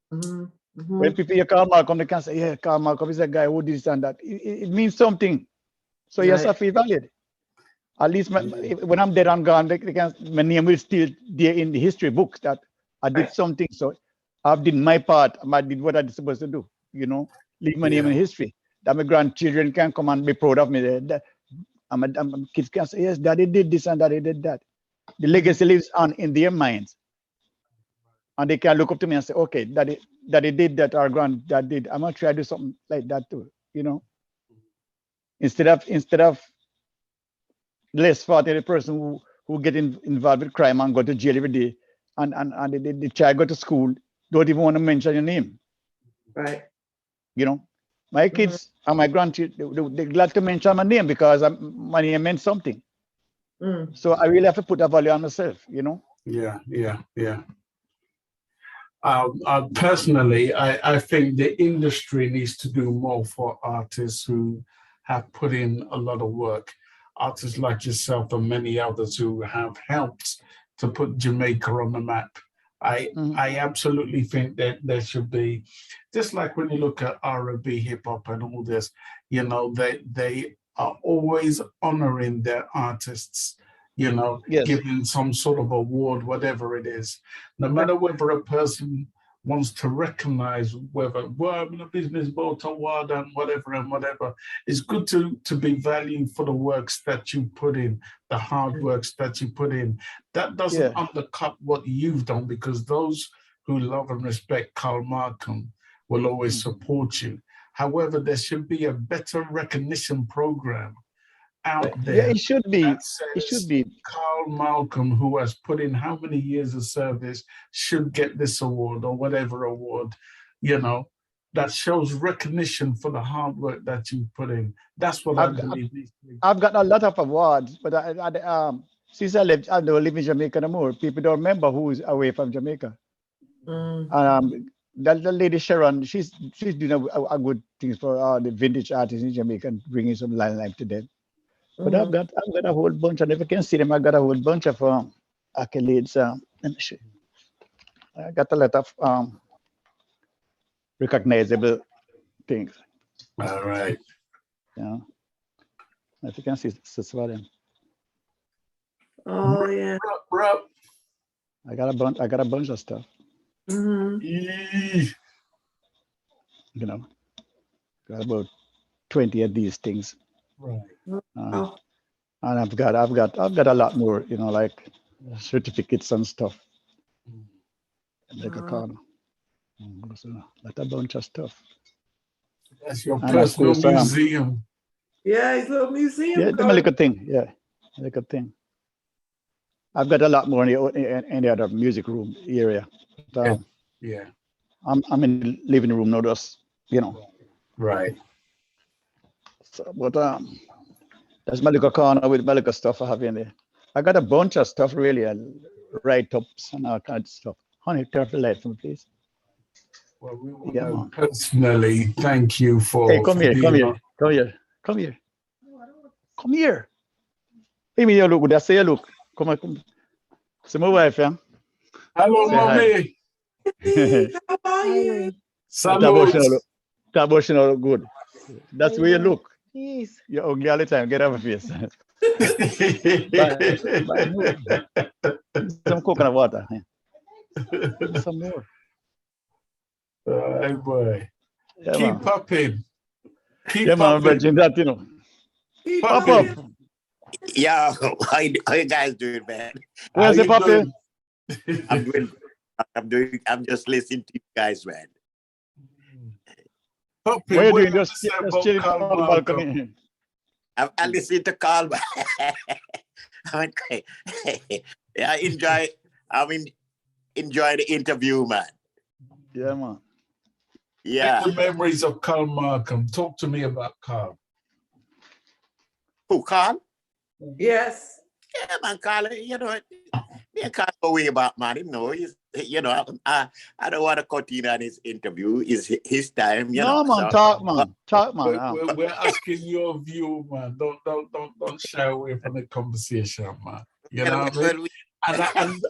When people hear Carl Malcom, they can say, yeah, Carl Malcom is a guy who did this and that. It means something. So yes, I feel valued. At least when I'm dead and gone, my name will still there in the history books that I did something. So I did my part. I did what I'm supposed to do. You know, leave my name in history. That my grandchildren can come and be proud of me. Kids can say, yes, daddy did this and daddy did that. The legacy lives on in their minds. And they can look up to me and say, okay, daddy did that, our granddad did. I'm gonna try to do something like that too, you know. Instead of less faulty the person who get involved with crime and go to jail every day, and the child go to school, don't even want to mention your name. Right. You know, my kids and my grandchildren, they're glad to mention my name because my name meant something. So I really have to put a value on myself, you know. Yeah. Personally, I think the industry needs to do more for artists who have put in a lot of work. Artists like yourself and many others who have helped to put Jamaica on the map. I absolutely think that there should be, just like when you look at R&B, hip hop, and all this, you know, they are always honoring their artists. You know, giving some sort of award, whatever it is, no matter whether a person wants to recognize whether I'm in a business boat award and whatever. It's good to be valued for the works that you put in, the hard works that you put in. That doesn't undercut what you've done, because those who love and respect Carl Malcom will always support you. However, there should be a better recognition program out there. Yeah, it should be. It should be. Carl Malcom, who has put in how many years of service, should get this award or whatever award, you know, that shows recognition for the hard work that you put in. That's what I believe. I've got a lot of awards, but since I don't live in Jamaica anymore, people don't remember who's away from Jamaica. That lady Sharon, she's doing a good things for the vintage artists in Jamaica and bringing some limelight to them. But I've got a whole bunch, and if you can see them, I've got a whole bunch of accolades. Let me show you. I got a lot of recognizable things. All right. Yeah. If you can see, it's one of them. Oh yeah. I got a bunch of stuff. You know, got about 20 of these things. Right. And I've got a lot more, you know, like certificates and stuff. Like a corner. Like a bunch of stuff. That's your personal museum. Yeah, his little museum. Yeah, my little thing. Yeah, little thing. I've got a lot more in the other music room area. Yeah. I'm in the living room now, just, you know. Right. So, but that's my little corner with my little stuff I have in there. I got a bunch of stuff really, write-ups and all kinds of stuff. Honey, turn the light for me, please. Well, we want to personally thank you for. Hey, come here. Hey, me, you look good. I say you look. Come on. See my wife, yeah? Hello, mommy. How are you? Salute. That bushing look good. That's where you look. You're ugly all the time. Get out of your face. Some coconut water. Some more. Hey, boy. Yeah, Keep popping. Yeah, man, Virgin, that, you know. Pop up. Yo, how you guys doing, man? Where's the puppy? I'm just listening to you guys, man. Puppy, what are you doing? Just chilling on the balcony. I listen to Carl. I enjoy. enjoy the interview, man. Yeah, man. Yeah. The memories of Carl Malcom. Talk to me about Carl. Who, Carl? Yes. Yeah, man, Carl. You know, me and Carl go way back, man. You know, you know, I don't want to cut in on his interview. It's his time, you know. Man. So, Talk, man. Talk, man. We're asking your view, man. Don't shy away from the conversation, man. You know what I mean?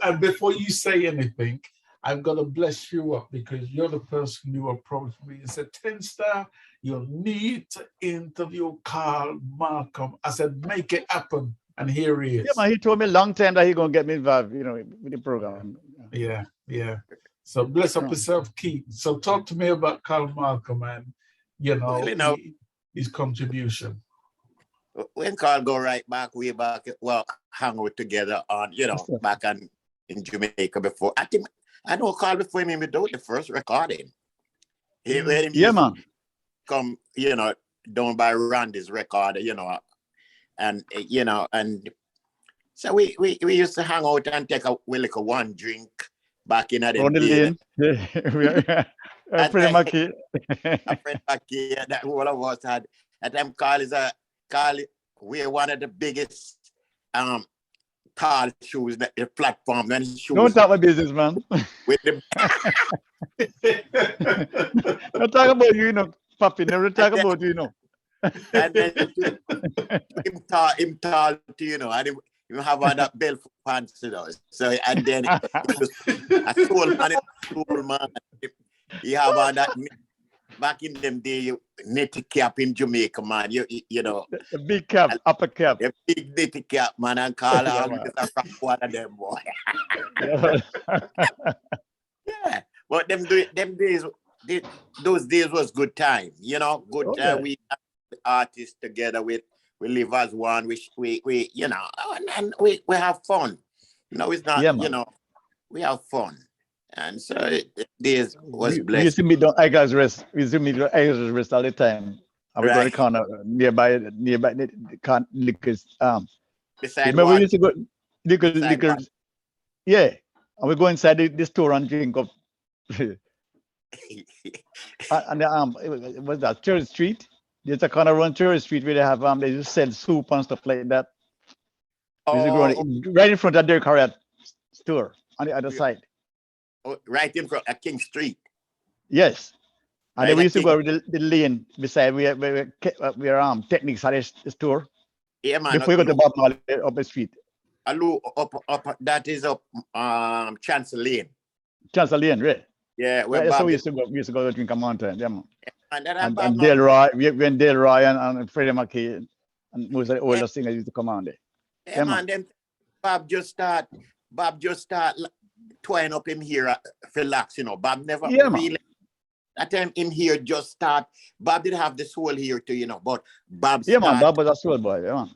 And before you say anything, I'm gonna bless you up because you're the person who approached me and said, 10-star, you need to interview Carl Malcom. I said, make it happen. And here he is. Yeah, man, he told me a long time that he gonna get me involved, you know, with the program. Yeah. So bless up yourself, Keith. So talk to me about Carl Malcom and, you know, his contribution. When Carl go right back, way back, well, hang out together on, you know, back in Jamaica before. I think I know Carl before him without the first recording. Man. Come, you know, down by Randy's record, you know, and you know, and so we used to hang out and take a one drink back in the lane. Yeah. A friend that all of us had. At time Carl, we're one of the biggest tall shoes that the platform and shoes. Don't talk about business, man. With the don't talk about you know, Papi. Never talk about you know. And then him tall to, you know, and him have on that belt for pants, you know. So and then a soul man. He have on that back in them day knitted cap in Jamaica, man. You know. A big cap, upper cap. A big knitted cap, man, and Carl always a one of them boy. Yeah. But those days was good time, you know, good time. We artists together we live as one, we you know, and we have fun. You know, it's not, you know, we have fun. And so this was blessed. We used to meet on Iger's Rest. We used to meet on Iger's Rest all the time. I was going to corner nearby the liquors. Beside remember what? We used to go liquors. Yeah. And we go inside the store and drink up. And it was that Church Street. There's a corner around Church Street where they have they just sell soup and stuff like that. We used to go right in front of Derek Harriet store on the other side. Right in front of King Street. Yes. And then we used to go the lane beside where Technics had a store. Yeah, man. Before you go to Bob Marley up the street. Up that is up Chancellor Lane. Chancellor Lane, right? Yeah, that's how we used to go to drink a mountain, yeah, man. And Dale Roy, when Dale Roy and Freddie McKay and most of the older singers used to come on there. Yeah, man. Then Bob just start twine up him here for lax, you know. Bob never really. That time him here just start. Bob did have the soul here too, you know, but Bob man, Bob was a soul boy, yeah, man.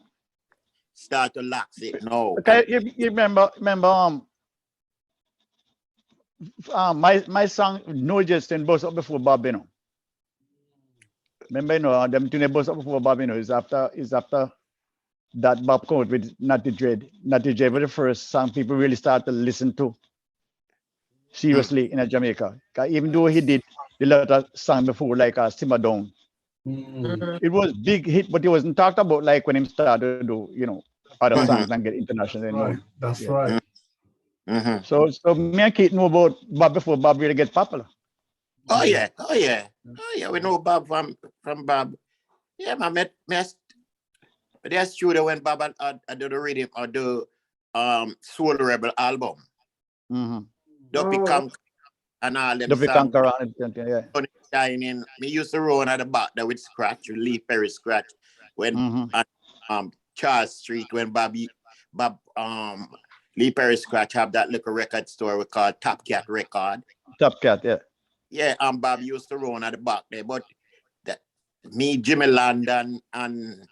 Start to lax it, no. Okay, you remember my song No Justin bust up before Bob, you know. Remember, you know, them tune bust up before Bob, you know, is after that Bob come out with Natty Dread. Natty Dread was the first song people really start to listen to seriously in Jamaica. Even though he did the latter song before, like Simmer Down. It was big hit, but it wasn't talked about like when he started to do, you know, other songs and get international anymore. Right. That's right. Mm-hmm. So me and Kate know about Bob before Bob really get popular. Oh yeah. We know Bob from Bob. Yeah, man. That's true that when Bob had the rhythm or the Soul Rebel album. Duppy Conquer and all them Duppy Conquer yeah. Shining. Me used to run at the back there with Scratch, with Lee Perry Scratch. When Charles Street, when Lee Perry Scratch have that little record store we call Top Cat Record. Top Cat, yeah. Yeah, and Bob used to run at the back there. But me, Jimmy London, and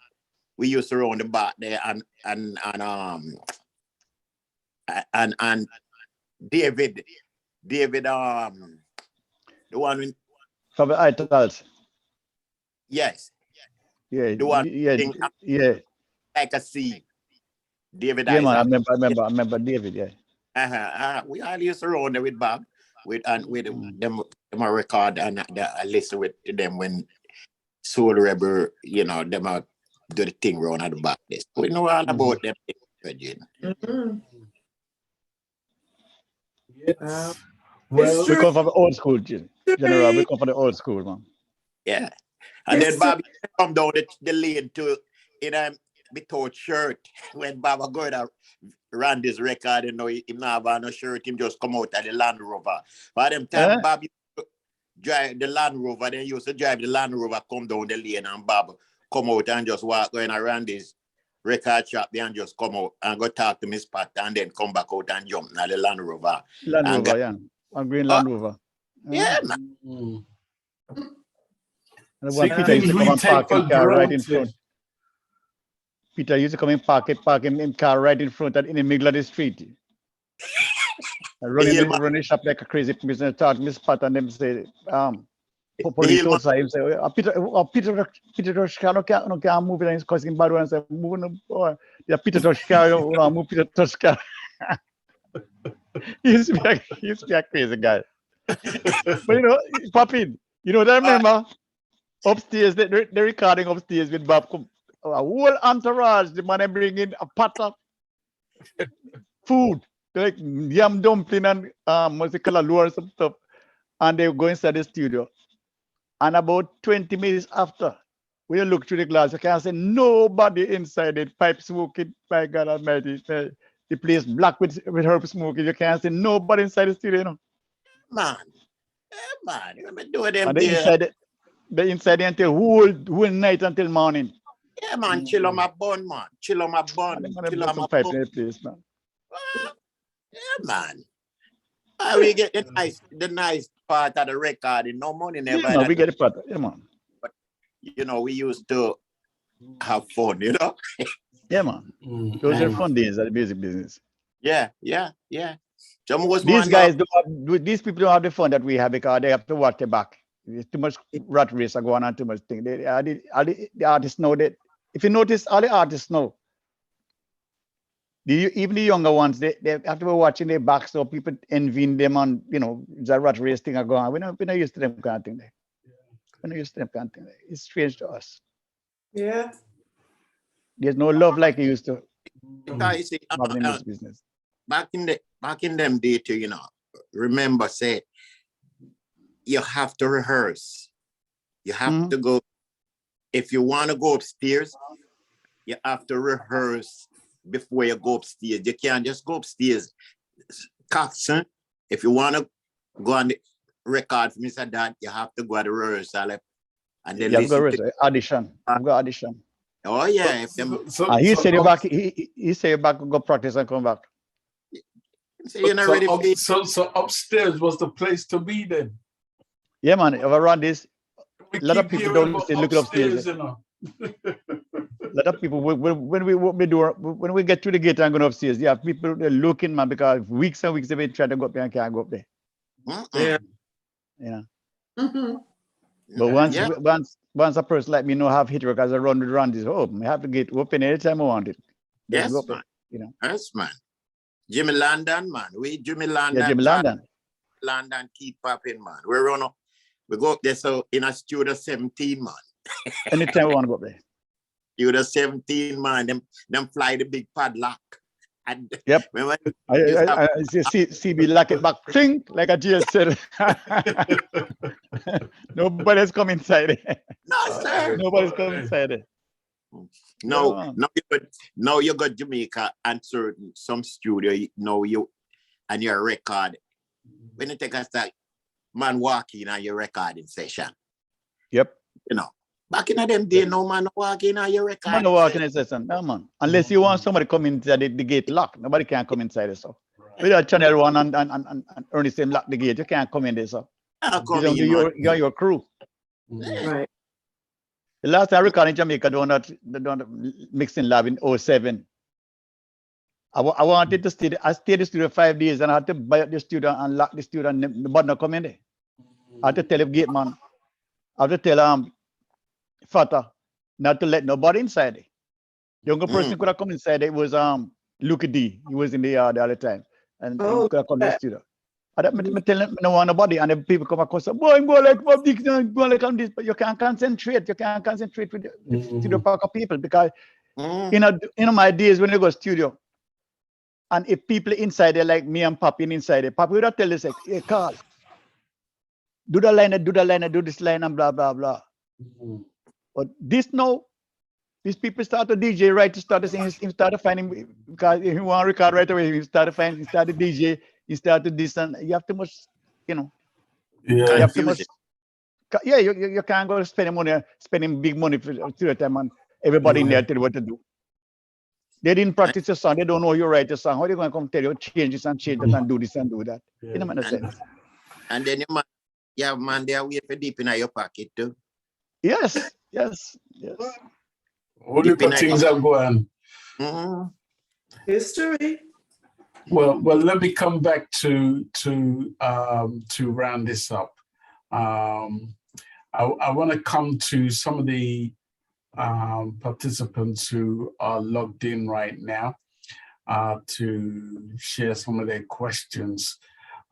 we used to run the back there, and David, the one with from the Itals. Yes. Yeah. The one yeah. Like a sea. David. Yeah, man, I remember David, yeah. We all used to round there with Bob, with them a record and I listen with them when Soul Rebel, them out do the thing round at the back. We know all about them. Mhm. Yes. It's We true. come from the old school, General. We come from the old school, man. Yeah. And then Bob come down the lane to without shirt. When Bob go to run this record, him not have no shirt, him just come out of the Land Rover. By them time Bob used to drive the Land Rover, they used to drive the Land Rover, come down the lane, and Bob come out and just walk going around this record shop there and just come out and go talk to Miss Pat and then come back out and jump now the Land Rover. Land Rover, yeah. And green Land Rover. Yeah, man. And when Peter used to come and park his car right in front. Peter used to come and park him car right in front and in the middle of the street. Running shop like a crazy person. Talk Miss Pat and them say, police outside him say, Peter Toshka can't move it and he's causing bad ones. Moving yeah, Peter Toshka, move Peter Toshka. He used to be a crazy guy. But Papi, what I remember? Upstairs, they're recording upstairs with Bob. A whole entourage, the man bring in a pot of food, like yam dumpling and lure and some stuff. And they go inside the studio. And about 20 minutes after, when you look through the glass, you can't see nobody inside it, pipe smoking, my God Almighty. The place black with herb smoking. You can't see nobody inside the studio, Man. Yeah, man. You been doing them and they inside until whole night until morning. Yeah, man. Chill on my bun, man. Chill on my bun. Chill on my pipe bun. in the place, man. Yeah, man. We get the nice part of the record. No money never. Yeah, man, we get the part. Yeah, man. But we used to have fun, Yeah, man. Those are fun days at the music business. Yeah. These people don't have the fun that we have because they have to watch the back. There's too much rat race are going on, too much thing. The artists know that. If you notice, all the artists know. Even the younger ones, they have to be watching their backs, so people envying them on, the rat race thing are going on. We're not used to them kind of thing there. We're not used to them kind of thing there. It's strange to us. Yeah. There's no love like you used to. Because you see, in this business. Back in them days, remember, say, you have to rehearse. You have to go. If you want to go upstairs, you have to rehearse before you go upstairs. You can't just go upstairs. Coxsone, if you want to go on the record for Mr. Dodd, you have to go to the rehearsal and then audition. Go audition. Oh yeah. He said you back. He said you back go practice and come back. So you're not ready. So upstairs was the place to be then. Yeah, man. Around this, a lot of people don't stay looking upstairs. A lot of people when we get to the gate and go upstairs, yeah, people they're looking, man, because weeks and weeks they've been trying to go up there and can't go up there. Yeah. But once a person like me have hit work as I run this home, I have to get open anytime I want it. Yes, man. Yes, man. Jimmy London, man. Jimmy London. Yeah, Jimmy London. London keep popping, man. We go up there so in a studio 17, man. Anytime we want to go up there. Studio 17, man. Them fly the big padlock. And yep. I see me lock it back, cling, like a jail cell. Nobody's come inside it. No, sir. Nobody's come inside it. No, you got Jamaica and some studio, you and your record. When you take a start, man walking on your recording session. Yep. Back in them day, no man walking on your recording session. Man walking in session, no man. Unless you want somebody come inside the gate locked. Nobody can come inside it, so. With a channel one and Ernest lock the gate, you can't come in there, so. You're your crew. Right. The last time I recorded in Jamaica, the mixing lab in 07. I wanted to stay. I stayed in the studio 5 days and I had to buy up the studio and lock the studio and nobody not come in there. I had to tell the gate man. I had to tell Fata not to let nobody inside there. The younger person could have come inside. It was Luke D. He was in the yard all the time. and Oh, could come to the yeah. studio. I tell them no one nobody, and then people come across, boy, I'm going like Bob Dixon, I'm going like on this, but you can't concentrate. You can't concentrate with the studio pack of people because my days when you go studio, and if people inside there like me and Papi inside there, Papi would have tell us like, hey Carl, do the line, do this line, and blah blah blah. But this now, these people start to DJ right to start to sing. He started finding because he want to record right away. He started finding, he started DJ. He started this, and you have too much, you Yeah. have too much. Yeah, you can't go spending big money for the time, and everybody in there tell you what to do. They didn't practice the song. They don't know you write the song. How are they going to come tell you change this and change that and do this and do that? Yeah. You know what I'm saying? And then you have man there wait for deep in your pocket too. Yes. All the things are going. History. Well, let me come back to round this up. I want to come to some of the participants who are logged in right now to share some of their questions.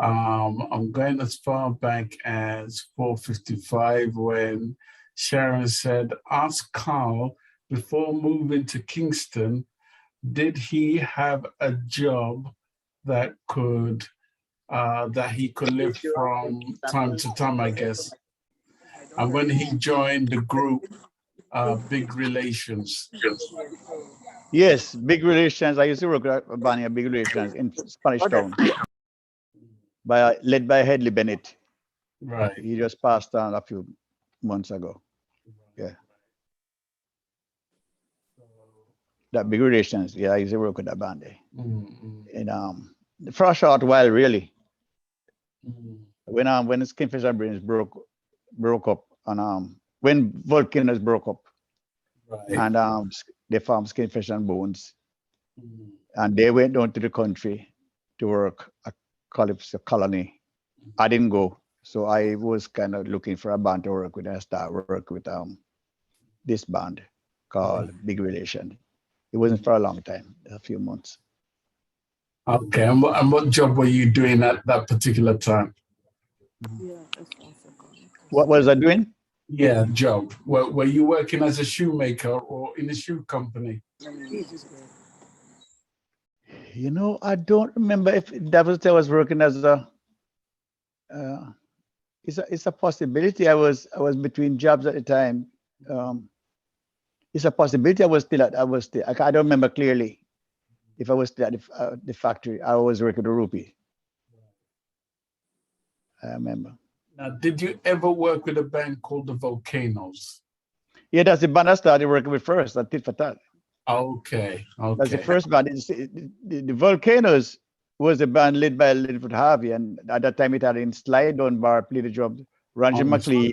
I'm going as far back as 4:55 when Sharon said, ask Carl before moving to Kingston, did he have a job that he could live from time to time, I guess? And when he joined the group, Big Relations. Yes, Big Relations. I used to work at Banya Big Relations in Spanish Town, led by Headley Bennett. Right. He just passed on a few months ago. Yeah. That Big Relations. Yeah, I used to work with that band there. And for a short while, really. When the Kingfisher Brains broke up, and when Volcanoes broke up, and they formed Kingfisher and Bones, and they went down to the country to work at Calypso Colony. I didn't go, so I was kind of looking for a band to work with. I started work with this band called Big Relation. It wasn't for a long time, a few months. Okay, and what job were you doing at that particular time? What was I doing? Yeah, job. Were you working as a shoemaker or in a shoe company? You know, I don't remember if that was I was working as a. It's a possibility. I was between jobs at the time. It's a possibility. I was still. I don't remember clearly if I was still at the factory. I was working at Rupie. I remember. Now, did you ever work with a band called the Volcanoes? Yeah, that's the band I started working with first at Tit for Tat. Okay. That's the first band. The Volcanoes was a band led by Linford Harvey, and at that time it had in Slide On Bar, play the drums, Ranger McLean,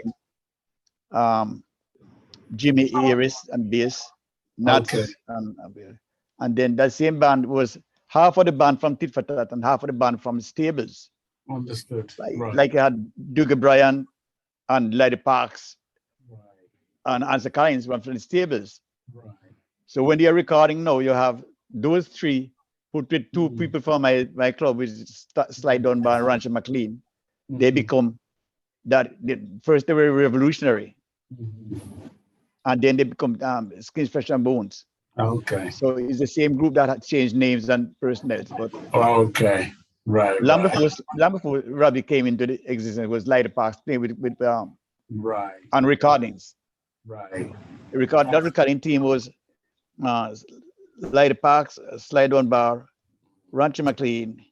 Jimmy Ayres and bass, Nats, and then that same band was half of the band from Tit for Tat and half of the band from Stables. Understood. Like you had Dougie Bryan and Lady Parks and Answer Collins from the Stables. So when they're recording now, you have those three put with two people from my club, which is Slide On by Rancher McLean. They become that. First they were revolutionary, and then they become Skins, Flesh and Bones. Okay. So it's the same group that had changed names and personalities. But okay. Right. Long before Robbie came into the existence, was Lady Parks playing with on recordings. Right. That recording team was Lady Parks, Slide On Bar, Rancher McLean,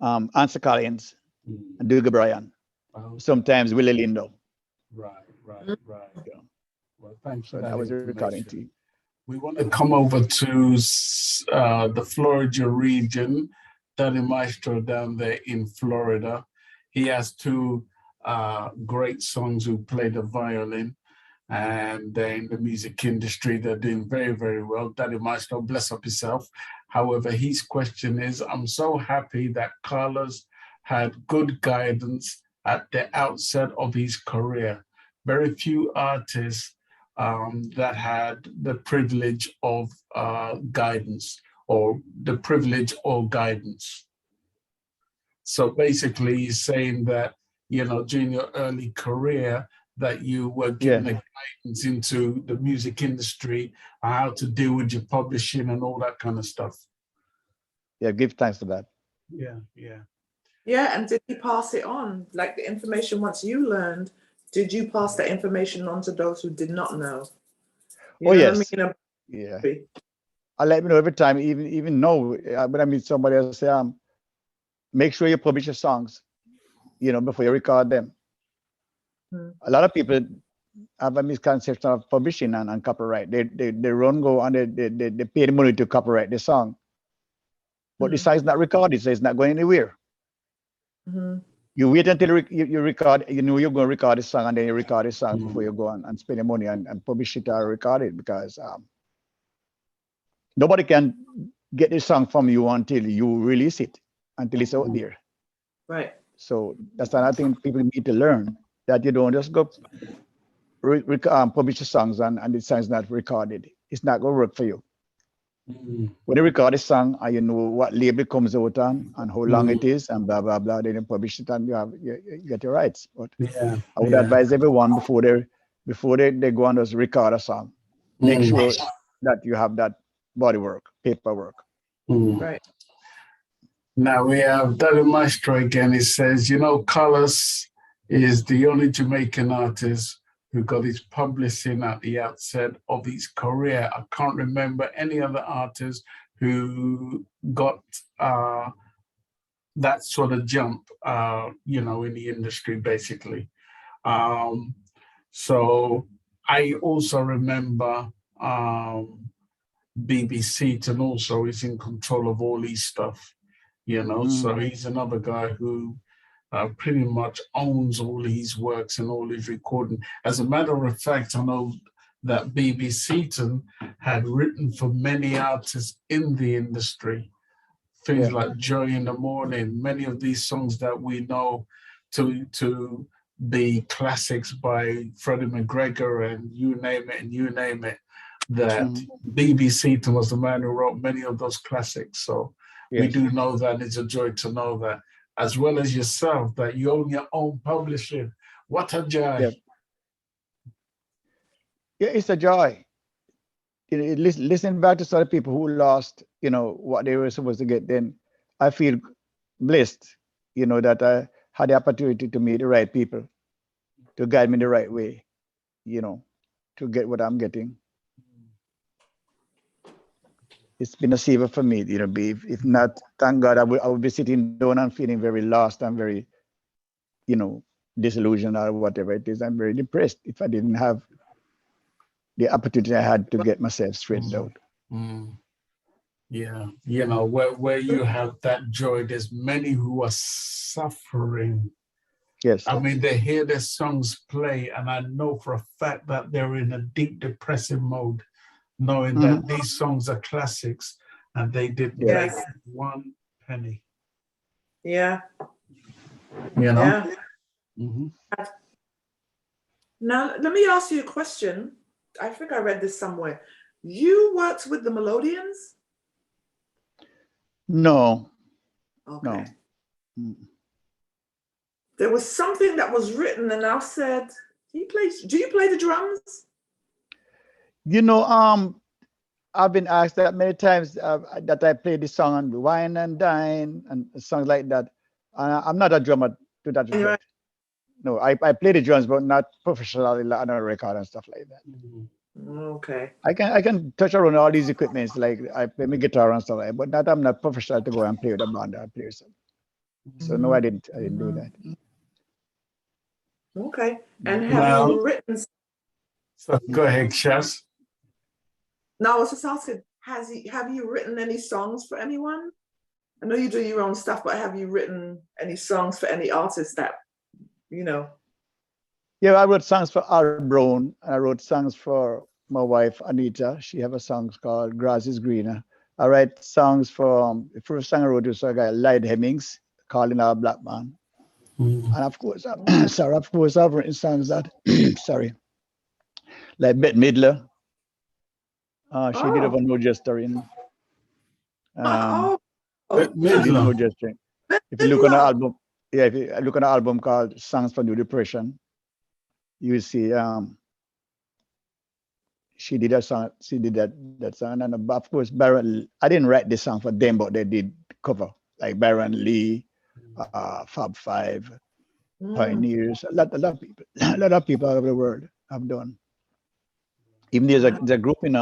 Answer Collins, and Dougie Bryan. Sometimes Willie Lindo. Right. Yeah. Well, thanks for that. That was a recording team. We want to come over to the Florida region. Danny Maestro down there in Florida. He has two great sons who play the violin, and they're in the music industry. They're doing very, very well. Danny Maestro, bless up yourself. However, his question is, I'm so happy that Carlos had good guidance at the outset of his career. Very few artists that had the privilege of guidance or the privilege or guidance. So basically, he's saying that, you know, during your early career, that you were given a guidance into the music industry, how to deal with your publishing and all that kind of stuff. Yeah, give thanks for that. Yeah, yeah. Yeah, and did you pass it on? Like the information once you learned, did you pass that information on to those who did not know? You know yes. what I mean? Yeah. I let me know every time, even know when I meet somebody, I say, make sure you publish your songs, you know, before you record them. A lot of people have a misconception of publishing and copyright. They run go and they pay the money to copyright the song, but the song is not recorded, so it's not going anywhere. You wait until you record, you know you're going to record the song, and then you record the song before you go and spend the money and publish it or record it, because nobody can get the song from you until you release it, until it's out there. Right. So that's another thing people need to learn, that you don't just go publish the songs and the song's not recorded. It's not going to work for you. When you record a song and you know what label it comes out on and how long it is and blah, blah, blah, then you publish it and you get your rights. But I would advise everyone before they go and just record a song, make sure that you have that body work, paperwork. Right. Now we have Daddy Maestro again. He says, you know, Carlos is the only Jamaican artist who got his publishing at the outset of his career. I can't remember any other artist who got that sort of jump, you know, in the industry, basically. So I also remember BBC, and also is in control of all his stuff, you know. So he's another guy who pretty much owns all his works and all his recording. As a matter of fact, I know that BBC had written for many artists in the industry, things like Joy in the Morning, many of these songs that we know to be classics by Freddie McGregor and you name it, that BBC was the man who wrote many of those classics. So we do know that. It's a joy to know that, as well as yourself, that you own your own publishing. What a joy. Yeah, it's a joy. Listen back to some people who lost, you know, what they were supposed to get, then I feel blessed, you know, that I had the opportunity to meet the right people, to guide me the right way, you know, to get what I'm getting. It's been a saver for me, you know. If not, thank God, I would be sitting down and feeling very lost and very, you know, disillusioned or whatever it is. I'm very depressed if I didn't have the opportunity I had to get myself straightened out. Yeah, you know, where you have that joy, there's many who are suffering. Yes. I mean, they hear their songs play, and I know for a fact that they're in a deep depressive mode, knowing that these songs are classics and they didn't make 1 penny. Yeah. You know? Yeah. Now, let me ask you a question. I think I read this somewhere. You worked with the Melodians? No. Okay. No. There was something that was written, and I said, do you play the drums? You know, I've been asked that many times that I play the song on Wine and Dine and songs like that. I'm not a drummer to that effect. Right. No, I play the drums, but not professionally on a record and stuff like that. Okay. I can touch around all these equipments, like I play my guitar and stuff like that, but I'm not professional to go and play with a band or play something. So no, I didn't do that. Okay. And have you written? So go ahead, Shaz. No, I was just asking, have you written any songs for anyone? I know you do your own stuff, but have you written any songs for any artists that, you know? Yeah, I wrote songs for Al Brown. I wrote songs for my wife, Anita. She have a song called Grass is Greener. I write songs for, the first song I wrote was a guy, Lyde Hemmings, Calling Our Black Man. And of course, I've written songs that, sorry, like Bette Midler. She did have a No Gesturing. Midler. No Gesturing. If you look on the album, yeah, if you look on the album called Songs for New Depression, you will see she did that song, that song, and of course Baron. I didn't write this song for them, but they did cover like Baron Lee, Fab Five, Pioneers. A lot of people, a lot of people all over the world have done. Even there's a group in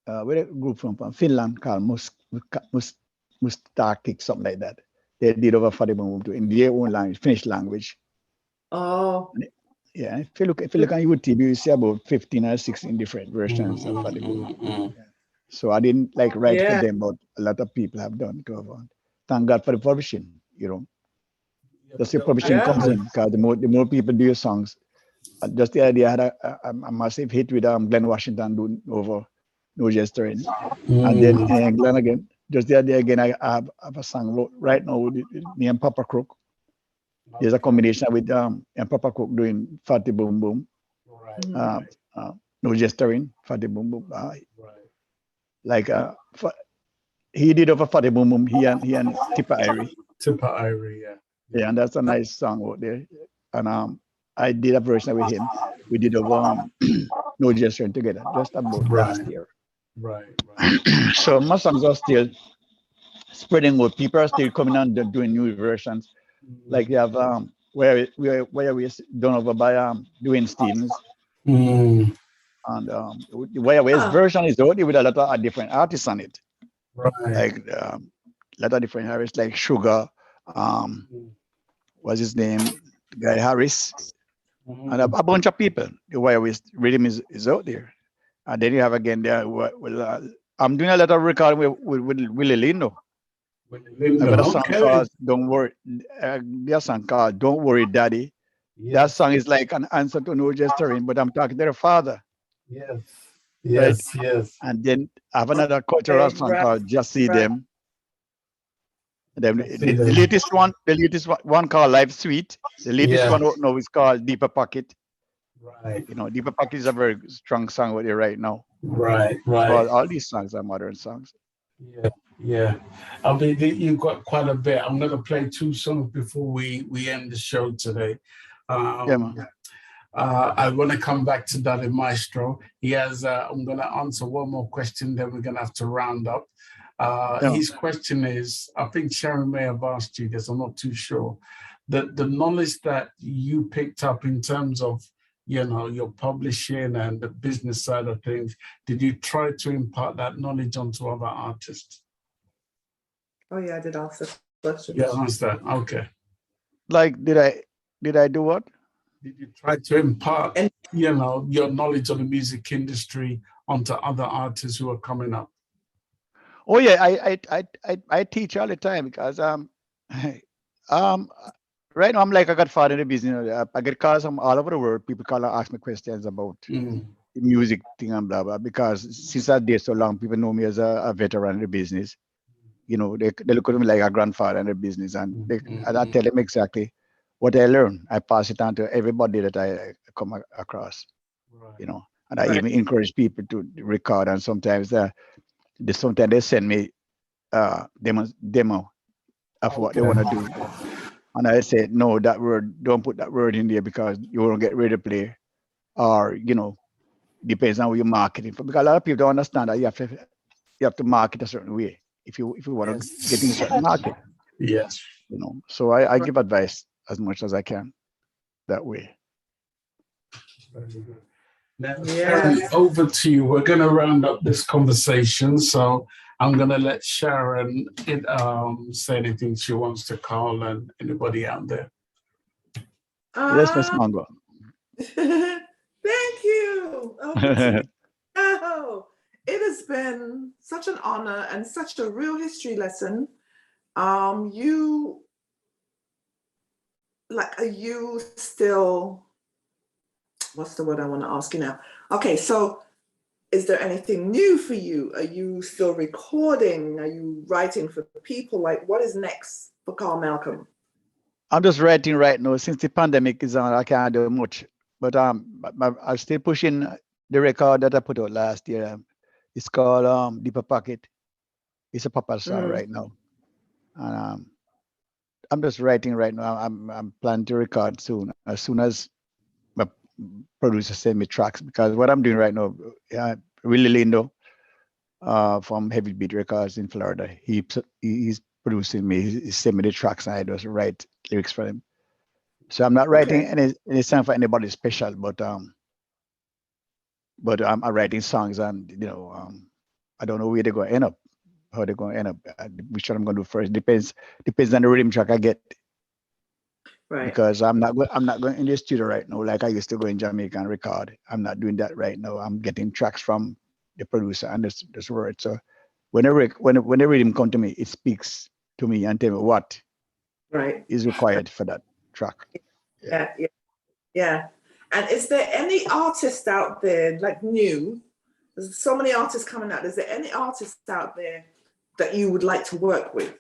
where a group from Finland called Mustakik, something like that. They did over 40 boom too in their own language, Finnish language. Oh. Yeah, if you look on YouTube, you see about 15 or 16 different versions of Fatty Boom. Yeah. So I didn't like write for them, but a lot of people have done cover. Thank God for the publishing, you know. That's the publishing comes in, because the more people do your songs. Just the idea, I had a massive hit with Glenn Washington doing over No Gesturing. And then Glenn again, just the idea again, I have a song right now with me and Papa Crook. There's a combination with and Papa Cook doing Fatty Boom Boom, No Gesturing, Fatty Boom Boom. Like he did over Fatty Boom Boom. He and Tippa Irie. Tippa Irie, yeah. Yeah, and that's a nice song out there. And I did a version with him. We did over No Gesturing together, just about last year. Right. So my songs are still spreading out. People are still coming on doing new versions. Like you have where we done over by Dwayne Stevens, and where his version is out with a lot of different artists on it, like a lot of different artists like Sugar, what's his name, Guy Harris, and a bunch of people. The where we rhythm is out there, and then you have again there. I'm doing a lot of recording with Willie Lindo. I got a song called "Don't Worry." There's a song called "Don't Worry, Daddy." Yes. That song is like an answer to No Gesturing, but I'm talking to the father. Yes. And then I have another cultural song called "Just See Them." The latest one called "Life Sweet." The latest one now is called "Deeper Pocket." Right. You know, "Deeper Pocket" is a very strong song with you right now. Right. All these songs are modern songs. Yeah. I mean, you've got quite a bit. I'm going to play 2 songs before we end the show today. I want to come back to Daddy Maestro. He has, I'm going to answer one more question, then we're going to have to round up. His question is, I think Sharon may have asked you this, I'm not too sure. The knowledge that you picked up in terms of, you know, your publishing and the business side of things, did you try to impart that knowledge onto other artists? Oh yeah, I did ask that question. Yeah, ask that. Okay. Like, did I do what? Did you try to impart, you know, your knowledge of the music industry onto other artists who are coming up? Oh yeah, I teach all the time because right now I'm like a godfather in the business. I get calls from all over the world. People call and ask me questions about the music thing and blah blah. Because since I did so long, people know me as a veteran in the business. You know, they look at me like a grandfather in the business, and I tell them exactly what I learn. I pass it on to everybody that I come across. You know, and I even encourage people to record. And sometimes they send me demo of what they want to do, and I say no, that word, don't put that word in there because you won't get ready to play, or you know, depends on who you're marketing for. Because a lot of people don't understand that you have to market a certain way if you want to get in a certain market. Yes. You know, so I give advice as much as I can that way. Very good. Now, Sharon, over to you. We're going to round up this conversation, so I'm going to let Sharon say anything she wants to Carl and anybody out there. Yes, Miss Mango. Thank you. Oh, it has been such an honor and such a real history lesson. Are you still, what's the word I want to ask you now? Okay, so is there anything new for you? Are you still recording? Are you writing for people? Like, what is next for Carl Malcom? I'm just writing right now. Since the pandemic is on, I can't do much. But I'm still pushing the record that I put out last year. It's called Deeper Pocket. It's a papa song right now. And just writing right now. I'm planning to record soon. As soon as my producer send me tracks, because what I'm doing right now, Willie Lindo, from Heavy Beat Records in Florida, he's producing me. He send me the tracks, and I just write lyrics for him. So I'm not writing any song for anybody special, but I'm writing songs, and I don't know where they're going to end up, how they're going to end up. Which one I'm going to do first depends on the rhythm track I get. Right. Because I'm not going in the studio right now like I used to go in Jamaica and record. I'm not doing that right now. I'm getting tracks from the producer and this word. So when the rhythm come to me, it speaks to me and tell me what is required for that track. Yeah. And is there any artist out there, like new? There's so many artists coming out. Is there any artists out there that you would like to work with?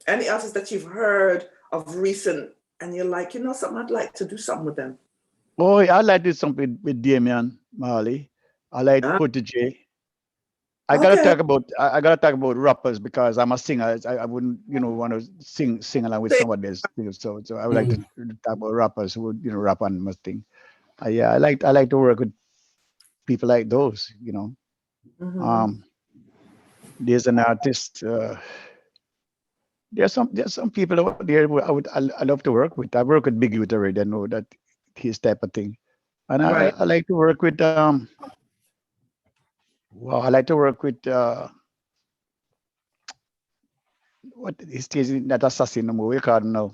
Any artists that you've heard of recent and you're like, something, I'd like to do something with them? Oh, I'd like to do something with Damian Marley. I like Protege. I gotta talk about rappers because I'm a singer. I wouldn't, want to sing along with somebody else. So I would like to talk about rappers who would, rap on my thing. I like to work with people like those. There's an artist. There's some people out there I love to work with. I work with Big Youth already. I know that his type of thing, and I like to work with I like to work with what is not Assassin no more. We call him now.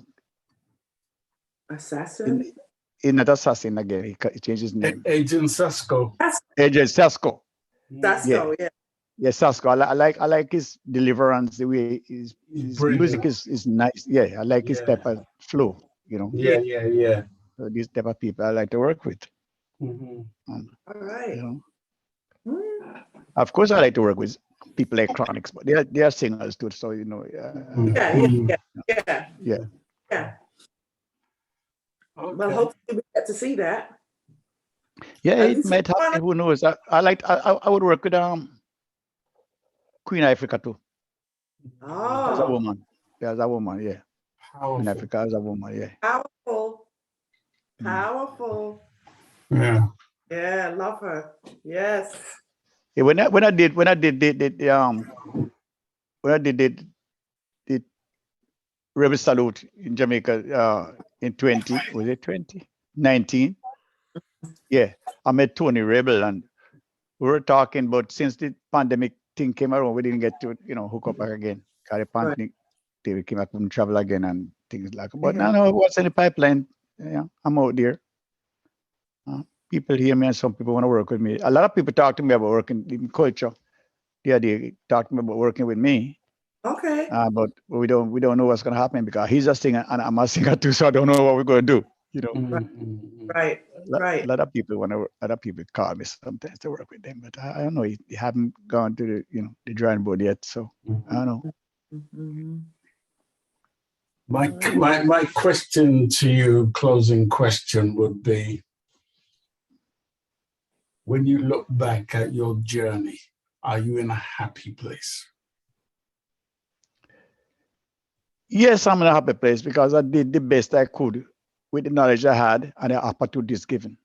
Assassin. He's not Assassin again. He changed his name. Agent Sasko. Agent Sasko. Sasko, yeah. Yeah, Sasko. I like his deliverance. The way his music is nice. Yeah, I like his type of flow. Yeah. So these type of people I like to work with. All right. Of course, I like to work with people like Chronics, but they are singers too. So Yeah. Okay. Well, hopefully we get to see that. Yeah, it might happen. Who knows? I would work with Queen Africa too. Oh. As a woman. Yeah, as a woman, yeah. Powerful. Queen Africa as a woman, yeah. Powerful. Yeah. Yeah, love her. Yes. Yeah, when I did the Rebel Salute in Jamaica in 2019? Yeah, I met Tony Rebel and we were talking, but since the pandemic thing came around, we didn't get to hook up again. Because the pandemic they came back and travel again and things like that. But now what's in the pipeline? Yeah, I'm out there. People hear me and some people want to work with me. A lot of people talk to me about working in culture. Yeah, they talk to me about working with me. Okay. But we don't know what's gonna happen because he's a singer and I'm a singer too, so I don't know what we're gonna do. Right. A lot of people other people call me sometimes to work with them, but I don't know. They haven't gone to the drawing board yet, so I don't know. My question to you, closing question, would be: when you look back at your journey, are you in a happy place? Yes, I'm in a happy place because I did the best I could with the knowledge I had and the opportunities given.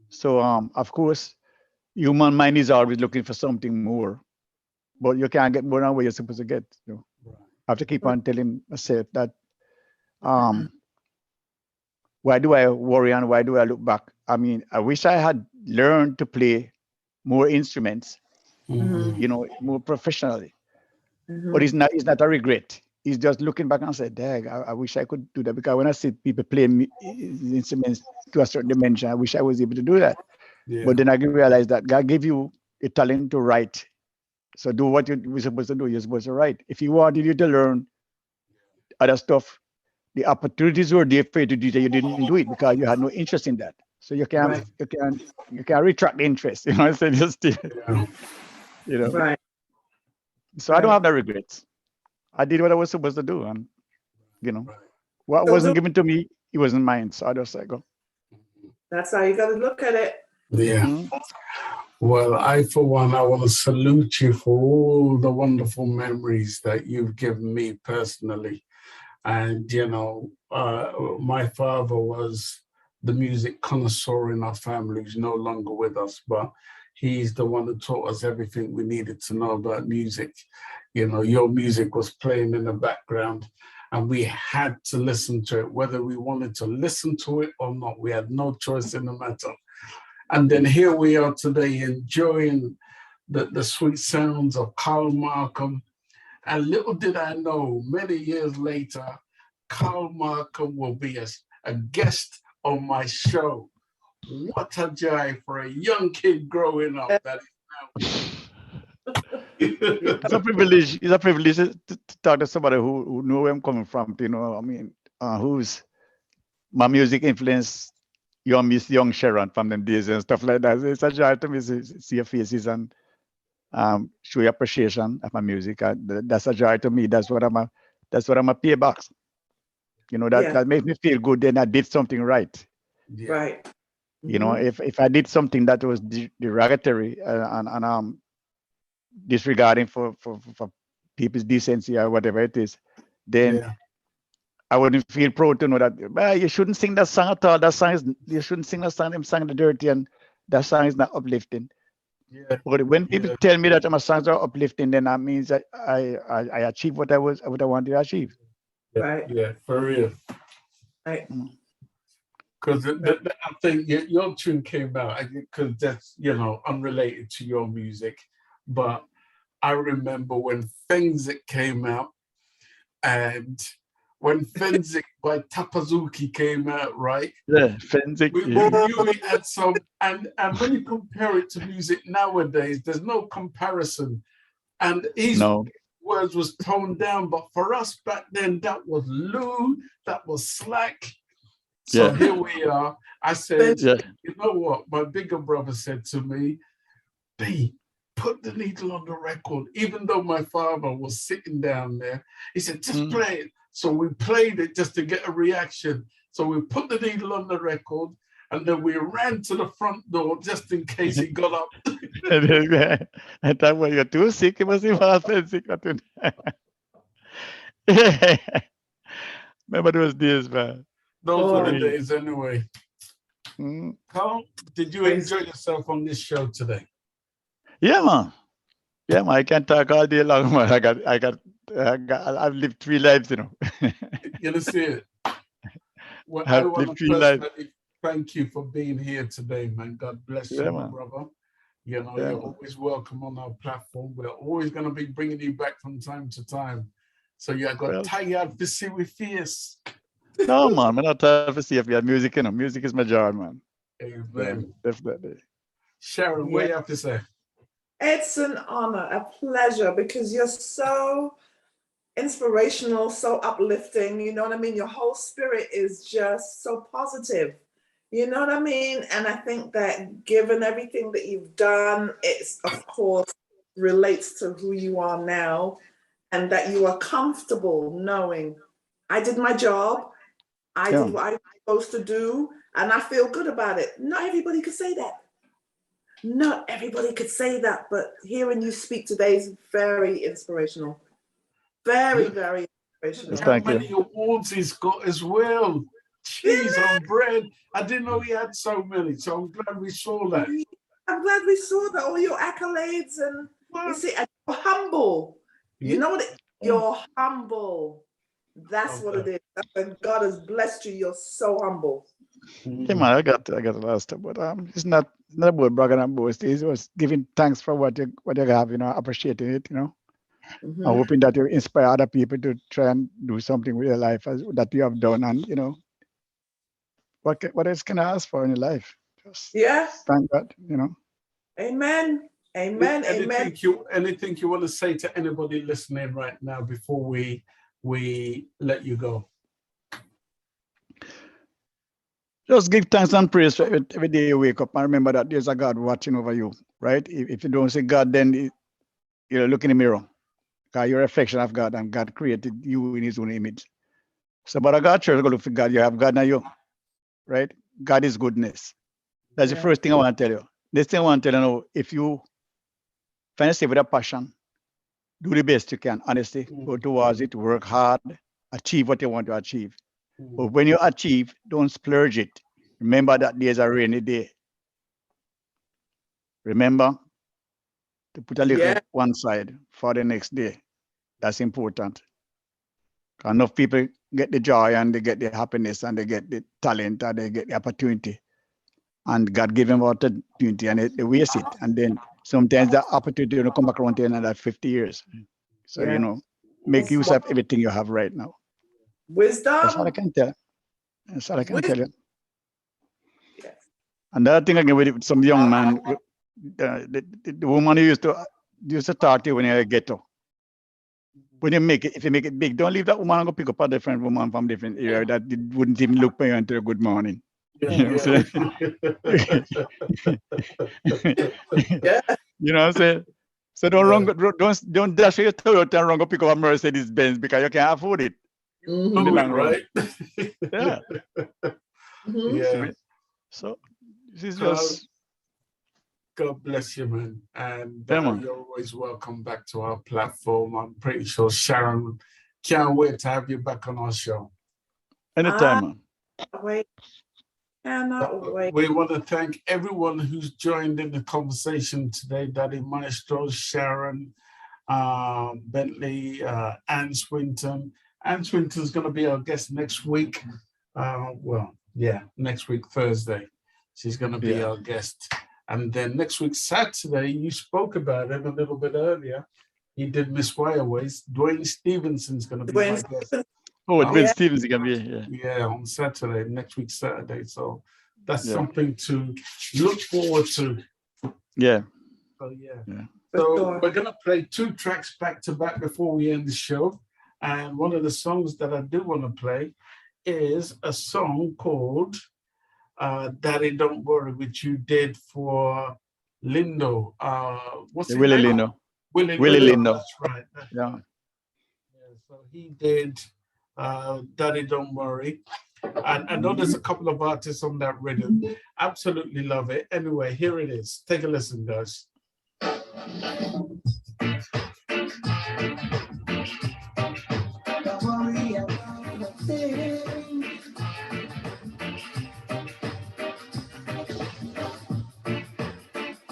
So, of course, human mind is always looking for something more, but you can't get more than what you're supposed to get. I have to keep on telling myself that, why do I worry and why do I look back? I mean, I wish I had learned to play more instruments, more professionally. But it's not a regret. It's just looking back and say, "Dang, I wish I could do that." Because when I see people playing instruments to a certain dimension, I wish I was able to do that. Yeah. But then I realized that God gave you a talent to write. So do what you're supposed to do. You're supposed to write. If He wanted you to learn other stuff, the opportunities were there for you to do that. You didn't do it because you had no interest in that. So you can retract the interest. You know what I'm saying? Right. So I don't have no regrets. I did what I was supposed to do, and what wasn't given to me, it wasn't mine. So I just go. That's how you got to look at it. Yeah. Well, I want to salute you for all the wonderful memories that you've given me personally, And, you know, my father was the music connoisseur in our family. He's no longer with us, but he's the one that taught us everything we needed to know about music. You know, your music was playing in the background and we had to listen to it, whether we wanted to listen to it or not. We had no choice in the matter. And then here we are today enjoying the sweet sounds of Carl Malcom. And little did I know, many years later, Carl Malcom will be a guest on my show. What a joy for a young kid growing up. That is now. It's a privilege. It's a privilege to talk to somebody who know where I'm coming from. You know, I mean, who's my music influence. Young Sharon from them days and stuff like that. It's a joy to me to see your faces and show your appreciation of my music. That's a joy to me. That's what I'm a payback. You know, that makes me feel good. Then I did something right. Yeah. Right. Mm-hmm. You know, if I did something that was derogatory and disregarding for people's decency or whatever it is, then I wouldn't feel proud to know that you shouldn't sing that song at all. You shouldn't sing that song. Them song the dirty and that song is not uplifting. Yeah. But when people tell me that my songs are uplifting, then that means that I achieved what I wanted to achieve. Right. Yeah, for real. Right. Because I think your tune came out because that's, you know, unrelated to your music, but I remember when Fenzik came out, and when Fenzik by Tapazuki came out, right? Yeah, Fenzik. We knew it had some, and when you compare it to music nowadays, there's no comparison. And his words was toned down, but for us back then, that was lewd, that was slack. So here we are. I said, you know what? My bigger brother said to me, B, put the needle on the record. Even though my father was sitting down there, he said, just play it. So we played it just to get a reaction. So we put the needle on the record and then we ran to the front door just in case he got up. I thought, well, you're too sick. You must be sick. Remember those days, man. Those were the days anyway. Carl, did you enjoy yourself on this show today? Yeah, man. Yeah, man. I can talk all day long, man. I've lived 3 lives, you know. You see it. Well, I want to personally thank you for being here today, man. God bless you, my brother. You know, you're always welcome on our platform. We're always going to be bringing you back from time to time. So you got tired to see with fierce. No, man, I'm not tired to see if you have music, you know. Music is my job, man. Amen. Definitely. Sharon, what do you have to say? It's an honor, a pleasure, because you're so inspirational, so uplifting. You know what I mean? Your whole spirit is just so positive. You know what I mean? And I think that given everything that you've done, it's, of course, relates to who you are now, and that you are comfortable knowing I did my job. I did what I was supposed to do, and I feel good about it. Not everybody could say that. Not everybody could say that, but hearing you speak today is very inspirational. Very, very inspirational. How many awards he's got as well. Cheese on bread. I didn't know he had so many, so I'm glad we saw that. I'm glad we saw that, all your accolades, and you see, and you're humble. You know what? You're humble. That's what it is. That's when God has blessed you. You're so humble. Yeah, man, I got a lot of stuff, but it's not about bragging and boasting. It's just giving thanks for what you have, you know, appreciating it, you know. I'm hoping that you inspire other people to try and do something with their life that you have done, and you know, what else can I ask for in your life? Just thank God, you know. Amen. Amen. Anything you want to say to anybody listening right now before we let you go? Just give thanks and praise for every day you wake up and remember that there's a God watching over you, right? If you don't see God, then you look in the mirror. Because you're a reflection of God, and God created you in his own image. So, but I got church, go look for God. You have God now, you, right? God is goodness. That's the first thing I want to tell you. This thing I want to tell you now, if you find yourself with a passion, do the best you can, honestly. Go towards it, work hard, achieve what you want to achieve. But when you achieve, don't splurge it. Remember that there's a rainy day. Remember to put a little one side for the next day. That's important. Enough people get the joy and they get the happiness and they get the talent and they get the opportunity. And God give them opportunity and they waste it. And then sometimes the opportunity will come back around to another 50 years. So, you know, make use of everything you have right now. Wisdom. That's all I can tell. That's all I can tell you. Yes. Another thing again with some young man, the woman who used to talk to you when you're a ghetto. When you make it, if you make it big, don't leave that woman and go pick up a different woman from different area that wouldn't even look for you until good morning. Yeah, you know what I'm saying? You know what I'm saying? So don't dash your Toyota and run go pick up a Mercedes Benz because you can't afford it. In the long run. Yeah. Yeah. So this is just. God bless you, man. And you're always welcome back to our platform. I'm pretty sure Sharon can't wait to have you back on our show. Anytime, man. Wait. Cannot wait. We want to thank everyone who's joined in the conversation today. Daddy Maestro, Sharon, Bentley, Anne Swinton. Anne Swinton's going to be our guest next week. Next week, Thursday. She's going to be our guest. And then next week, Saturday, you spoke about him a little bit earlier. He did Miss Wireways. Dwayne Stevenson's going to be my guest. Oh, Dwayne Stevens is going to be here. Yeah, on Saturday, next week, Saturday. So that's something to look forward to. Yeah. So, So we're going to play 2 tracks back to back before we end the show. And one of the songs that I do want to play is a song called Daddy Don't Worry, which you did for Lindo. What's his Willie name? Lindo. Willie Lindo. That's right. Yeah. So he did Daddy Don't Worry. And I know there's a couple of artists on that rhythm. Absolutely love it. Anyway, here it is. Take a listen, guys. Don't worry about a thing.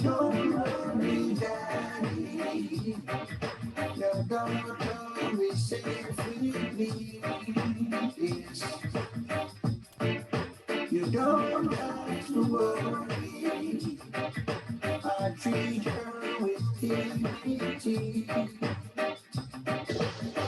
Don't worry, Daddy. Your daughter is safe with me. Yes. You don't have to worry. I treat her with dignity.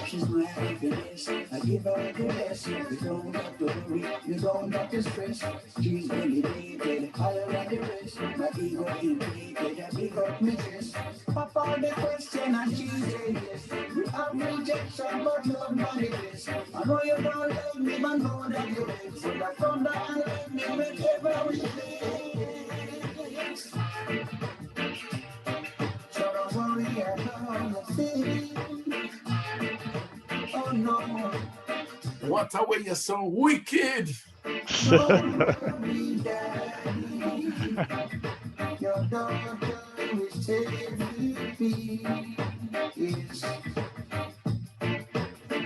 She's my happiness. I give her the best. You don't have to worry. You don't have to stress. She's elevated, higher than the rest. My ego inflated, I big up my chest. Pop out the question and she said yes. You have rejection, but love manifest. I know you don't love me, but know that you hate. So that thunder and lightning whenever we play. So don't worry about a thing. Oh no. What a way you're so wicked. Don't worry, Daddy. Your daughter is safe with me. Yes.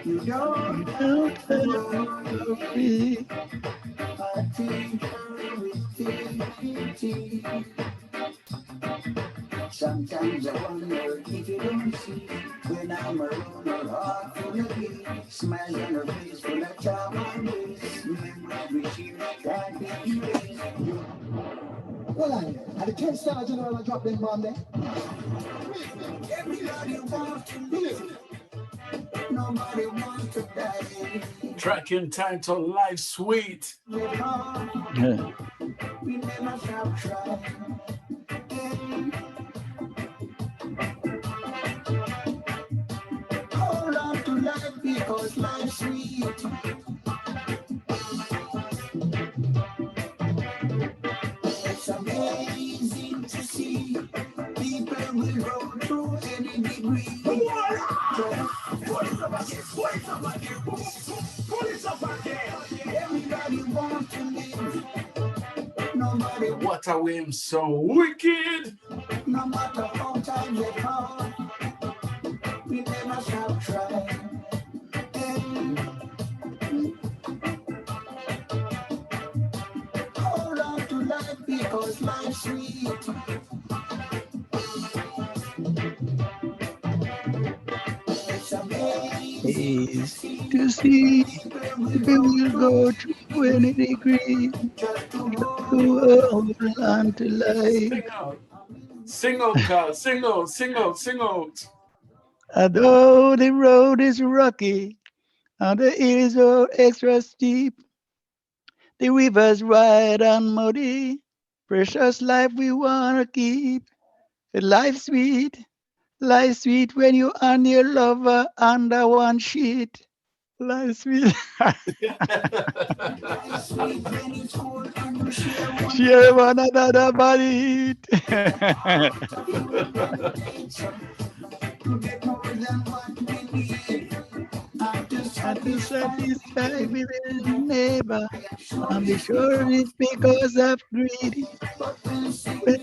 You don't have to worry. I treat her with dignity. Sometimes I wonder if you don't see when I'm around her heart full of hate, smiles on her face full of charm and grace. Memories we share can't be erased. Well, and the Kingston General I dropped them on there. Everybody wants to live. Nobody wants to die. Track entitled Life Sweet. Yeah. We never stop trying. Hold on to life because life's sweet. It's amazing to see people will go through any degree. Everybody wants to live. Nobody What a way I'm so wicked. no matter how times they come, we never stop trying. is to see if we will go to any degree to hold on to life. Sing out, Carl. Sing out. Although the road is rocky and the hills are extra steep, the river's wide and muddy, precious life we wanna keep. Life's sweet when you and your lover under one sheet. Life's sweet. Share one another body. And to satisfy with his neighbor, and be sure it's because of greed. When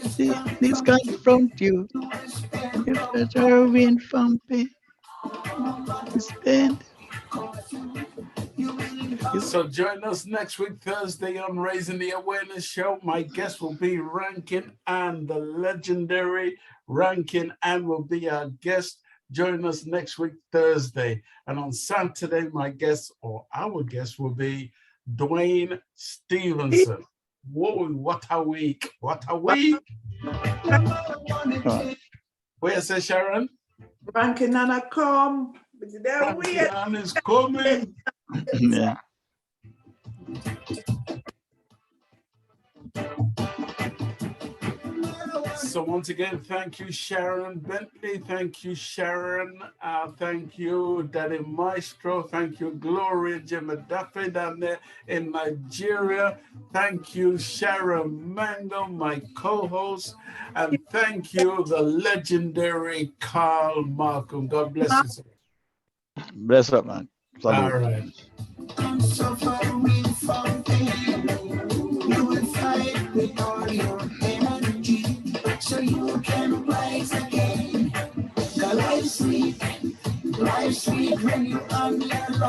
this confront you, if it's a wind from pain, spend. So join us next week, Thursday, on Raising the Awareness Show. My guest will be Rankin Ann, the legendary Rankin Ann will be our guest. Join us next week, Thursday. And on Saturday, my guest or our guest will be Dwayne Stevenson. Whoa, what a week. What a week. What you say, Sharon? Rankin Anna come. Rankin Ann is coming. Yeah. So once again, thank you, Sharon Bentley. Thank you, Sharon. Thank you, Daddy Maestro. Thank you, Gloria Jimmy Duffy down there in Nigeria. Thank you, Sharon Mango, my co-host. And thank you, the legendary Carl Malcom. God bless you, sir. Bless up, man. Salute. All right. I'm suffering from pain. You will fight with all your energy, so you can rise again. 'Cause life's sweet when you on your own.